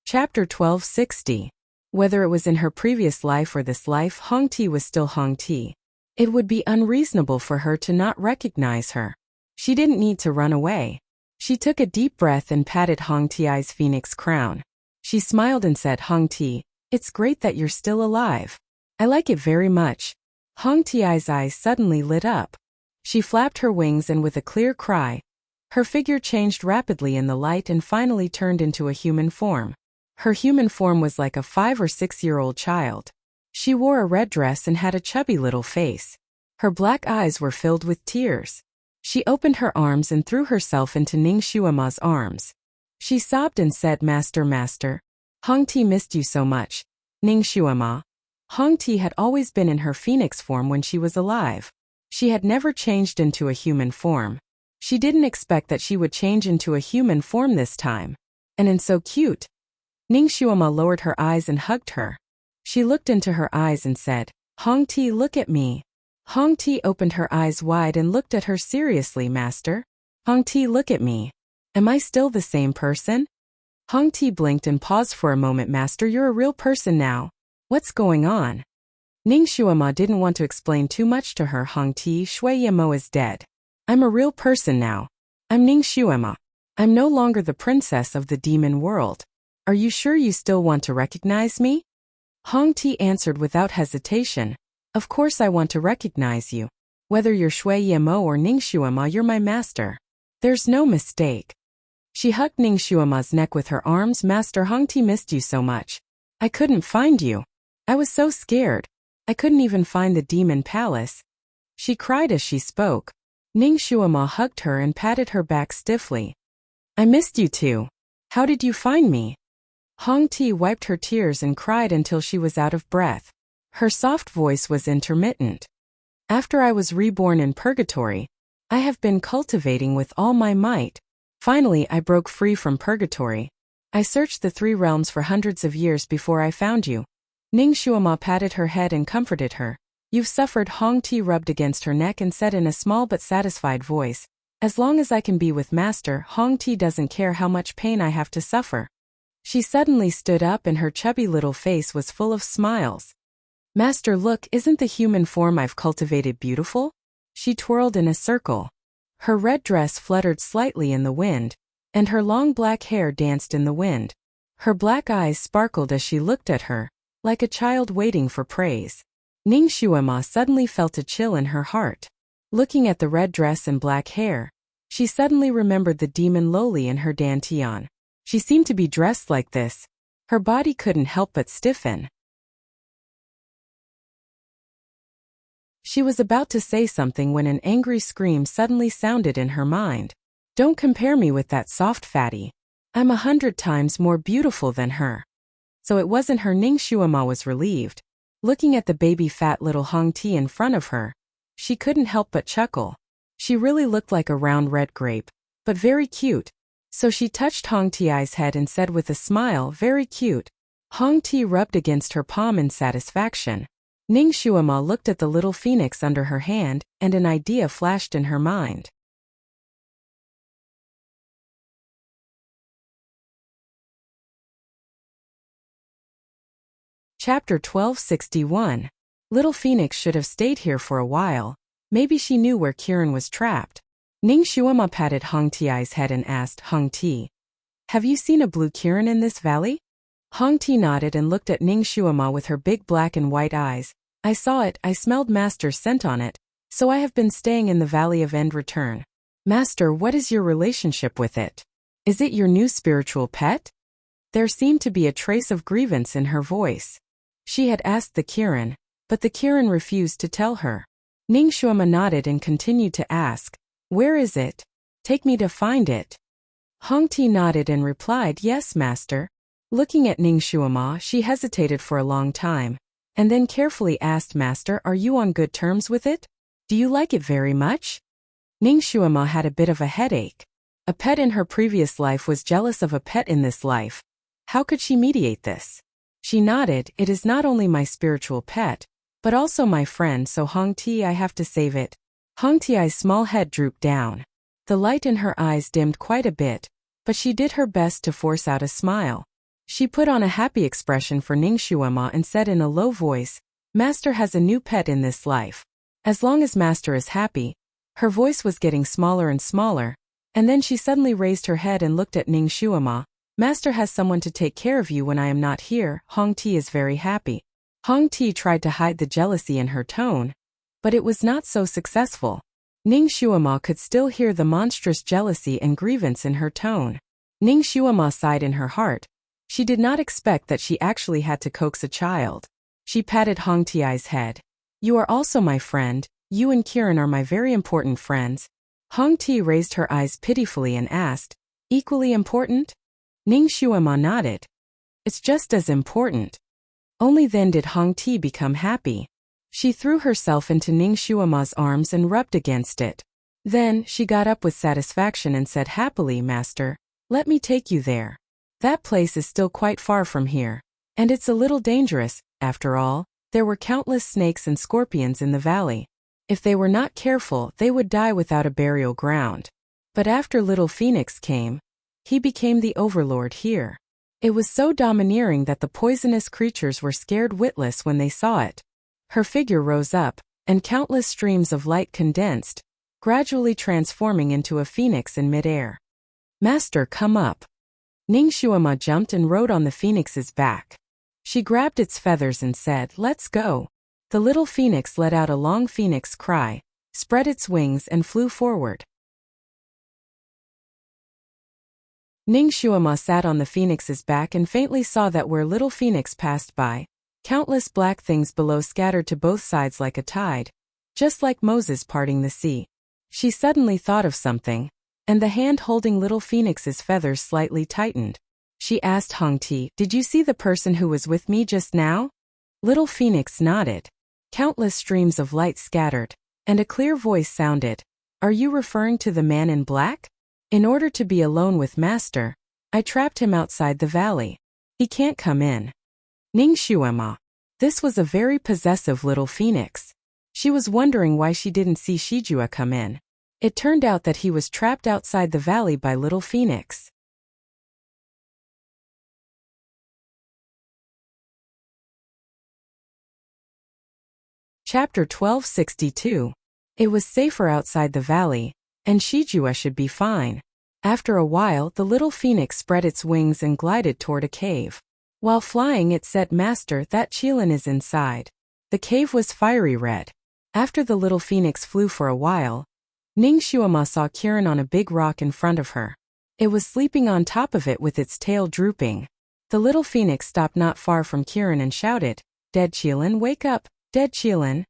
Chapter 1260. Whether it was in her previous life or this life, Hong Ti was still Hong Ti. It would be unreasonable for her to not recognize her. She didn't need to run away. She took a deep breath and patted Hong Ti's phoenix crown. She smiled and said, "Hong Ti, it's great that you're still alive. I like it very much." Hong Ti's eyes suddenly lit up. She flapped her wings and with a clear cry, her figure changed rapidly in the light and finally turned into a human form. Her human form was like a 5 or 6-year-old child. She wore a red dress and had a chubby little face. Her black eyes were filled with tears. She opened her arms and threw herself into Ningxuama's arms. She sobbed and said, "Master, master. Hong Ti missed you so much." Ningxuama. Hong Ti had always been in her phoenix form when she was alive. She had never changed into a human form. She didn't expect that she would change into a human form this time. And so cute. Ningxuama lowered her eyes and hugged her. She looked into her eyes and said, "Hong Ti, look at me." Hong Ti opened her eyes wide and looked at her seriously. "Master? Hong Ti, look at me. Am I still the same person?" Hong Ti blinked and paused for a moment. "Master, you're a real person now. What's going on?" Ningxuama didn't want to explain too much to her. "Hong Ti, Shui Yemo is dead. I'm a real person now. I'm Ningxuama. I'm no longer the princess of the demon world. Are you sure you still want to recognize me?" Hong Ti answered without hesitation, "Of course I want to recognize you. Whether you're Shui Yemo or Ningxuama, you're my master. There's no mistake." She hugged Ningxuama's neck with her arms. "Master, Hong Ti missed you so much. I couldn't find you. I was so scared. I couldn't even find the demon palace." She cried as she spoke. Ningxuama hugged her and patted her back stiffly. "I missed you too. How did you find me?" Hong Ti wiped her tears and cried until she was out of breath. Her soft voice was intermittent. After I was reborn in purgatory, I have been cultivating with all my might. Finally, I broke free from purgatory. I searched the 3 realms for hundreds of years before I found you. Ning Shuama patted her head and comforted her. You've suffered. Hong Ti rubbed against her neck and said in a small but satisfied voice, as long as I can be with Master, Hong Ti doesn't care how much pain I have to suffer. She suddenly stood up and her chubby little face was full of smiles. Master, look, isn't the human form I've cultivated beautiful? She twirled in a circle. Her red dress fluttered slightly in the wind, and her long black hair danced in the wind. Her black eyes sparkled as she looked at her, like a child waiting for praise. Ning Shuama suddenly felt a chill in her heart. Looking at the red dress and black hair, she suddenly remembered the demon Loli in her dantian. She seemed to be dressed like this. Her body couldn't help but stiffen. She was about to say something when an angry scream suddenly sounded in her mind. Don't compare me with that soft fatty. I'm 100 times more beautiful than her. So it wasn't her. Ning Shuama was relieved. Looking at the baby fat little Hong Ti in front of her, she couldn't help but chuckle. She really looked like a round red grape, but very cute. So she touched Hong Ti's head and said with a smile, very cute. Hong Ti rubbed against her palm in satisfaction. Ning Shuama looked at the little phoenix under her hand, and an idea flashed in her mind. Chapter 1261. Little Phoenix should have stayed here for a while. Maybe she knew where Kiran was trapped. Ning Shuama patted Hong Ti's head and asked, Hong Ti, have you seen a blue Kiran in this valley? Hong Ti nodded and looked at Ning Shuama with her big black and white eyes. I saw it. I smelled Master's scent on it, so I have been staying in the Valley of End Return. Master, what is your relationship with it? Is it your new spiritual pet? There seemed to be a trace of grievance in her voice. She had asked the Kiran, but the Kiran refused to tell her. Ning Shuama nodded and continued to ask, where is it? Take me to find it. Hong Ti nodded and replied, yes, Master. Looking at Ning Shuama, she hesitated for a long time, and then carefully asked, Master, are you on good terms with it? Do you like it very much? Ning Shuama had a bit of a headache. A pet in her previous life was jealous of a pet in this life. How could she mediate this? She nodded, it is not only my spiritual pet, but also my friend, so Hong Ti, I have to save it. Hong Ti's small head drooped down. The light in her eyes dimmed quite a bit, but she did her best to force out a smile. She put on a happy expression for Ning Shuama and said in a low voice, Master has a new pet in this life. As long as Master is happy. Her voice was getting smaller and smaller, and then she suddenly raised her head and looked at Ning Shuama. Master has someone to take care of you when I am not here. Hong Ti is very happy. Hong Ti tried to hide the jealousy in her tone, but it was not so successful. Ning Shuama could still hear the monstrous jealousy and grievance in her tone. Ning Shuama sighed in her heart. She did not expect that she actually had to coax a child. She patted Hong Ti's head. You are also my friend. You and Kiran are my very important friends. Hong Ti raised her eyes pitifully and asked, equally important? Ning Shuama nodded. It's just as important. Only then did Hong Ti become happy. She threw herself into Ning Shuama's arms and rubbed against it. Then, she got up with satisfaction and said happily, Master, let me take you there. That place is still quite far from here. And it's a little dangerous. After all, there were countless snakes and scorpions in the valley. If they were not careful, they would die without a burial ground. But after Little Phoenix came, he became the overlord here. It was so domineering that the poisonous creatures were scared witless when they saw it. Her figure rose up, and countless streams of light condensed, gradually transforming into a phoenix in midair. Master, come up. Ning Shuama jumped and rode on the phoenix's back. She grabbed its feathers and said, let's go. The little phoenix let out a long phoenix cry, spread its wings and flew forward. Ning Shuama sat on the phoenix's back and faintly saw that where little phoenix passed by, countless black things below scattered to both sides like a tide, just like Moses parting the sea. She suddenly thought of something, and the hand holding little phoenix's feathers slightly tightened. She asked Hong Ti, did you see the person who was with me just now? Little Phoenix nodded. Countless streams of light scattered, and a clear voice sounded. Are you referring to the man in black? In order to be alone with Master, I trapped him outside the valley. He can't come in. Ningxuema. This was a very possessive little phoenix. She was wondering why she didn't see Shijua come in. It turned out that he was trapped outside the valley by Little Phoenix. Chapter 1262. It was safer outside the valley, and Shijua should be fine. After a while, the little phoenix spread its wings and glided toward a cave. While flying, it said, Master, that Qilin is inside. The cave was fiery red. After the little phoenix flew for a while, Ningxuema saw Qilin on a big rock in front of her. It was sleeping on top of it with its tail drooping. The little phoenix stopped not far from Qilin and shouted, Dead Qilin, wake up, dead Qilin.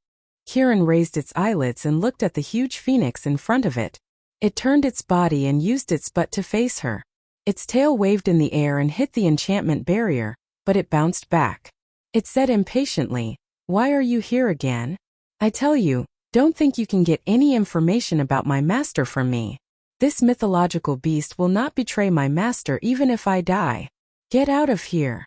Qilin raised its eyelids and looked at the huge phoenix in front of it. It turned its body and used its butt to face her. Its tail waved in the air and hit the enchantment barrier, but it bounced back. It said impatiently, Why are you here again? I tell you, don't think you can get any information about my master from me. This mythological beast will not betray my master even if I die. Get out of here.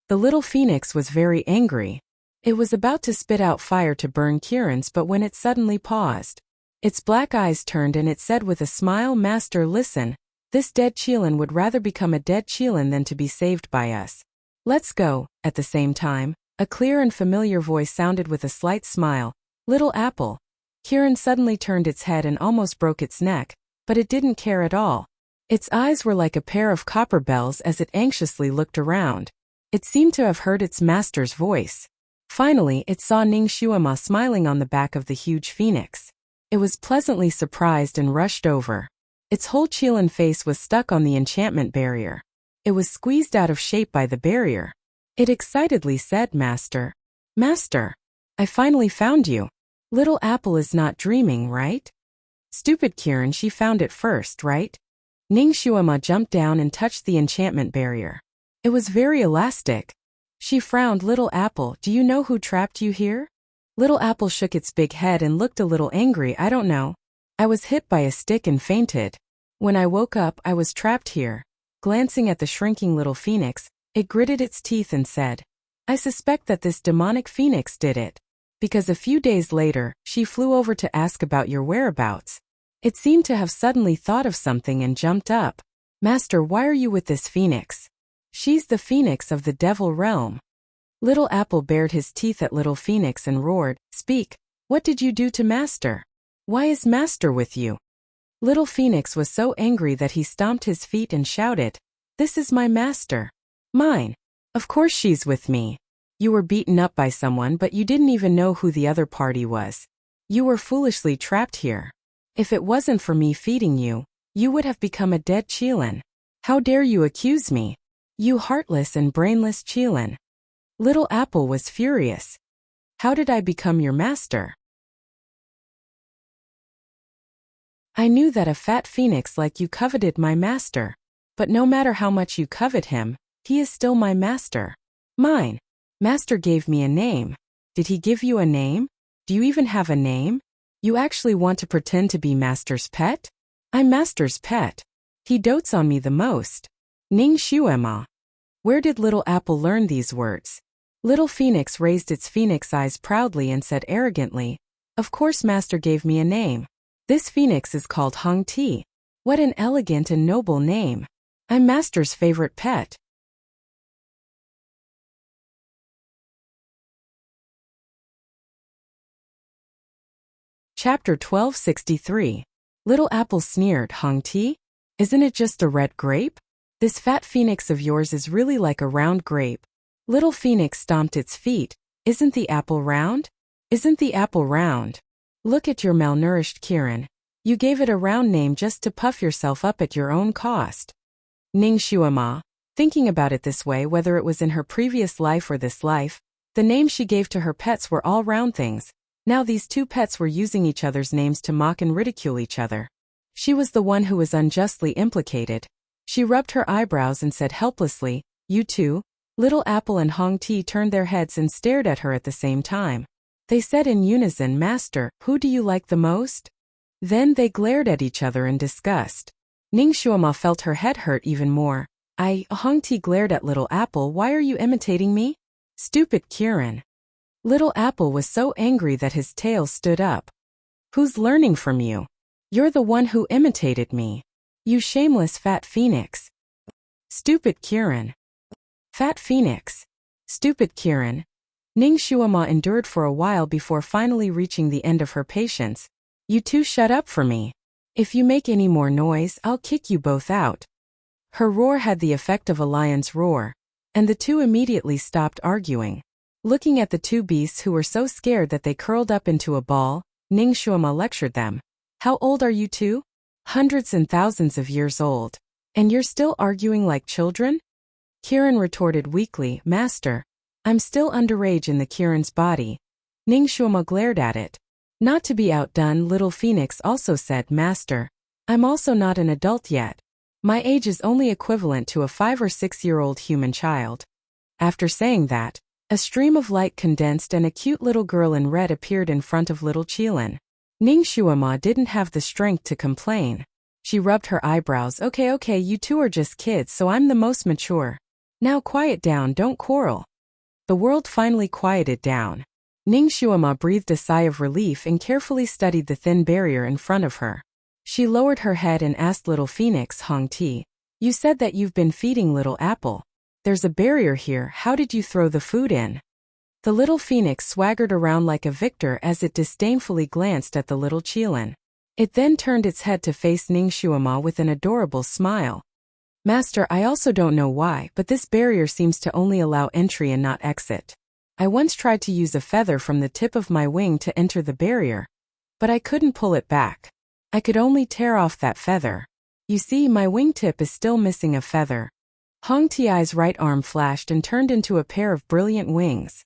The little phoenix was very angry. It was about to spit out fire to burn Qilin's, but when it suddenly paused, its black eyes turned and it said with a smile, Master, listen, this dead Qilin would rather become a dead Qilin than to be saved by us. Let's go. At the same time, a clear and familiar voice sounded with a slight smile, Little Apple. Qilin suddenly turned its head and almost broke its neck, but it didn't care at all. Its eyes were like a pair of copper bells as it anxiously looked around. It seemed to have heard its master's voice. Finally, it saw Ningxuema smiling on the back of the huge phoenix. It was pleasantly surprised and rushed over. Its whole Qilin face was stuck on the enchantment barrier. It was squeezed out of shape by the barrier. It excitedly said, Master. Master. I finally found you. Little Apple is not dreaming, right? Stupid Qilin, she found it first, right? Ningxuema jumped down and touched the enchantment barrier. It was very elastic. She frowned, Little Apple, do you know who trapped you here? Little Apple shook its big head and looked a little angry. I don't know. I was hit by a stick and fainted. When I woke up, I was trapped here. Glancing at the shrinking little phoenix, it gritted its teeth and said, I suspect that this demonic phoenix did it. Because a few days later, she flew over to ask about your whereabouts. It seemed to have suddenly thought of something and jumped up. Master, why are you with this phoenix? She's the phoenix of the devil realm. Little Apple bared his teeth at Little Phoenix and roared, Speak, what did you do to Master? Why is Master with you? Little Phoenix was so angry that he stomped his feet and shouted, This is my master. Mine. Of course she's with me. You were beaten up by someone, but you didn't even know who the other party was. You were foolishly trapped here. If it wasn't for me feeding you, you would have become a dead Qilin. How dare you accuse me? You heartless and brainless Qilin. Little Apple was furious. How did I become your master? I knew that a fat phoenix like you coveted my master. But no matter how much you covet him, he is still my master. Mine. Master gave me a name. Did he give you a name? Do you even have a name? You actually want to pretend to be Master's pet? I'm Master's pet. He dotes on me the most. Ningxuema. Where did Little Apple learn these words? Little Phoenix raised its phoenix eyes proudly and said arrogantly, Of course Master gave me a name. This phoenix is called Hung Ti. What an elegant and noble name. I'm Master's favorite pet. Chapter 1263. Little Apple sneered, Hung Ti? Isn't it just a red grape? This fat phoenix of yours is really like a round grape. Little Phoenix stomped its feet. Isn't the apple round? Isn't the apple round? Look at your malnourished Qilin. You gave it a round name just to puff yourself up at your own cost. Ningxuema, thinking about it this way, whether it was in her previous life or this life, the names she gave to her pets were all round things. Now these two pets were using each other's names to mock and ridicule each other. She was the one who was unjustly implicated. She rubbed her eyebrows and said helplessly, You too? Little Apple and Hong Ti turned their heads and stared at her at the same time. They said in unison, "Master, who do you like the most?" Then they glared at each other in disgust. Ning Shuama felt her head hurt even more. Hong Ti glared at Little Apple. "Why are you imitating me? Stupid Kirin." Little Apple was so angry that his tail stood up. "Who's learning from you? You're the one who imitated me. You shameless fat phoenix." "Stupid Kirin." "Fat phoenix." "Stupid Kirin." Ning Shuama endured for a while before finally reaching the end of her patience. "You two shut up for me. If you make any more noise, I'll kick you both out." Her roar had the effect of a lion's roar, and the two immediately stopped arguing. Looking at the two beasts who were so scared that they curled up into a ball, Ning Shuama lectured them. "How old are you two? Hundreds and thousands of years old. And you're still arguing like children?" Kirin retorted weakly, "Master, I'm still underage in the Kirin's body." Ning Shuama glared at it. Not to be outdone, Little Phoenix also said, "Master, I'm also not an adult yet. My age is only equivalent to a 5 or 6-year-old human child." After saying that, a stream of light condensed and a cute little girl in red appeared in front of Little Qilin. Ning Shuama didn't have the strength to complain. She rubbed her eyebrows. Okay, you two are just kids, so I'm the most mature. Now quiet down, don't quarrel." The world finally quieted down. Ning Shuama breathed a sigh of relief and carefully studied the thin barrier in front of her. She lowered her head and asked Little Phoenix, "Hong Ti, you said that you've been feeding Little Apple. There's a barrier here, how did you throw the food in?" The Little Phoenix swaggered around like a victor as it disdainfully glanced at the Little Qilin. It then turned its head to face Ning Shuama with an adorable smile. "Master, I also don't know why, but this barrier seems to only allow entry and not exit. I once tried to use a feather from the tip of my wing to enter the barrier, but I couldn't pull it back. I could only tear off that feather. You see, my wingtip is still missing a feather." Hong Ti's right arm flashed and turned into a pair of brilliant wings.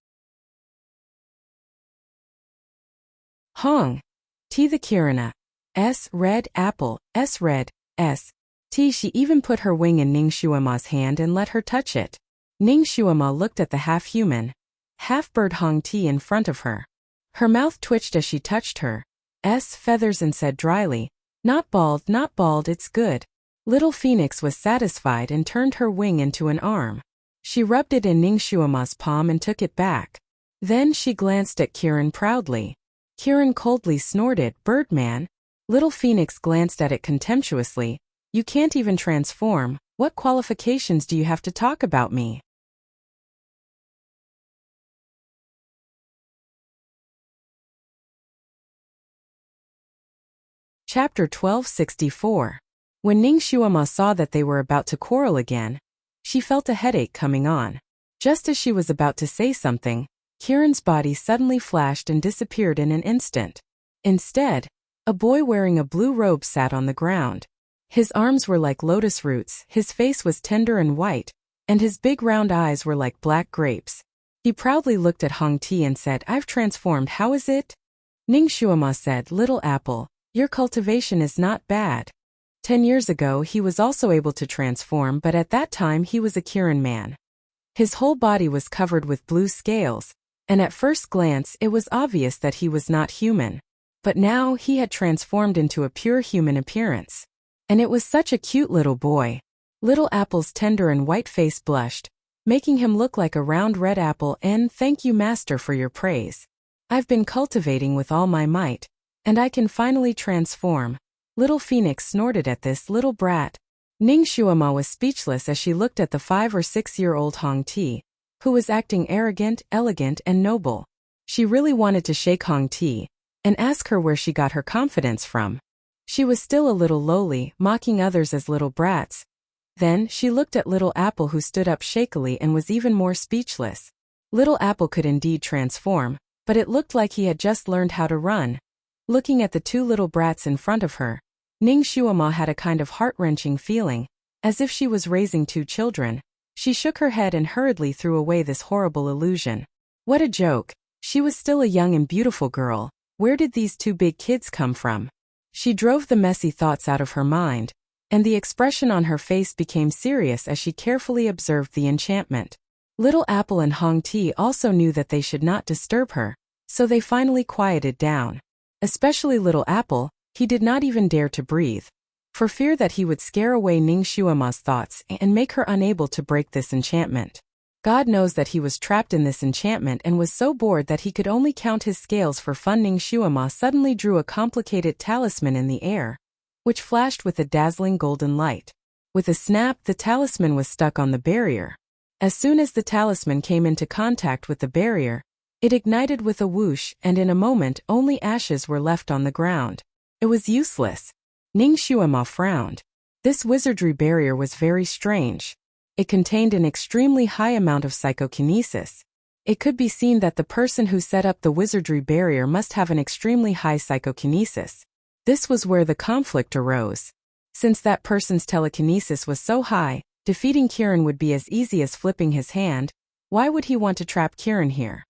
Hong Ti the Kirina. S red apple, S red, S T. She even put her wing in Ning Shuama's hand and let her touch it. Ning Shuama looked at the half-human, half-bird Hong Ti in front of her. Her mouth twitched as she touched her feathers and said dryly, not bald, it's good." Little Phoenix was satisfied and turned her wing into an arm. She rubbed it in Ning Shuama's palm and took it back. Then she glanced at Kirin proudly. Kirin coldly snorted, "Birdman." Little Phoenix glanced at it contemptuously. "You can't even transform. What qualifications do you have to talk about me?" Chapter 1264. When Ning Shuama saw that they were about to quarrel again, she felt a headache coming on. Just as she was about to say something, Kirin's body suddenly flashed and disappeared in an instant. Instead, a boy wearing a blue robe sat on the ground. His arms were like lotus roots, his face was tender and white, and his big round eyes were like black grapes. He proudly looked at Hong Ti and said, "I've transformed, how is it?" Ning Shuama said, "Little Apple, your cultivation is not bad." 10 years ago he was also able to transform, but at that time he was a Kirin man. His whole body was covered with blue scales, and at first glance it was obvious that he was not human. But now he had transformed into a pure human appearance. And it was such a cute little boy. Little Apple's tender and white face blushed, making him look like a round red apple. "And thank you, Master, for your praise. I've been cultivating with all my might, and I can finally transform." Little Phoenix snorted at this little brat. Ning Shuama was speechless as she looked at the 5 or 6-year-old Hong Ti, who was acting arrogant, elegant, and noble. She really wanted to shake Hong Ti and ask her where she got her confidence from. She was still a little lowly, mocking others as little brats. Then she looked at Little Apple, who stood up shakily and was even more speechless. Little Apple could indeed transform, but it looked like he had just learned how to run. Looking at the two little brats in front of her, Ning Shuama had a kind of heart-wrenching feeling, as if she was raising two children. She shook her head and hurriedly threw away this horrible illusion. What a joke! She was still a young and beautiful girl. Where did these two big kids come from? She drove the messy thoughts out of her mind, and the expression on her face became serious as she carefully observed the enchantment. Little Apple and Hong Ti also knew that they should not disturb her, so they finally quieted down. Especially Little Apple, he did not even dare to breathe, for fear that he would scare away Ning Xuema's thoughts and make her unable to break this enchantment. God knows that he was trapped in this enchantment and was so bored that he could only count his scales for fun. Ning Xuema suddenly drew a complicated talisman in the air, which flashed with a dazzling golden light. With a snap, the talisman was stuck on the barrier. As soon as the talisman came into contact with the barrier, it ignited with a whoosh, and in a moment only ashes were left on the ground. It was useless. Ning Xuema frowned. This wizardry barrier was very strange. It contained an extremely high amount of psychokinesis. It could be seen that the person who set up the wizardry barrier must have an extremely high psychokinesis. This was where the conflict arose. Since that person's telekinesis was so high, defeating Kiran would be as easy as flipping his hand. Why would he want to trap Kiran here?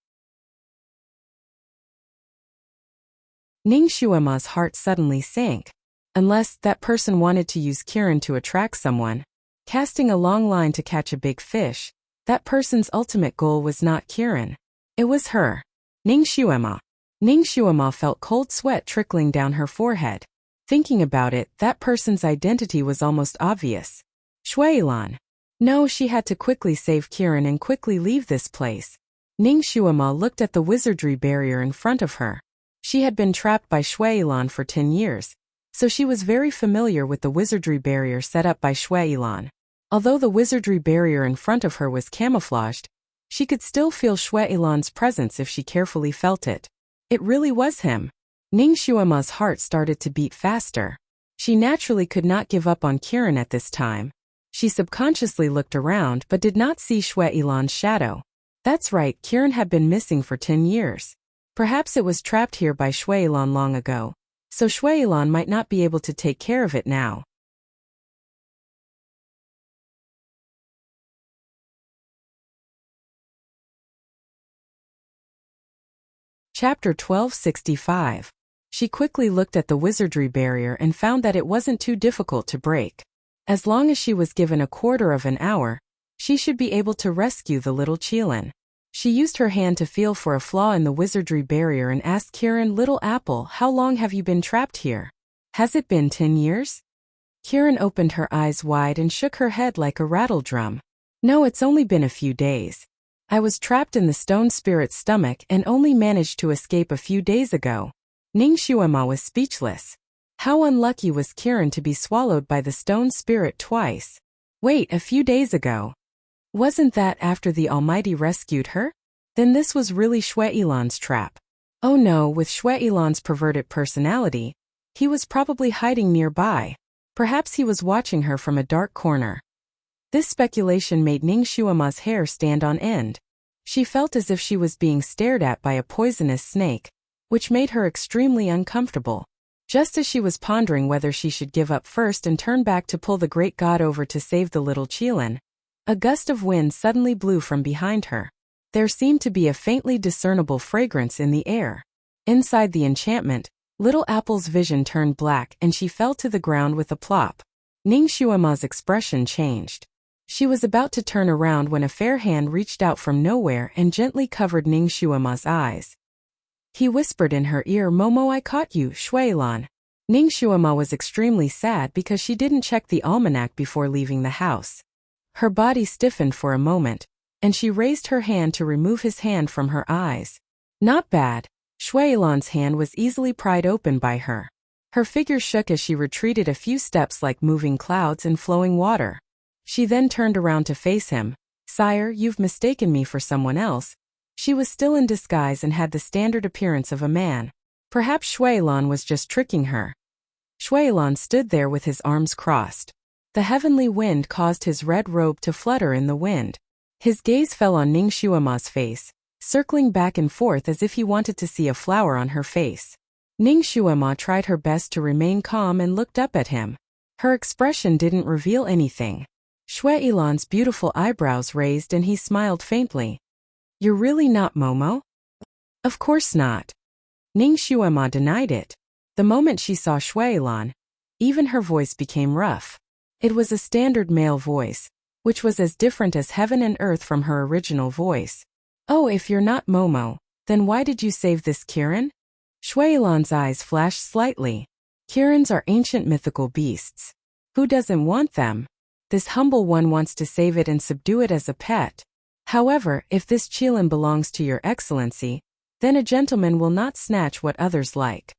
Ning Xuema's heart suddenly sank. Unless that person wanted to use Kiran to attract someone, casting a long line to catch a big fish, that person's ultimate goal was not Kiran. It was her. Ning Xuema. Ning Xuema felt cold sweat trickling down her forehead. Thinking about it, that person's identity was almost obvious. Shuailan. No, she had to quickly save Kiran and quickly leave this place. Ning Xuema looked at the wizardry barrier in front of her. She had been trapped by Shuailan for 10 years, so she was very familiar with the wizardry barrier set up by Shuailan. Although the wizardry barrier in front of her was camouflaged, she could still feel Shuailan's presence if she carefully felt it. It really was him. Ning Xuema's heart started to beat faster. She naturally could not give up on Kiran at this time. She subconsciously looked around but did not see Shuailan's shadow. That's right, Kiran had been missing for 10 years. Perhaps it was trapped here by Shuailan long ago, so Shuailan might not be able to take care of it now. Chapter 1265. She quickly looked at the wizardry barrier and found that it wasn't too difficult to break. As long as she was given a quarter of an hour, she should be able to rescue the little Qilin. She used her hand to feel for a flaw in the wizardry barrier and asked Kiran, "Little Apple, how long have you been trapped here? Has it been 10 years? Kiran opened her eyes wide and shook her head like a rattle drum. "No, it's only been a few days. I was trapped in the stone spirit's stomach and only managed to escape a few days ago." Ning Xuema was speechless. How unlucky was Kiran to be swallowed by the stone spirit twice. Wait, a few days ago? Wasn't that after the Almighty rescued her? Then this was really Shuailan's trap. Oh no, with Shuailan's perverted personality, he was probably hiding nearby. Perhaps he was watching her from a dark corner. This speculation made Ning Xuema's hair stand on end. She felt as if she was being stared at by a poisonous snake, which made her extremely uncomfortable. Just as she was pondering whether she should give up first and turn back to pull the great god over to save the little Qilin, a gust of wind suddenly blew from behind her. There seemed to be a faintly discernible fragrance in the air. Inside the enchantment, Little Apple's vision turned black and she fell to the ground with a plop. Ning Xuema's expression changed. She was about to turn around when a fair hand reached out from nowhere and gently covered Ning Xuema's eyes. He whispered in her ear, "Momo, I caught you, Shuailan." Ning Xuema was extremely sad because she didn't check the almanac before leaving the house. Her body stiffened for a moment, and she raised her hand to remove his hand from her eyes. Not bad. Shuailan's hand was easily pried open by her. Her figure shook as she retreated a few steps like moving clouds and flowing water. She then turned around to face him. "Sire, you've mistaken me for someone else." She was still in disguise and had the standard appearance of a man. Perhaps Shuailan was just tricking her. Shuailan stood there with his arms crossed. The heavenly wind caused his red robe to flutter in the wind. His gaze fell on Ning Xuema's face, circling back and forth as if he wanted to see a flower on her face. Ning Xuema tried her best to remain calm and looked up at him. Her expression didn't reveal anything. Shuailan's beautiful eyebrows raised and he smiled faintly. "You're really not Momo?" "Of course not." Ning Xuema denied it. The moment she saw Shuailan, even her voice became rough. It was a standard male voice, which was as different as heaven and earth from her original voice. Oh, if you're not Momo, then why did you save this Kirin? Shuilan's eyes flashed slightly. Kirins are ancient mythical beasts. Who doesn't want them? This humble one wants to save it and subdue it as a pet. However, if this Qilin belongs to your excellency, then a gentleman will not snatch what others like.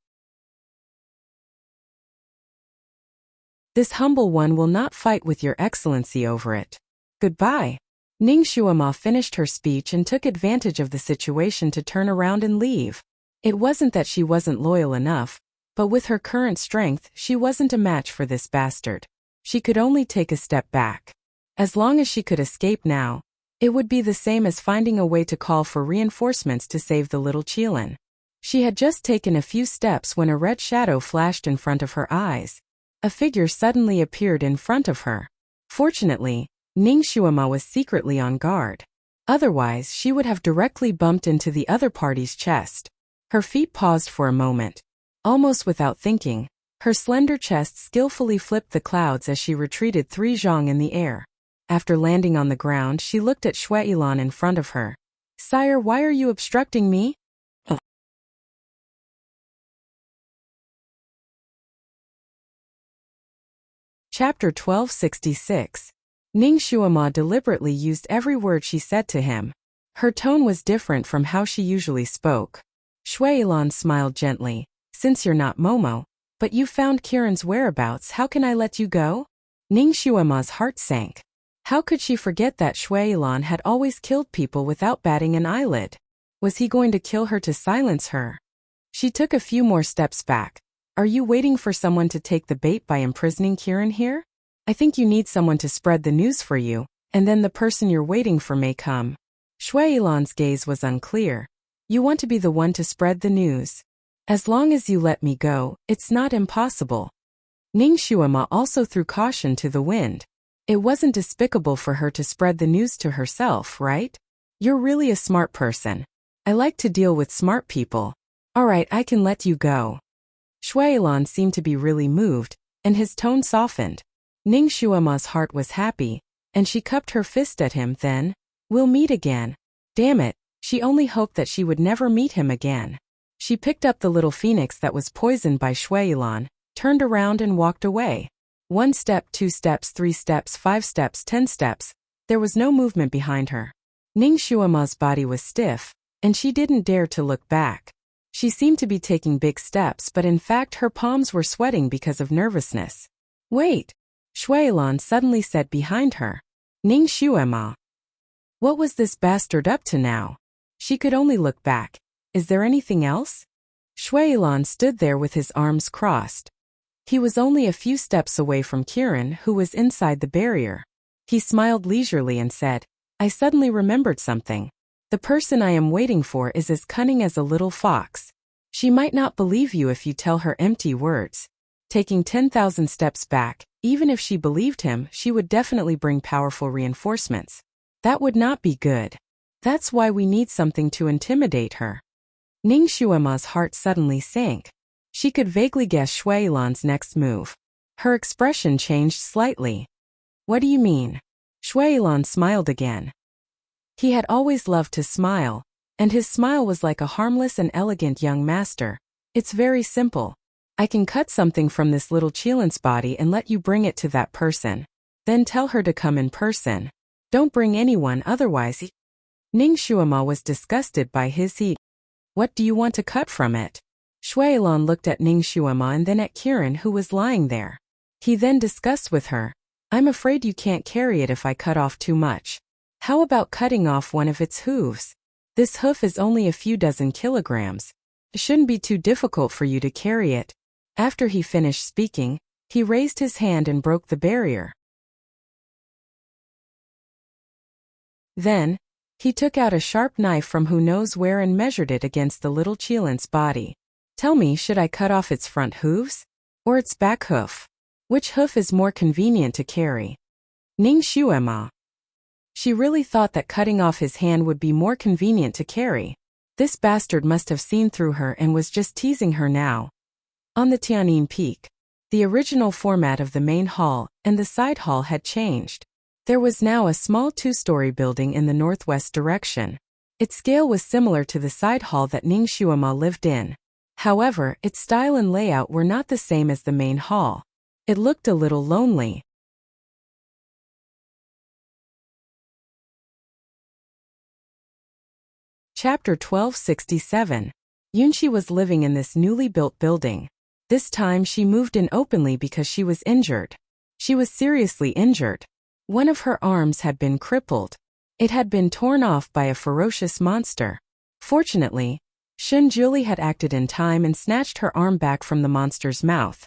This humble one will not fight with your excellency over it. Goodbye. Ning Shuama finished her speech and took advantage of the situation to turn around and leave. It wasn't that she wasn't loyal enough, but with her current strength, she wasn't a match for this bastard. She could only take a step back. As long as she could escape now, it would be the same as finding a way to call for reinforcements to save the little Qilin. She had just taken a few steps when a red shadow flashed in front of her eyes. A figure suddenly appeared in front of her. Fortunately, Ning Shuama was secretly on guard. Otherwise, she would have directly bumped into the other party's chest. Her feet paused for a moment. Almost without thinking, her slender chest skillfully flipped the clouds as she retreated 3 zhang in the air. After landing on the ground, she looked at Shuilan in front of her. Sire, why are you obstructing me? Chapter 1266. Ning Shuama deliberately used every word she said to him. Her tone was different from how she usually spoke. Shuilan smiled gently. Since you're not Momo, but you found Kirin's whereabouts, how can I let you go? Ning Shuama's heart sank. How could she forget that Shuilan had always killed people without batting an eyelid? Was he going to kill her to silence her? She took a few more steps back. Are you waiting for someone to take the bait by imprisoning Kirin here? I think you need someone to spread the news for you, and then the person you're waiting for may come. Shuilan's gaze was unclear. You want to be the one to spread the news. As long as you let me go, it's not impossible. Ning Shuama also threw caution to the wind. It wasn't despicable for her to spread the news to herself, right? You're really a smart person. I like to deal with smart people. Alright, I can let you go. Shuilan seemed to be really moved, and his tone softened. Ning Shuama's heart was happy, and she cupped her fist at him. Then, we'll meet again. Damn it, she only hoped that she would never meet him again. She picked up the little phoenix that was poisoned by Shuilan, turned around and walked away. 1 step, 2 steps, 3 steps, 5 steps, 10 steps. There was no movement behind her. Ning Shuama's body was stiff, and she didn't dare to look back. She seemed to be taking big steps, but in fact her palms were sweating because of nervousness. Wait! Shuilan suddenly said behind her. Ning Shuama. What was this bastard up to now? She could only look back. Is there anything else? Shuilan stood there with his arms crossed. He was only a few steps away from Kirin, who was inside the barrier. He smiled leisurely and said, I suddenly remembered something. The person I am waiting for is as cunning as a little fox. She might not believe you if you tell her empty words. Taking 10,000 steps back, even if she believed him, she would definitely bring powerful reinforcements. That would not be good. That's why we need something to intimidate her. Ning Shuama's heart suddenly sank. She could vaguely guess Shuilan's next move. Her expression changed slightly. What do you mean? Shuilan smiled again. He had always loved to smile, and his smile was like a harmless and elegant young master. It's very simple. I can cut something from this little Qilin's body and let you bring it to that person. Then tell her to come in person. Don't bring anyone otherwise. Ning Shuama was disgusted by his heat. What do you want to cut from it? Shuilan looked at Ning Shuama and then at Kirin, who was lying there. He then discussed with her. I'm afraid you can't carry it if I cut off too much. How about cutting off one of its hooves? This hoof is only a few dozen kilograms. It shouldn't be too difficult for you to carry it. After he finished speaking, he raised his hand and broke the barrier. Then, he took out a sharp knife from who knows where and measured it against the little Qilin's body. Tell me, should I cut off its front hooves? Or its back hoof? Which hoof is more convenient to carry? Ning Shuama. She really thought that cutting off his hand would be more convenient to carry. This bastard must have seen through her and was just teasing her now. On the Tianyin Peak, the original format of the main hall and the side hall had changed. There was now a small two-story building in the northwest direction. Its scale was similar to the side hall that Ning Xuema lived in. However, its style and layout were not the same as the main hall. It looked a little lonely. Chapter 1267. Yunqi was living in this newly built building. This time she moved in openly because she was injured. She was seriously injured. One of her arms had been crippled. It had been torn off by a ferocious monster. Fortunately, Shunjuli had acted in time and snatched her arm back from the monster's mouth.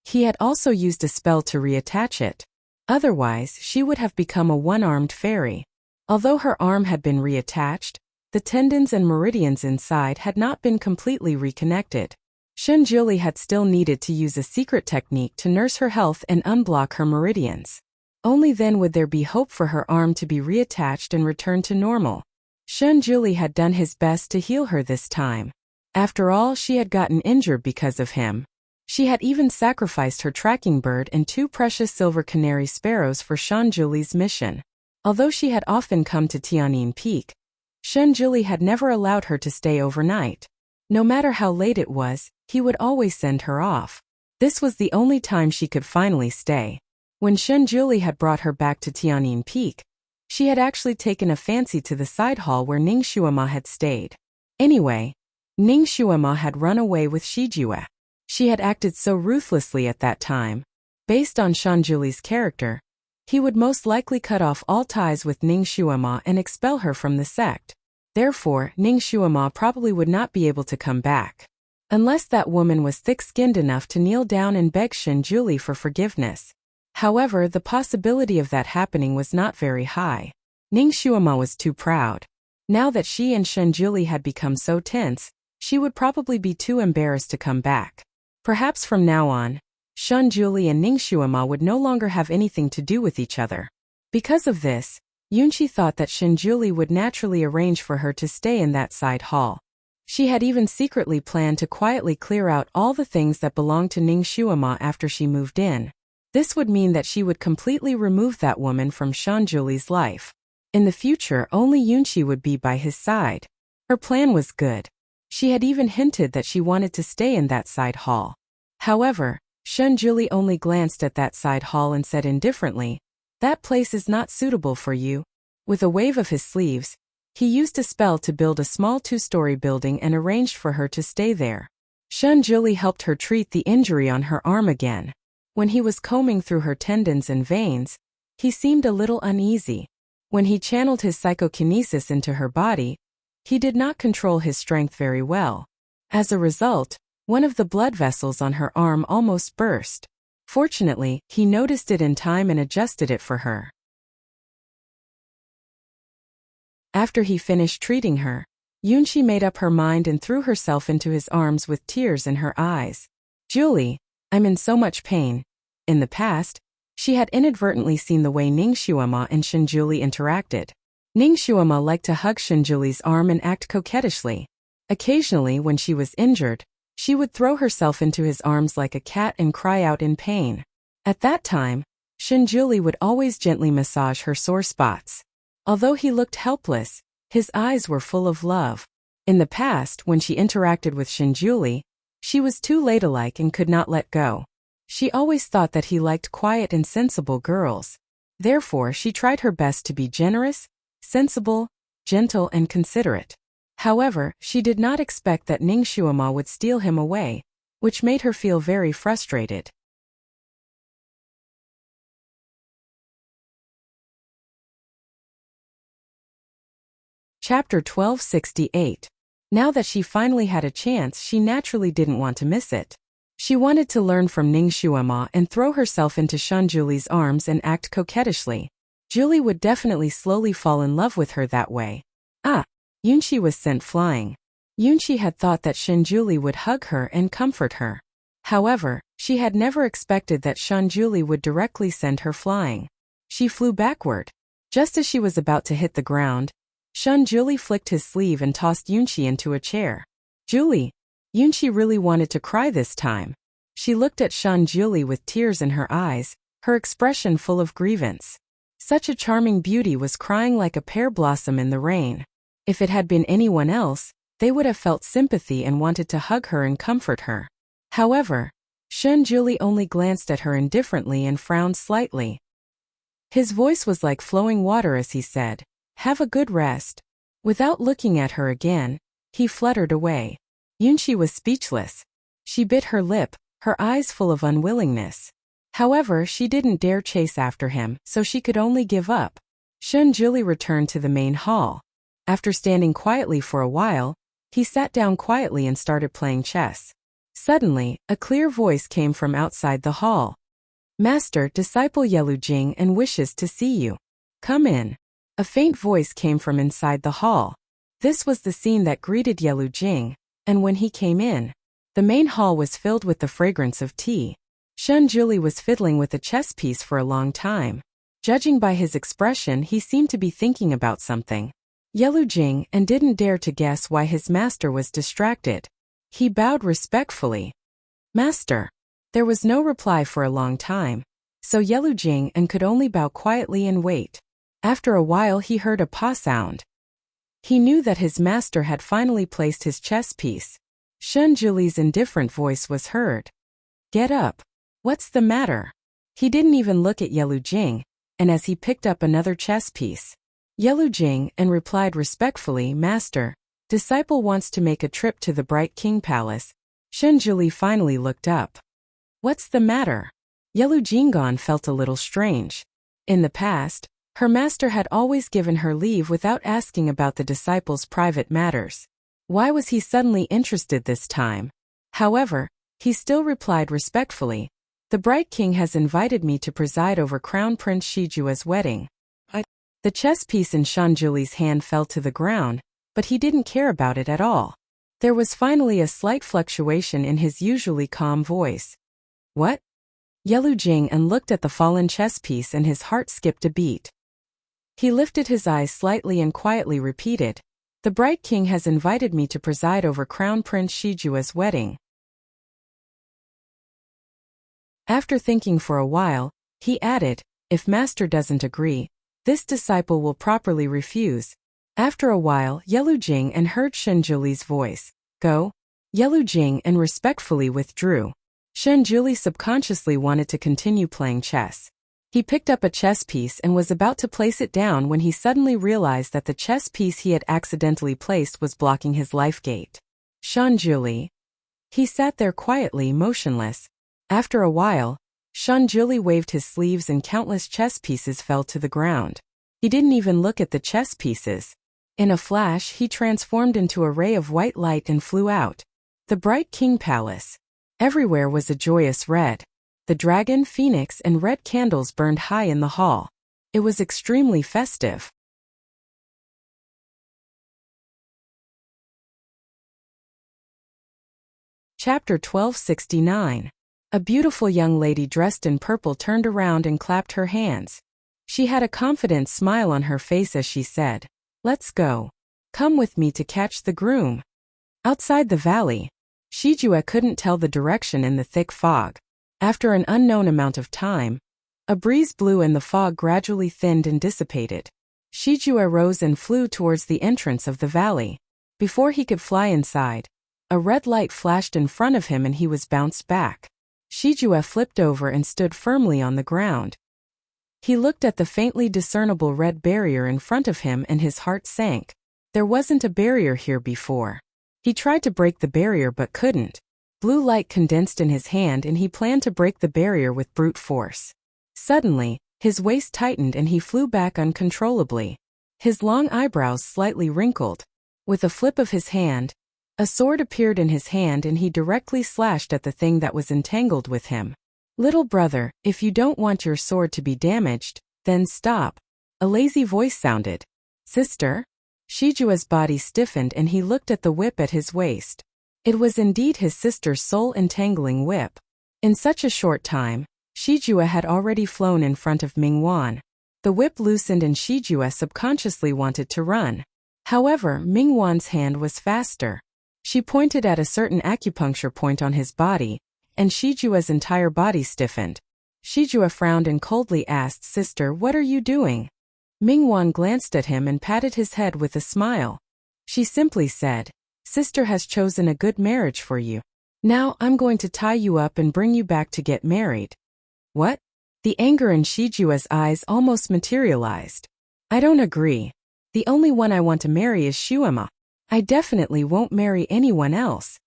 He had also used a spell to reattach it. Otherwise, she would have become a one-armed fairy. Although her arm had been reattached, the tendons and meridians inside had not been completely reconnected. Shunjuli had still needed to use a secret technique to nurse her health and unblock her meridians. Only then would there be hope for her arm to be reattached and return to normal. Shunjuli had done his best to heal her this time. After all, she had gotten injured because of him. She had even sacrificed her tracking bird and 2 precious silver canary sparrows for Shunjuli's mission. Although she had often come to Tianyin Peak, Shunjuli had never allowed her to stay overnight. No matter how late it was, he would always send her off. This was the only time she could finally stay. When Shunjuli had brought her back to Tianyin Peak, she had actually taken a fancy to the side hall where Ning Xuema had stayed. Anyway, Ning Xuema had run away with Shijue. She had acted so ruthlessly at that time. Based on Shunjuli's character, he would most likely cut off all ties with Ning Xuema and expel her from the sect. Therefore, Ning Xuema probably would not be able to come back. Unless that woman was thick-skinned enough to kneel down and beg Shunjuli for forgiveness. However, the possibility of that happening was not very high. Ning Xuema was too proud. Now that she and Shunjuli had become so tense, she would probably be too embarrassed to come back. Perhaps from now on, Shunjuli and Ning Xuema would no longer have anything to do with each other. Because of this, Yunqi thought that Shunjuli would naturally arrange for her to stay in that side hall. She had even secretly planned to quietly clear out all the things that belonged to Ning Xuema after she moved in. This would mean that she would completely remove that woman from Shunjuli's life. In the future, only Yunqi would be by his side. Her plan was good. She had even hinted that she wanted to stay in that side hall. However, Shunjuli only glanced at that side hall and said indifferently, "That place is not suitable for you." With a wave of his sleeves, he used a spell to build a small 2-story building and arranged for her to stay there. Shunjuli helped her treat the injury on her arm again. When he was combing through her tendons and veins, he seemed a little uneasy. When he channeled his psychokinesis into her body, he did not control his strength very well. As a result, one of the blood vessels on her arm almost burst. Fortunately, he noticed it in time and adjusted it for her. After he finished treating her, Yunqi made up her mind and threw herself into his arms with tears in her eyes. "Julie, I'm in so much pain." In the past, she had inadvertently seen the way Ning Xuema and Shunjuli interacted. Ning Xuema liked to hug Shunjuli's arm and act coquettishly. Occasionally, when she was injured, she would throw herself into his arms like a cat and cry out in pain. At that time, Shunjuli would always gently massage her sore spots. Although he looked helpless, his eyes were full of love. In the past, when she interacted with Shunjuli, she was too ladylike and could not let go. She always thought that he liked quiet and sensible girls. Therefore, she tried her best to be generous, sensible, gentle, and considerate. However, she did not expect that Ning Xuema would steal him away, which made her feel very frustrated. Chapter 1268. Now that she finally had a chance, she naturally didn't want to miss it. She wanted to learn from Ning Xuema and throw herself into Shunjuli's arms and act coquettishly. Julie would definitely slowly fall in love with her that way. Yunqi was sent flying. Yunqi had thought that Shunjuli would hug her and comfort her. However, she had never expected that Shunjuli would directly send her flying. She flew backward. Just as she was about to hit the ground, Shunjuli flicked his sleeve and tossed Yunqi into a chair. "Julie." Yunqi really wanted to cry this time. She looked at Shunjuli with tears in her eyes, her expression full of grievance. Such a charming beauty was crying like a pear blossom in the rain. If it had been anyone else, they would have felt sympathy and wanted to hug her and comfort her. However, Shunjuli only glanced at her indifferently and frowned slightly. His voice was like flowing water as he said, "Have a good rest." Without looking at her again, he fluttered away. Yunxi was speechless. She bit her lip, her eyes full of unwillingness. However, she didn't dare chase after him, so she could only give up. Shunjuli returned to the main hall. After standing quietly for a while, he sat down quietly and started playing chess. Suddenly, a clear voice came from outside the hall. "Master, disciple Yelujing and wishes to see you. Come in." A faint voice came from inside the hall. This was the scene that greeted Yelujing, and when he came in, the main hall was filled with the fragrance of tea. Shunjuli was fiddling with a chess piece for a long time. Judging by his expression, he seemed to be thinking about something. Yelujing and didn't dare to guess why his master was distracted. He bowed respectfully. "Master." There was no reply for a long time, so Yelujing and could only bow quietly and wait. After a while he heard a pa sound. He knew that his master had finally placed his chess piece. Shunjuli's indifferent voice was heard. "Get up. What's the matter?" He didn't even look at Yelujing, and as he picked up another chess piece. Yelujing and replied respectfully, "Master, disciple wants to make a trip to the Bright King Palace." Shunjuli finally looked up. "What's the matter?" Yelujingon felt a little strange. In the past, her master had always given her leave without asking about the disciple's private matters. Why was he suddenly interested this time? However, he still replied respectfully, "The Bright King has invited me to preside over Crown Prince Shijua's wedding." The chess piece in Shunjuli's hand fell to the ground, but he didn't care about it at all. There was finally a slight fluctuation in his usually calm voice. "What?" Yelujing and looked at the fallen chess piece and his heart skipped a beat. He lifted his eyes slightly and quietly repeated, "The Bright King has invited me to preside over Crown Prince Shijua's wedding." After thinking for a while, he added, "If master doesn't agree, this disciple will properly refuse." After a while, Yelujing and heard Shunjuli's voice. "Go." Yelujing and respectfully withdrew. Shunjuli subconsciously wanted to continue playing chess. He picked up a chess piece and was about to place it down when he suddenly realized that the chess piece he had accidentally placed was blocking his life gate. "Shunjuli." He sat there quietly, motionless. After a while, Shunjuli waved his sleeves and countless chess pieces fell to the ground. He didn't even look at the chess pieces. In a flash, he transformed into a ray of white light and flew out. The Bright King Palace. Everywhere was a joyous red. The dragon, phoenix, and red candles burned high in the hall. It was extremely festive. Chapter 1269. A beautiful young lady dressed in purple turned around and clapped her hands. She had a confident smile on her face as she said, "Let's go. Come with me to catch the groom." Outside the valley, Shijua couldn't tell the direction in the thick fog. After an unknown amount of time, a breeze blew and the fog gradually thinned and dissipated. Shijua rose and flew towards the entrance of the valley. Before he could fly inside, a red light flashed in front of him and he was bounced back. Shijua flipped over and stood firmly on the ground. He looked at the faintly discernible red barrier in front of him and his heart sank. There wasn't a barrier here before. He tried to break the barrier but couldn't. Blue light condensed in his hand and he planned to break the barrier with brute force. Suddenly, his waist tightened and he flew back uncontrollably. His long eyebrows slightly wrinkled. With a flip of his hand, a sword appeared in his hand and he directly slashed at the thing that was entangled with him. "Little brother, if you don't want your sword to be damaged, then stop." A lazy voice sounded. "Sister?" Shijua's body stiffened and he looked at the whip at his waist. It was indeed his sister's soul-entangling whip. In such a short time, Shijua had already flown in front of Mingwan. The whip loosened and Shijua subconsciously wanted to run. However, Mingwan's hand was faster. She pointed at a certain acupuncture point on his body, and Shijua's entire body stiffened. Shijua frowned and coldly asked, "Sister, what are you doing?" Mingwan glanced at him and patted his head with a smile. She simply said, "Sister has chosen a good marriage for you. Now I'm going to tie you up and bring you back to get married." What? The anger in Shijua's eyes almost materialized. "I don't agree. The only one I want to marry is Shuema. I definitely won't marry anyone else."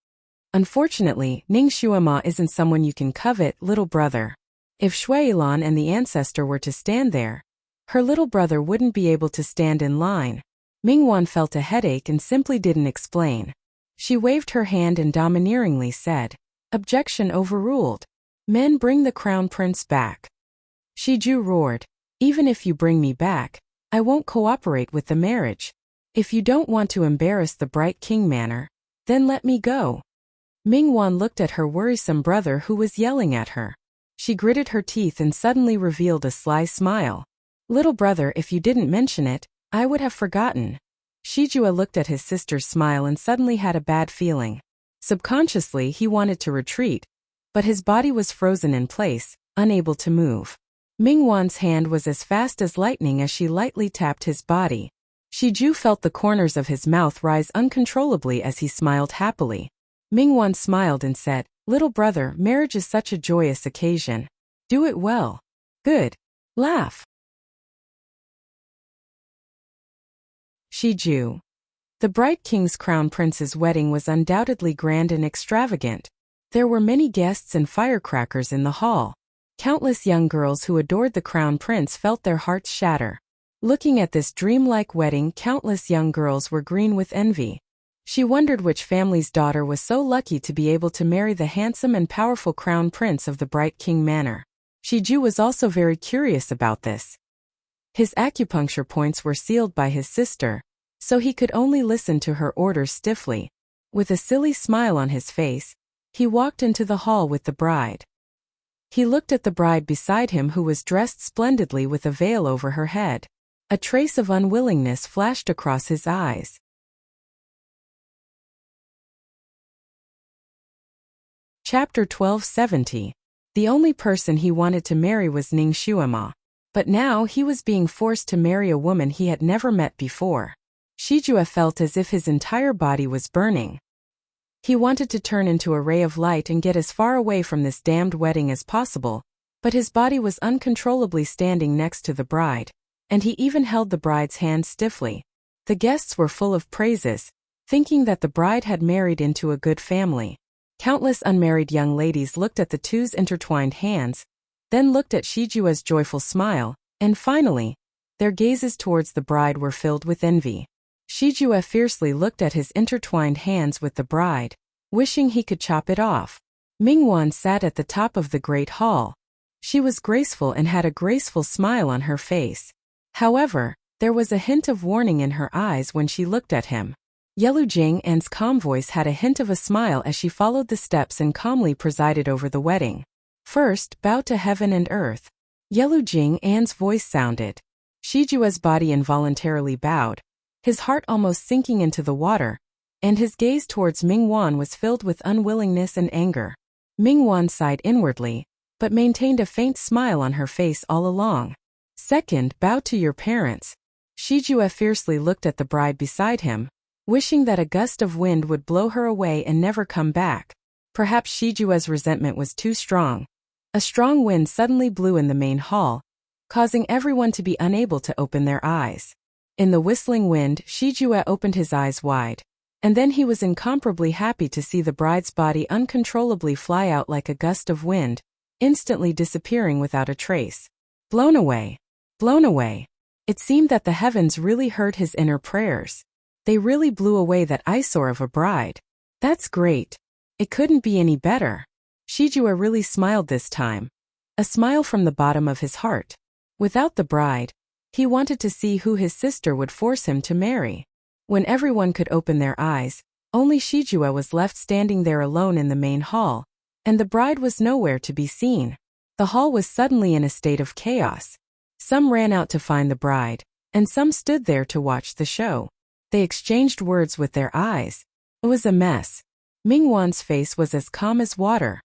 "Unfortunately, Ning Shuema isn't someone you can covet, little brother. If Shuilan and the ancestor were to stand there, her little brother wouldn't be able to stand in line." Mingwan felt a headache and simply didn't explain. She waved her hand and domineeringly said, "Objection overruled. Men, bring the crown prince back." Shiju roared, "Even if you bring me back, I won't cooperate with the marriage. If you don't want to embarrass the Bright King Manor, then let me go." Mingwan looked at her worrisome brother who was yelling at her. She gritted her teeth and suddenly revealed a sly smile. "Little brother, if you didn't mention it, I would have forgotten." Shijua looked at his sister's smile and suddenly had a bad feeling. Subconsciously, he wanted to retreat, but his body was frozen in place, unable to move. Mingwan's hand was as fast as lightning as she lightly tapped his body. Shiju felt the corners of his mouth rise uncontrollably as he smiled happily. Mingwan smiled and said, "Little brother, marriage is such a joyous occasion. Do it well." "Good. Laugh." Shiju. The Bright King's Crown Prince's wedding was undoubtedly grand and extravagant. There were many guests and firecrackers in the hall. Countless young girls who adored the Crown Prince felt their hearts shatter. Looking at this dreamlike wedding, countless young girls were green with envy. She wondered which family's daughter was so lucky to be able to marry the handsome and powerful Crown Prince of the Bright King Manor. Shiju was also very curious about this. His acupuncture points were sealed by his sister, so he could only listen to her orders stiffly. With a silly smile on his face, he walked into the hall with the bride. He looked at the bride beside him who was dressed splendidly with a veil over her head. A trace of unwillingness flashed across his eyes. Chapter 1270. The only person he wanted to marry was Ning Shuema. But now he was being forced to marry a woman he had never met before. Shijua felt as if his entire body was burning. He wanted to turn into a ray of light and get as far away from this damned wedding as possible, but his body was uncontrollably standing next to the bride, and he even held the bride's hand stiffly. The guests were full of praises, thinking that the bride had married into a good family. Countless unmarried young ladies looked at the two's intertwined hands, then looked at Shijua's joyful smile, and finally, their gazes towards the bride were filled with envy. Shijua fiercely looked at his intertwined hands with the bride, wishing he could chop it off. Mingwan sat at the top of the great hall. She was graceful and had a graceful smile on her face. However, there was a hint of warning in her eyes when she looked at him. Yelu Jing An's calm voice had a hint of a smile as she followed the steps and calmly presided over the wedding. "First, bow to heaven and earth." Yelu Jing An's voice sounded. Shijua's body involuntarily bowed, his heart almost sinking into the water, and his gaze towards Mingwan was filled with unwillingness and anger. Mingwan sighed inwardly, but maintained a faint smile on her face all along. "Second, bow to your parents." Shijua fiercely looked at the bride beside him, wishing that a gust of wind would blow her away and never come back. Perhaps Shijua's resentment was too strong. A strong wind suddenly blew in the main hall, causing everyone to be unable to open their eyes. In the whistling wind, Shijua opened his eyes wide, and then he was incomparably happy to see the bride's body uncontrollably fly out like a gust of wind, instantly disappearing without a trace. Blown away. Blown away. It seemed that the heavens really heard his inner prayers. They really blew away that eyesore of a bride. "That's great. It couldn't be any better." Shijua really smiled this time. A smile from the bottom of his heart. Without the bride, he wanted to see who his sister would force him to marry. When everyone could open their eyes, only Shijua was left standing there alone in the main hall, and the bride was nowhere to be seen. The hall was suddenly in a state of chaos. Some ran out to find the bride, and some stood there to watch the show. They exchanged words with their eyes. It was a mess. Mingwan's face was as calm as water.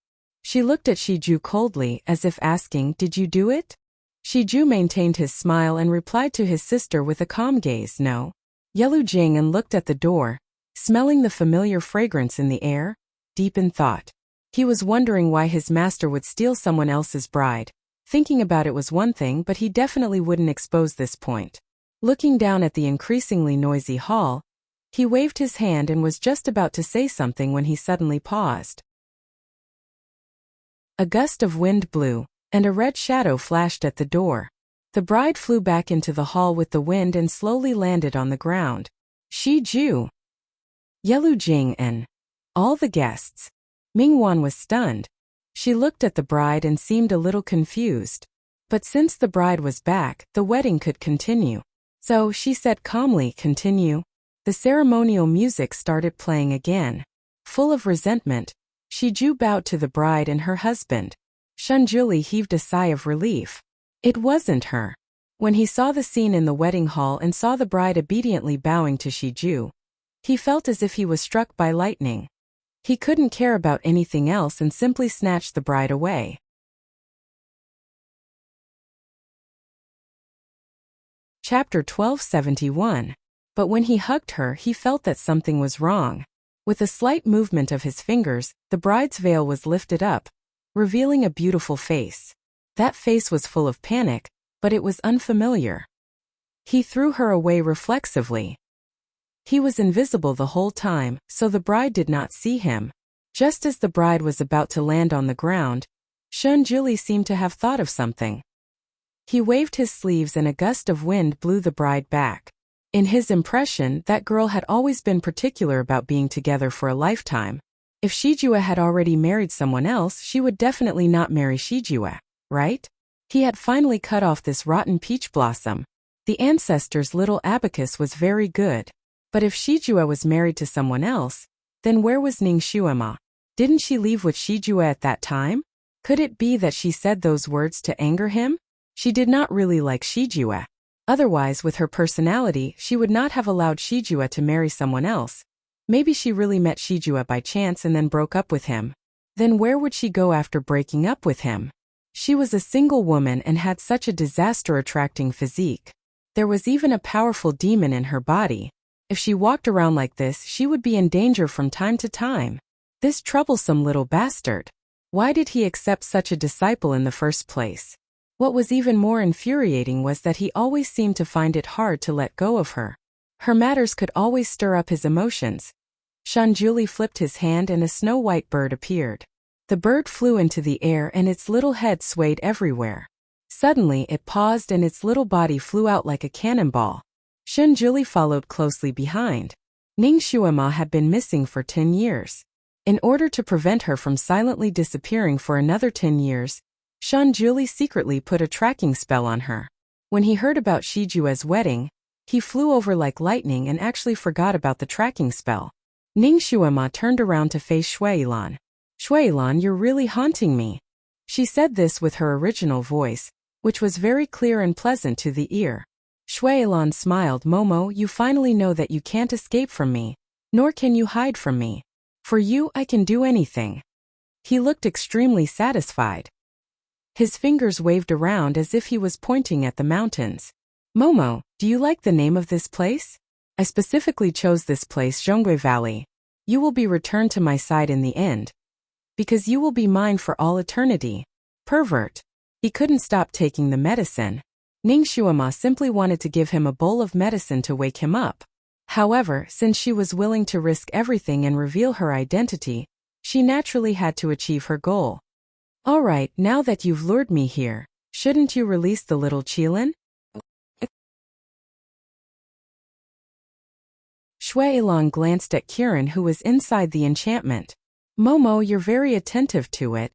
She looked at Shiju coldly, as if asking, "Did you do it?" Shiju maintained his smile and replied to his sister with a calm gaze, "No." Yelu Jing'an looked at the door, smelling the familiar fragrance in the air, deep in thought. He was wondering why his master would steal someone else's bride. Thinking about it was one thing, but he definitely wouldn't expose this point. Looking down at the increasingly noisy hall, he waved his hand and was just about to say something when he suddenly paused. A gust of wind blew, and a red shadow flashed at the door. The bride flew back into the hall with the wind and slowly landed on the ground. Shiju! Yelu Jing'an. All the guests. Mingwan was stunned. She looked at the bride and seemed a little confused. But since the bride was back, the wedding could continue. So, she said calmly, "Continue." The ceremonial music started playing again. Full of resentment, Shiju bowed to the bride and her husband. Shunjuli heaved a sigh of relief. It wasn't her. When he saw the scene in the wedding hall and saw the bride obediently bowing to Shiju, he felt as if he was struck by lightning. He couldn't care about anything else and simply snatched the bride away. Chapter 1271. But when he hugged her, he felt that something was wrong. With a slight movement of his fingers, the bride's veil was lifted up, revealing a beautiful face. That face was full of panic, but it was unfamiliar. He threw her away reflexively. He was invisible the whole time, so the bride did not see him. Just as the bride was about to land on the ground, Shunjuli seemed to have thought of something. He waved his sleeves and a gust of wind blew the bride back. In his impression, that girl had always been particular about being together for a lifetime. If Shijue had already married someone else, she would definitely not marry Shijue, right? He had finally cut off this rotten peach blossom. The ancestor's little abacus was very good. But if Shijue was married to someone else, then where was Ningxuema? Didn't she leave with Shijue at that time? Could it be that she said those words to anger him? She did not really like Shijue. Otherwise, with her personality, she would not have allowed Shijue to marry someone else. Maybe she really met Shijue by chance and then broke up with him. Then where would she go after breaking up with him? She was a single woman and had such a disaster-attracting physique. There was even a powerful demon in her body. If she walked around like this, she would be in danger from time to time. This troublesome little bastard. Why did he accept such a disciple in the first place? What was even more infuriating was that he always seemed to find it hard to let go of her. Her matters could always stir up his emotions. Shunjuli flipped his hand and a snow-white bird appeared. The bird flew into the air and its little head swayed everywhere. Suddenly it paused and its little body flew out like a cannonball. Shunjuli followed closely behind. Ningxuema had been missing for 10 years. In order to prevent her from silently disappearing for another 10 years, Shunjuli secretly put a tracking spell on her. When he heard about Shijue's wedding, he flew over like lightning and actually forgot about the tracking spell. Ningxuema turned around to face Shuilan. "Shuilan, you're really haunting me." She said this with her original voice, which was very clear and pleasant to the ear. Shuilan smiled. "Momo, you finally know that you can't escape from me, nor can you hide from me. For you, I can do anything." He looked extremely satisfied. His fingers waved around as if he was pointing at the mountains. "Momo, do you like the name of this place? I specifically chose this place, Zhongui Valley. You will be returned to my side in the end. Because you will be mine for all eternity." Pervert. He couldn't stop taking the medicine. Ningxuema simply wanted to give him a bowl of medicine to wake him up. However, since she was willing to risk everything and reveal her identity, she naturally had to achieve her goal. "All right, now that you've lured me here, shouldn't you release the little Qilin?" Shuilan glanced at Kirin, who was inside the enchantment. "Momo, you're very attentive to it."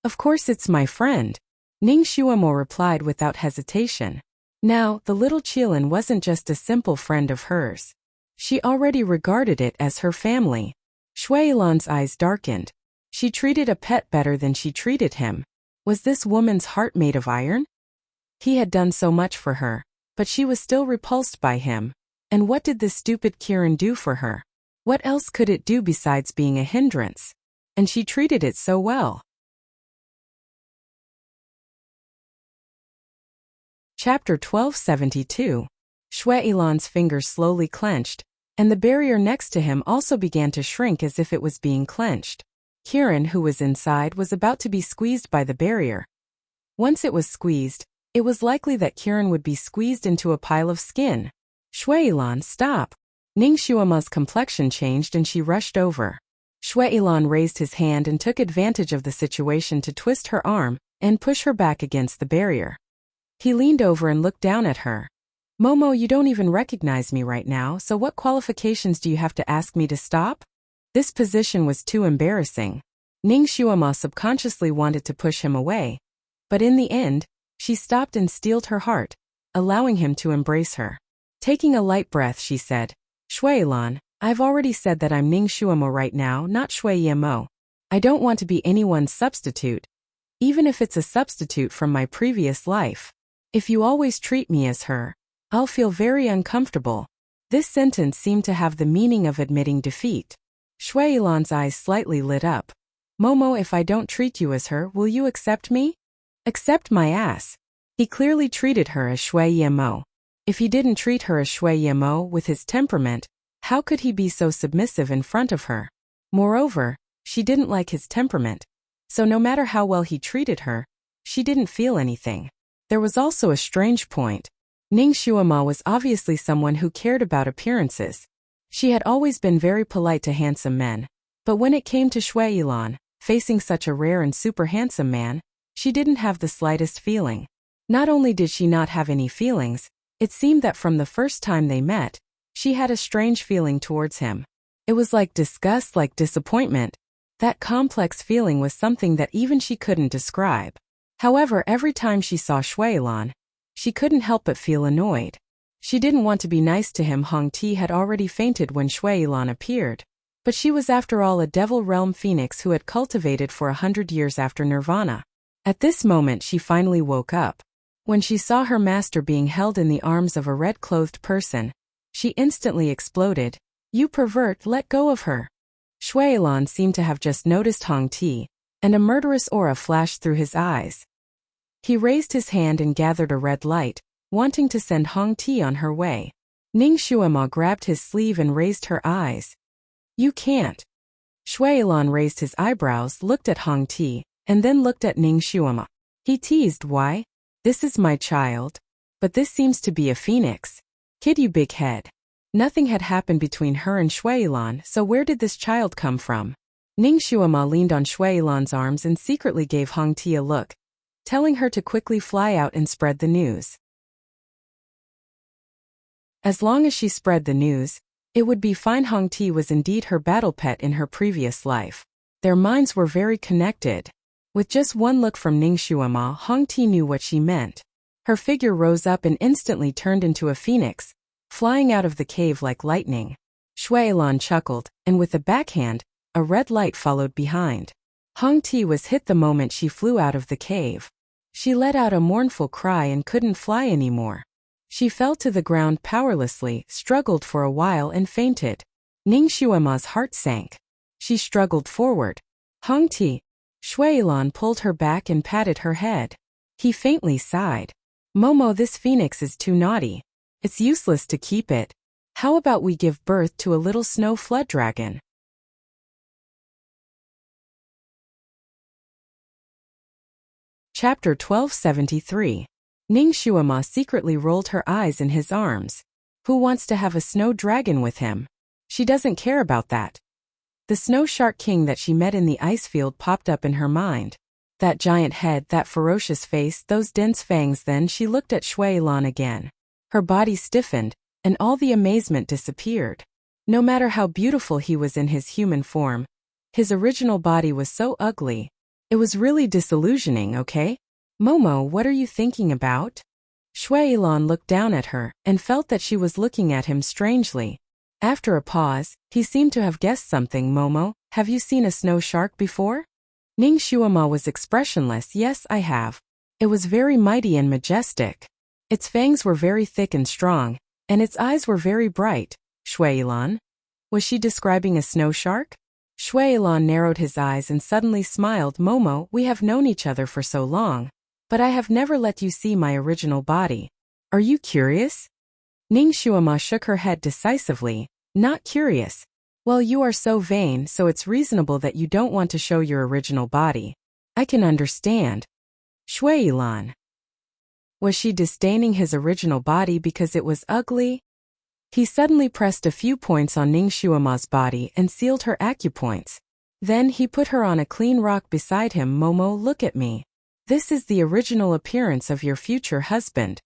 "Of course it's my friend," Ningxuemo replied without hesitation. Now, the little Qilin wasn't just a simple friend of hers. She already regarded it as her family. Shuilan's eyes darkened. She treated a pet better than she treated him. Was this woman's heart made of iron? He had done so much for her, but she was still repulsed by him. And what did this stupid Kirin do for her? What else could it do besides being a hindrance? And she treated it so well. Chapter 1272. Shui Ilan's fingers slowly clenched, and the barrier next to him also began to shrink as if it was being clenched. Kiran, who was inside, was about to be squeezed by the barrier. Once it was squeezed, it was likely that Kiran would be squeezed into a pile of skin. Shui Ilan, stop! Ning Xuema's complexion changed and she rushed over. Shui Ilan raised his hand and took advantage of the situation to twist her arm and push her back against the barrier. He leaned over and looked down at her. Momo, you don't even recognize me right now, so what qualifications do you have to ask me to stop? This position was too embarrassing. Ning Xuema subconsciously wanted to push him away, but in the end, she stopped and steeled her heart, allowing him to embrace her. Taking a light breath, she said, Shui Ilan, I've already said that I'm Ning Xuema right now, not Shui Yemo. I don't want to be anyone's substitute, even if it's a substitute from my previous life. If you always treat me as her, I'll feel very uncomfortable. This sentence seemed to have the meaning of admitting defeat. Shui Ilan's eyes slightly lit up. Momo, if I don't treat you as her, will you accept me? Accept my ass. He clearly treated her as Shui Yemo. If he didn't treat her as Shui Yemo with his temperament, how could he be so submissive in front of her? Moreover, she didn't like his temperament, so no matter how well he treated her, she didn't feel anything. There was also a strange point. Ning Xuema was obviously someone who cared about appearances. She had always been very polite to handsome men, but when it came to Shui Ilan, facing such a rare and super handsome man, she didn't have the slightest feeling. Not only did she not have any feelings, it seemed that from the first time they met, she had a strange feeling towards him. It was like disgust, like disappointment. That complex feeling was something that even she couldn't describe. However, every time she saw Shui Ilan, she couldn't help but feel annoyed. She didn't want to be nice to him. Hong Ti had already fainted when Shui Ilan appeared, but she was after all a Devil Realm Phoenix who had cultivated for 100 years after Nirvana. At this moment she finally woke up. When she saw her master being held in the arms of a red-clothed person, she instantly exploded. You pervert, let go of her. Shui Ilan seemed to have just noticed Hong Ti, and a murderous aura flashed through his eyes. He raised his hand and gathered a red light, wanting to send Hong Ti on her way. Ning Xuema grabbed his sleeve and raised her eyes. You can't. Shui Ilan raised his eyebrows, looked at Hong Ti, and then looked at Ning Xuema. He teased, why? This is my child. But this seems to be a phoenix. Kid, you big head. Nothing had happened between her and Shui Ilan, so where did this child come from? Ning Xuema leaned on Shui Ilan's arms and secretly gave Hong Ti a look, telling her to quickly fly out and spread the news. As long as she spread the news, it would be fine. Hong Ti was indeed her battle pet in her previous life. Their minds were very connected. With just one look from Ning Xuema, Hong Ti knew what she meant. Her figure rose up and instantly turned into a phoenix, flying out of the cave like lightning. Shui Ilan chuckled, and with a backhand, a red light followed behind. Hong Ti was hit the moment she flew out of the cave. She let out a mournful cry and couldn't fly anymore. She fell to the ground powerlessly, struggled for a while and fainted. Ning Xuema's heart sank. She struggled forward. Hong Ti. Shui Ilan pulled her back and patted her head. He faintly sighed. Momo, this phoenix is too naughty. It's useless to keep it. How about we give birth to a little snow flood dragon? Chapter 1273. Ning Xuema secretly rolled her eyes in his arms. Who wants to have a snow dragon with him? She doesn't care about that. The snow shark king that she met in the ice field popped up in her mind. That giant head, that ferocious face, those dense fangs. Then she looked at Shui Ilan again. Her body stiffened, and all the amazement disappeared. No matter how beautiful he was in his human form, his original body was so ugly. It was really disillusioning, okay? Momo, what are you thinking about? Shui Ilan looked down at her, and felt that she was looking at him strangely. After a pause, he seemed to have guessed something. Momo, have you seen a snow shark before? Ning Xuema was expressionless. Yes, I have. It was very mighty and majestic. Its fangs were very thick and strong, and its eyes were very bright. Shui Ilan? Was she describing a snow shark? Shui Ilan narrowed his eyes and suddenly smiled. Momo, we have known each other for so long, But I have never let you see my original body. Are you curious? Ning Shuama shook her head decisively. Not curious. Well, you are so vain, so it's reasonable that you don't want to show your original body. I can understand. Shui Yilan. Was she disdaining his original body because it was ugly? He suddenly pressed a few points on Ning Shuama's body and sealed her acupoints. Then he put her on a clean rock beside him. Momo, look at me. This is the original appearance of your future husband.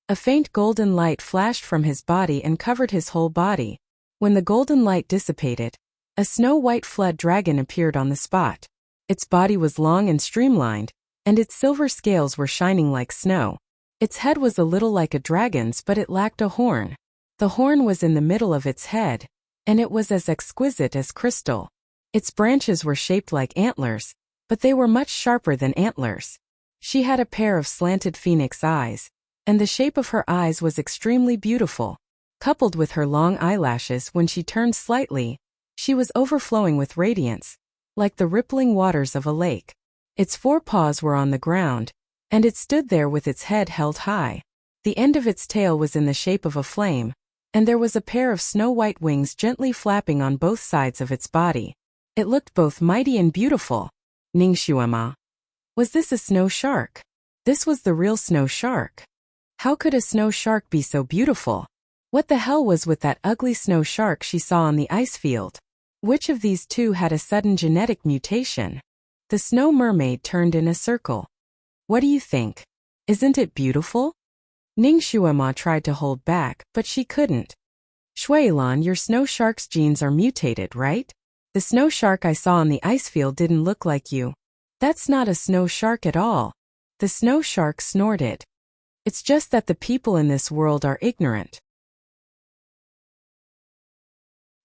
A faint golden light flashed from his body and covered his whole body. When the golden light dissipated, a snow-white flood dragon appeared on the spot. Its body was long and streamlined, and its silver scales were shining like snow. Its head was a little like a dragon's, but it lacked a horn. The horn was in the middle of its head, and it was as exquisite as crystal. Its branches were shaped like antlers, but they were much sharper than antlers. She had a pair of slanted phoenix eyes, and the shape of her eyes was extremely beautiful. Coupled with her long eyelashes, when she turned slightly, she was overflowing with radiance, like the rippling waters of a lake. Its 4 paws were on the ground, and it stood there with its head held high. The end of its tail was in the shape of a flame, and there was a pair of snow-white wings gently flapping on both sides of its body. It looked both mighty and beautiful. Ning Shuama. Was this a snow shark? This was the real snow shark. How could a snow shark be so beautiful? What the hell was with that ugly snow shark she saw on the ice field? Which of these two had a sudden genetic mutation? The snow mermaid turned in a circle. What do you think? Isn't it beautiful? Ning Shuama tried to hold back, but she couldn't. Shuilan, your snow shark's genes are mutated, right? The snow shark I saw on the ice field didn't look like you. That's not a snow shark at all. The snow shark snorted. It's just that the people in this world are ignorant.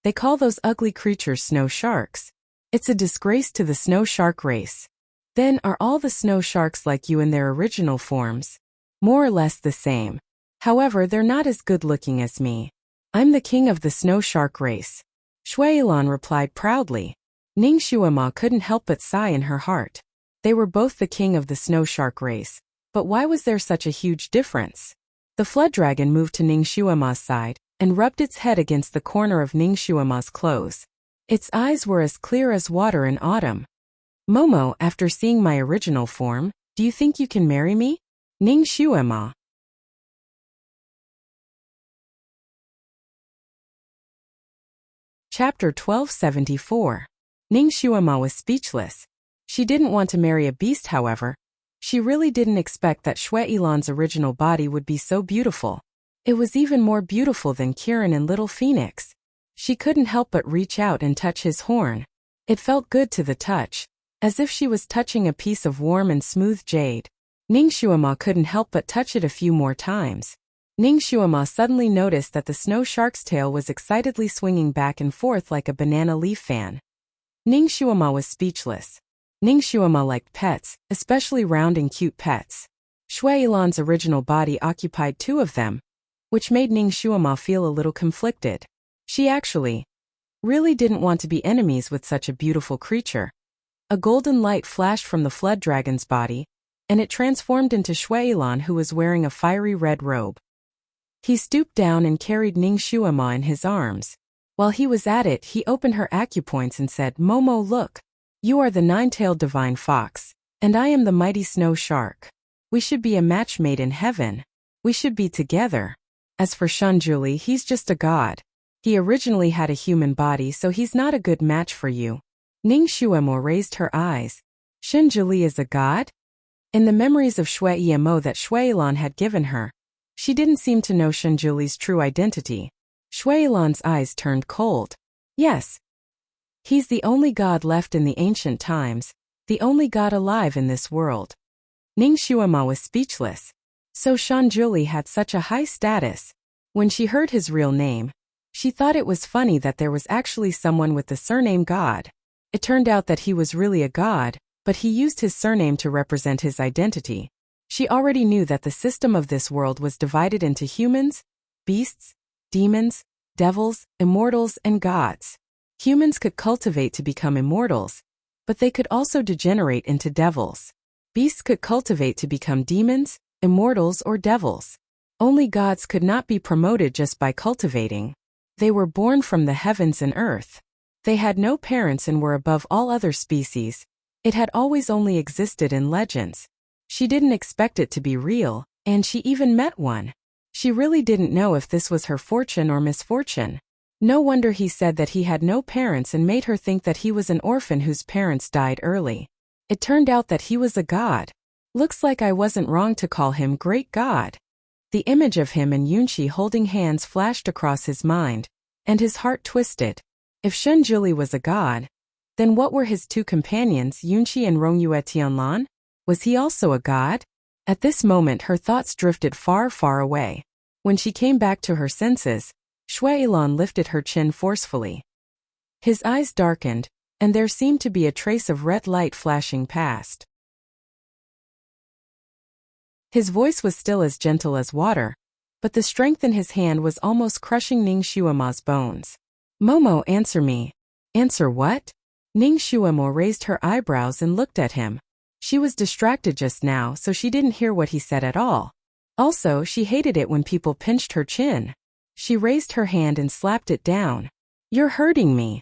They call those ugly creatures snow sharks. It's a disgrace to the snow shark race. Then are all the snow sharks like you in their original forms? More or less the same. However, they're not as good looking as me. I'm the king of the snow shark race. Shuilan replied proudly. Ning Shuama couldn't help but sigh in her heart. They were both the king of the snow shark race, but why was there such a huge difference? The flood dragon moved to Ning Shuama's side and rubbed its head against the corner of Ning Shuama's clothes. Its eyes were as clear as water in autumn. Momo, after seeing my original form, do you think you can marry me? Ning Shuama. Chapter 1274. Ning Shuama was speechless. She didn't want to marry a beast, however. She really didn't expect that Shuilan's original body would be so beautiful. It was even more beautiful than Kirin and Little Phoenix. She couldn't help but reach out and touch his horn. It felt good to the touch, as if she was touching a piece of warm and smooth jade. Ning Shuama couldn't help but touch it a few more times. Ning Shuama suddenly noticed that the snow shark's tail was excitedly swinging back and forth like a banana leaf fan. Ning Shuama was speechless. Ning Shuama liked pets, especially round and cute pets. Shuilan's original body occupied 2 of them, which made Ning Shuama feel a little conflicted. She actually really didn't want to be enemies with such a beautiful creature. A golden light flashed from the flood dragon's body, and it transformed into Shuilan, who was wearing a fiery red robe. He stooped down and carried Ning Shuama in his arms. While he was at it, he opened her acupoints and said, Momo, look. You are the 9-tailed divine fox, and I am the mighty snow shark. We should be a match made in heaven. We should be together. As for Shanjuli, he's just a god. He originally had a human body, so he's not a good match for you. Ning Shuama raised her eyes. Shanjuli is a god? In the memories of Shuiemo that Shuilan had given her, she didn't seem to know Shanjuli's true identity. Shuilan's eyes turned cold. Yes. He's the only god left in the ancient times, the only god alive in this world. Ning Shuama was speechless. So Shanjuli had such a high status. When she heard his real name, she thought it was funny that there was actually someone with the surname God. It turned out that he was really a god, but he used his surname to represent his identity. She already knew that the system of this world was divided into humans, beasts, demons, devils, immortals, and gods. Humans could cultivate to become immortals, but they could also degenerate into devils. Beasts could cultivate to become demons, immortals, or devils. Only gods could not be promoted just by cultivating. They were born from the heavens and earth. They had no parents and were above all other species. It had always only existed in legends. She didn't expect it to be real, and she even met one. She really didn't know if this was her fortune or misfortune. No wonder he said that he had no parents and made her think that he was an orphan whose parents died early. It turned out that he was a god. Looks like I wasn't wrong to call him Great God. The image of him and Yunqi holding hands flashed across his mind, and his heart twisted. If Shunjuli was a god, then what were his two companions, Yunqi and Rongyue Tianlan? Was he also a god? At this moment her thoughts drifted far, far away. When she came back to her senses, Shuailan lifted her chin forcefully. His eyes darkened, and there seemed to be a trace of red light flashing past. His voice was still as gentle as water, but the strength in his hand was almost crushing Ning Xuema's bones. Momo, answer me. Answer what? Ning Xuemo raised her eyebrows and looked at him. She was distracted just now, so she didn't hear what he said at all. Also, she hated it when people pinched her chin. She raised her hand and slapped it down. You're hurting me.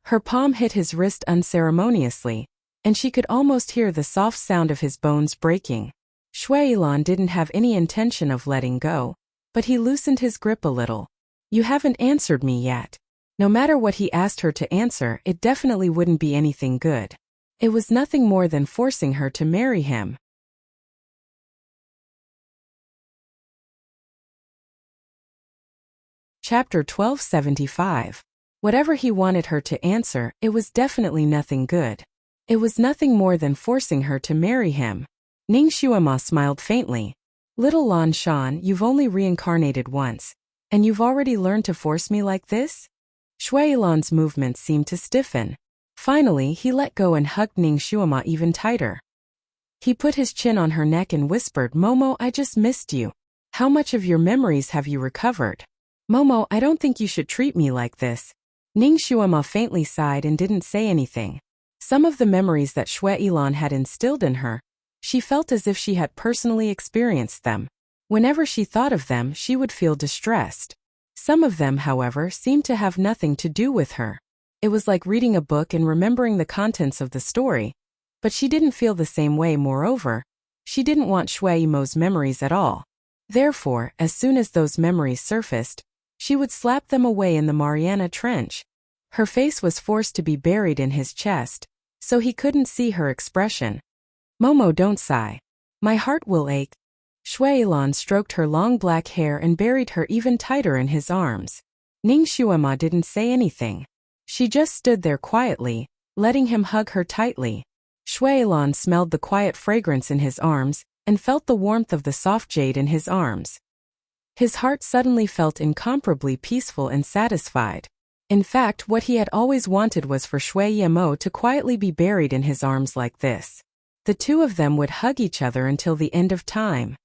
Her palm hit his wrist unceremoniously, and she could almost hear the soft sound of his bones breaking. Shuailan didn't have any intention of letting go, but he loosened his grip a little. You haven't answered me yet. No matter what he asked her to answer, it definitely wouldn't be anything good. It was nothing more than forcing her to marry him. Chapter 1275. Whatever he wanted her to answer, it was definitely nothing good. It was nothing more than forcing her to marry him. Ning Xuema smiled faintly. Little Lan Shan, you've only reincarnated once, and you've already learned to force me like this? Shuailan's movements seemed to stiffen. Finally, he let go and hugged Ning Xuema even tighter. He put his chin on her neck and whispered, Momo, I just missed you. How much of your memories have you recovered? Momo, I don't think you should treat me like this. Ning Xuema faintly sighed and didn't say anything. Some of the memories that Shuailan had instilled in her, she felt as if she had personally experienced them. Whenever she thought of them, she would feel distressed. Some of them, however, seemed to have nothing to do with her. It was like reading a book and remembering the contents of the story, but she didn't feel the same way. Moreover, she didn't want Shuailan's memories at all. Therefore, as soon as those memories surfaced, she would slap them away in the Mariana Trench. Her face was forced to be buried in his chest, so he couldn't see her expression. Momo, don't sigh. My heart will ache. Shuailan stroked her long black hair and buried her even tighter in his arms. Ning Xuema didn't say anything. She just stood there quietly, letting him hug her tightly. Shuailan smelled the quiet fragrance in his arms and felt the warmth of the soft jade in his arms. His heart suddenly felt incomparably peaceful and satisfied. In fact, what he had always wanted was for Shuailan to quietly be buried in his arms like this. The two of them would hug each other until the end of time.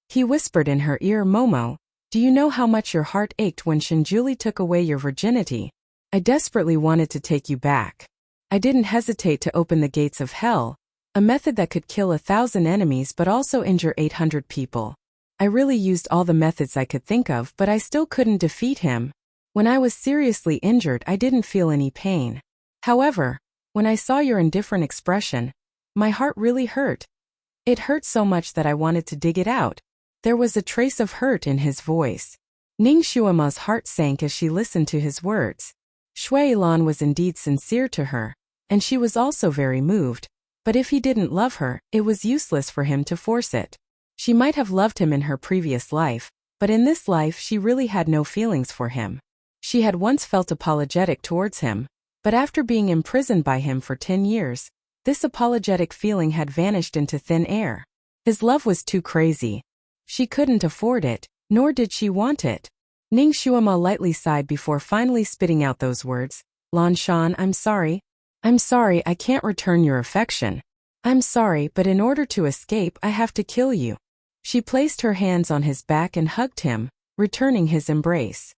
He whispered in her ear, Momo, do you know how much your heart ached when Shinjuli took away your virginity? I desperately wanted to take you back. I didn't hesitate to open the gates of hell, a method that could kill 1,000 enemies but also injure 800 people. I really used all the methods I could think of, but I still couldn't defeat him. When I was seriously injured, I didn't feel any pain. However, when I saw your indifferent expression, my heart really hurt. It hurt so much that I wanted to dig it out. There was a trace of hurt in his voice. Ning Xuema's heart sank as she listened to his words. Shuailan was indeed sincere to her, and she was also very moved, but if he didn't love her, it was useless for him to force it. She might have loved him in her previous life, but in this life she really had no feelings for him. She had once felt apologetic towards him, but after being imprisoned by him for 10 years, this apologetic feeling had vanished into thin air. His love was too crazy. She couldn't afford it, nor did she want it. Ning Xuema lightly sighed before finally spitting out those words. Lan Shan, I'm sorry. I'm sorry I can't return your affection. I'm sorry, but in order to escape, I have to kill you. She placed her hands on his back and hugged him, returning his embrace.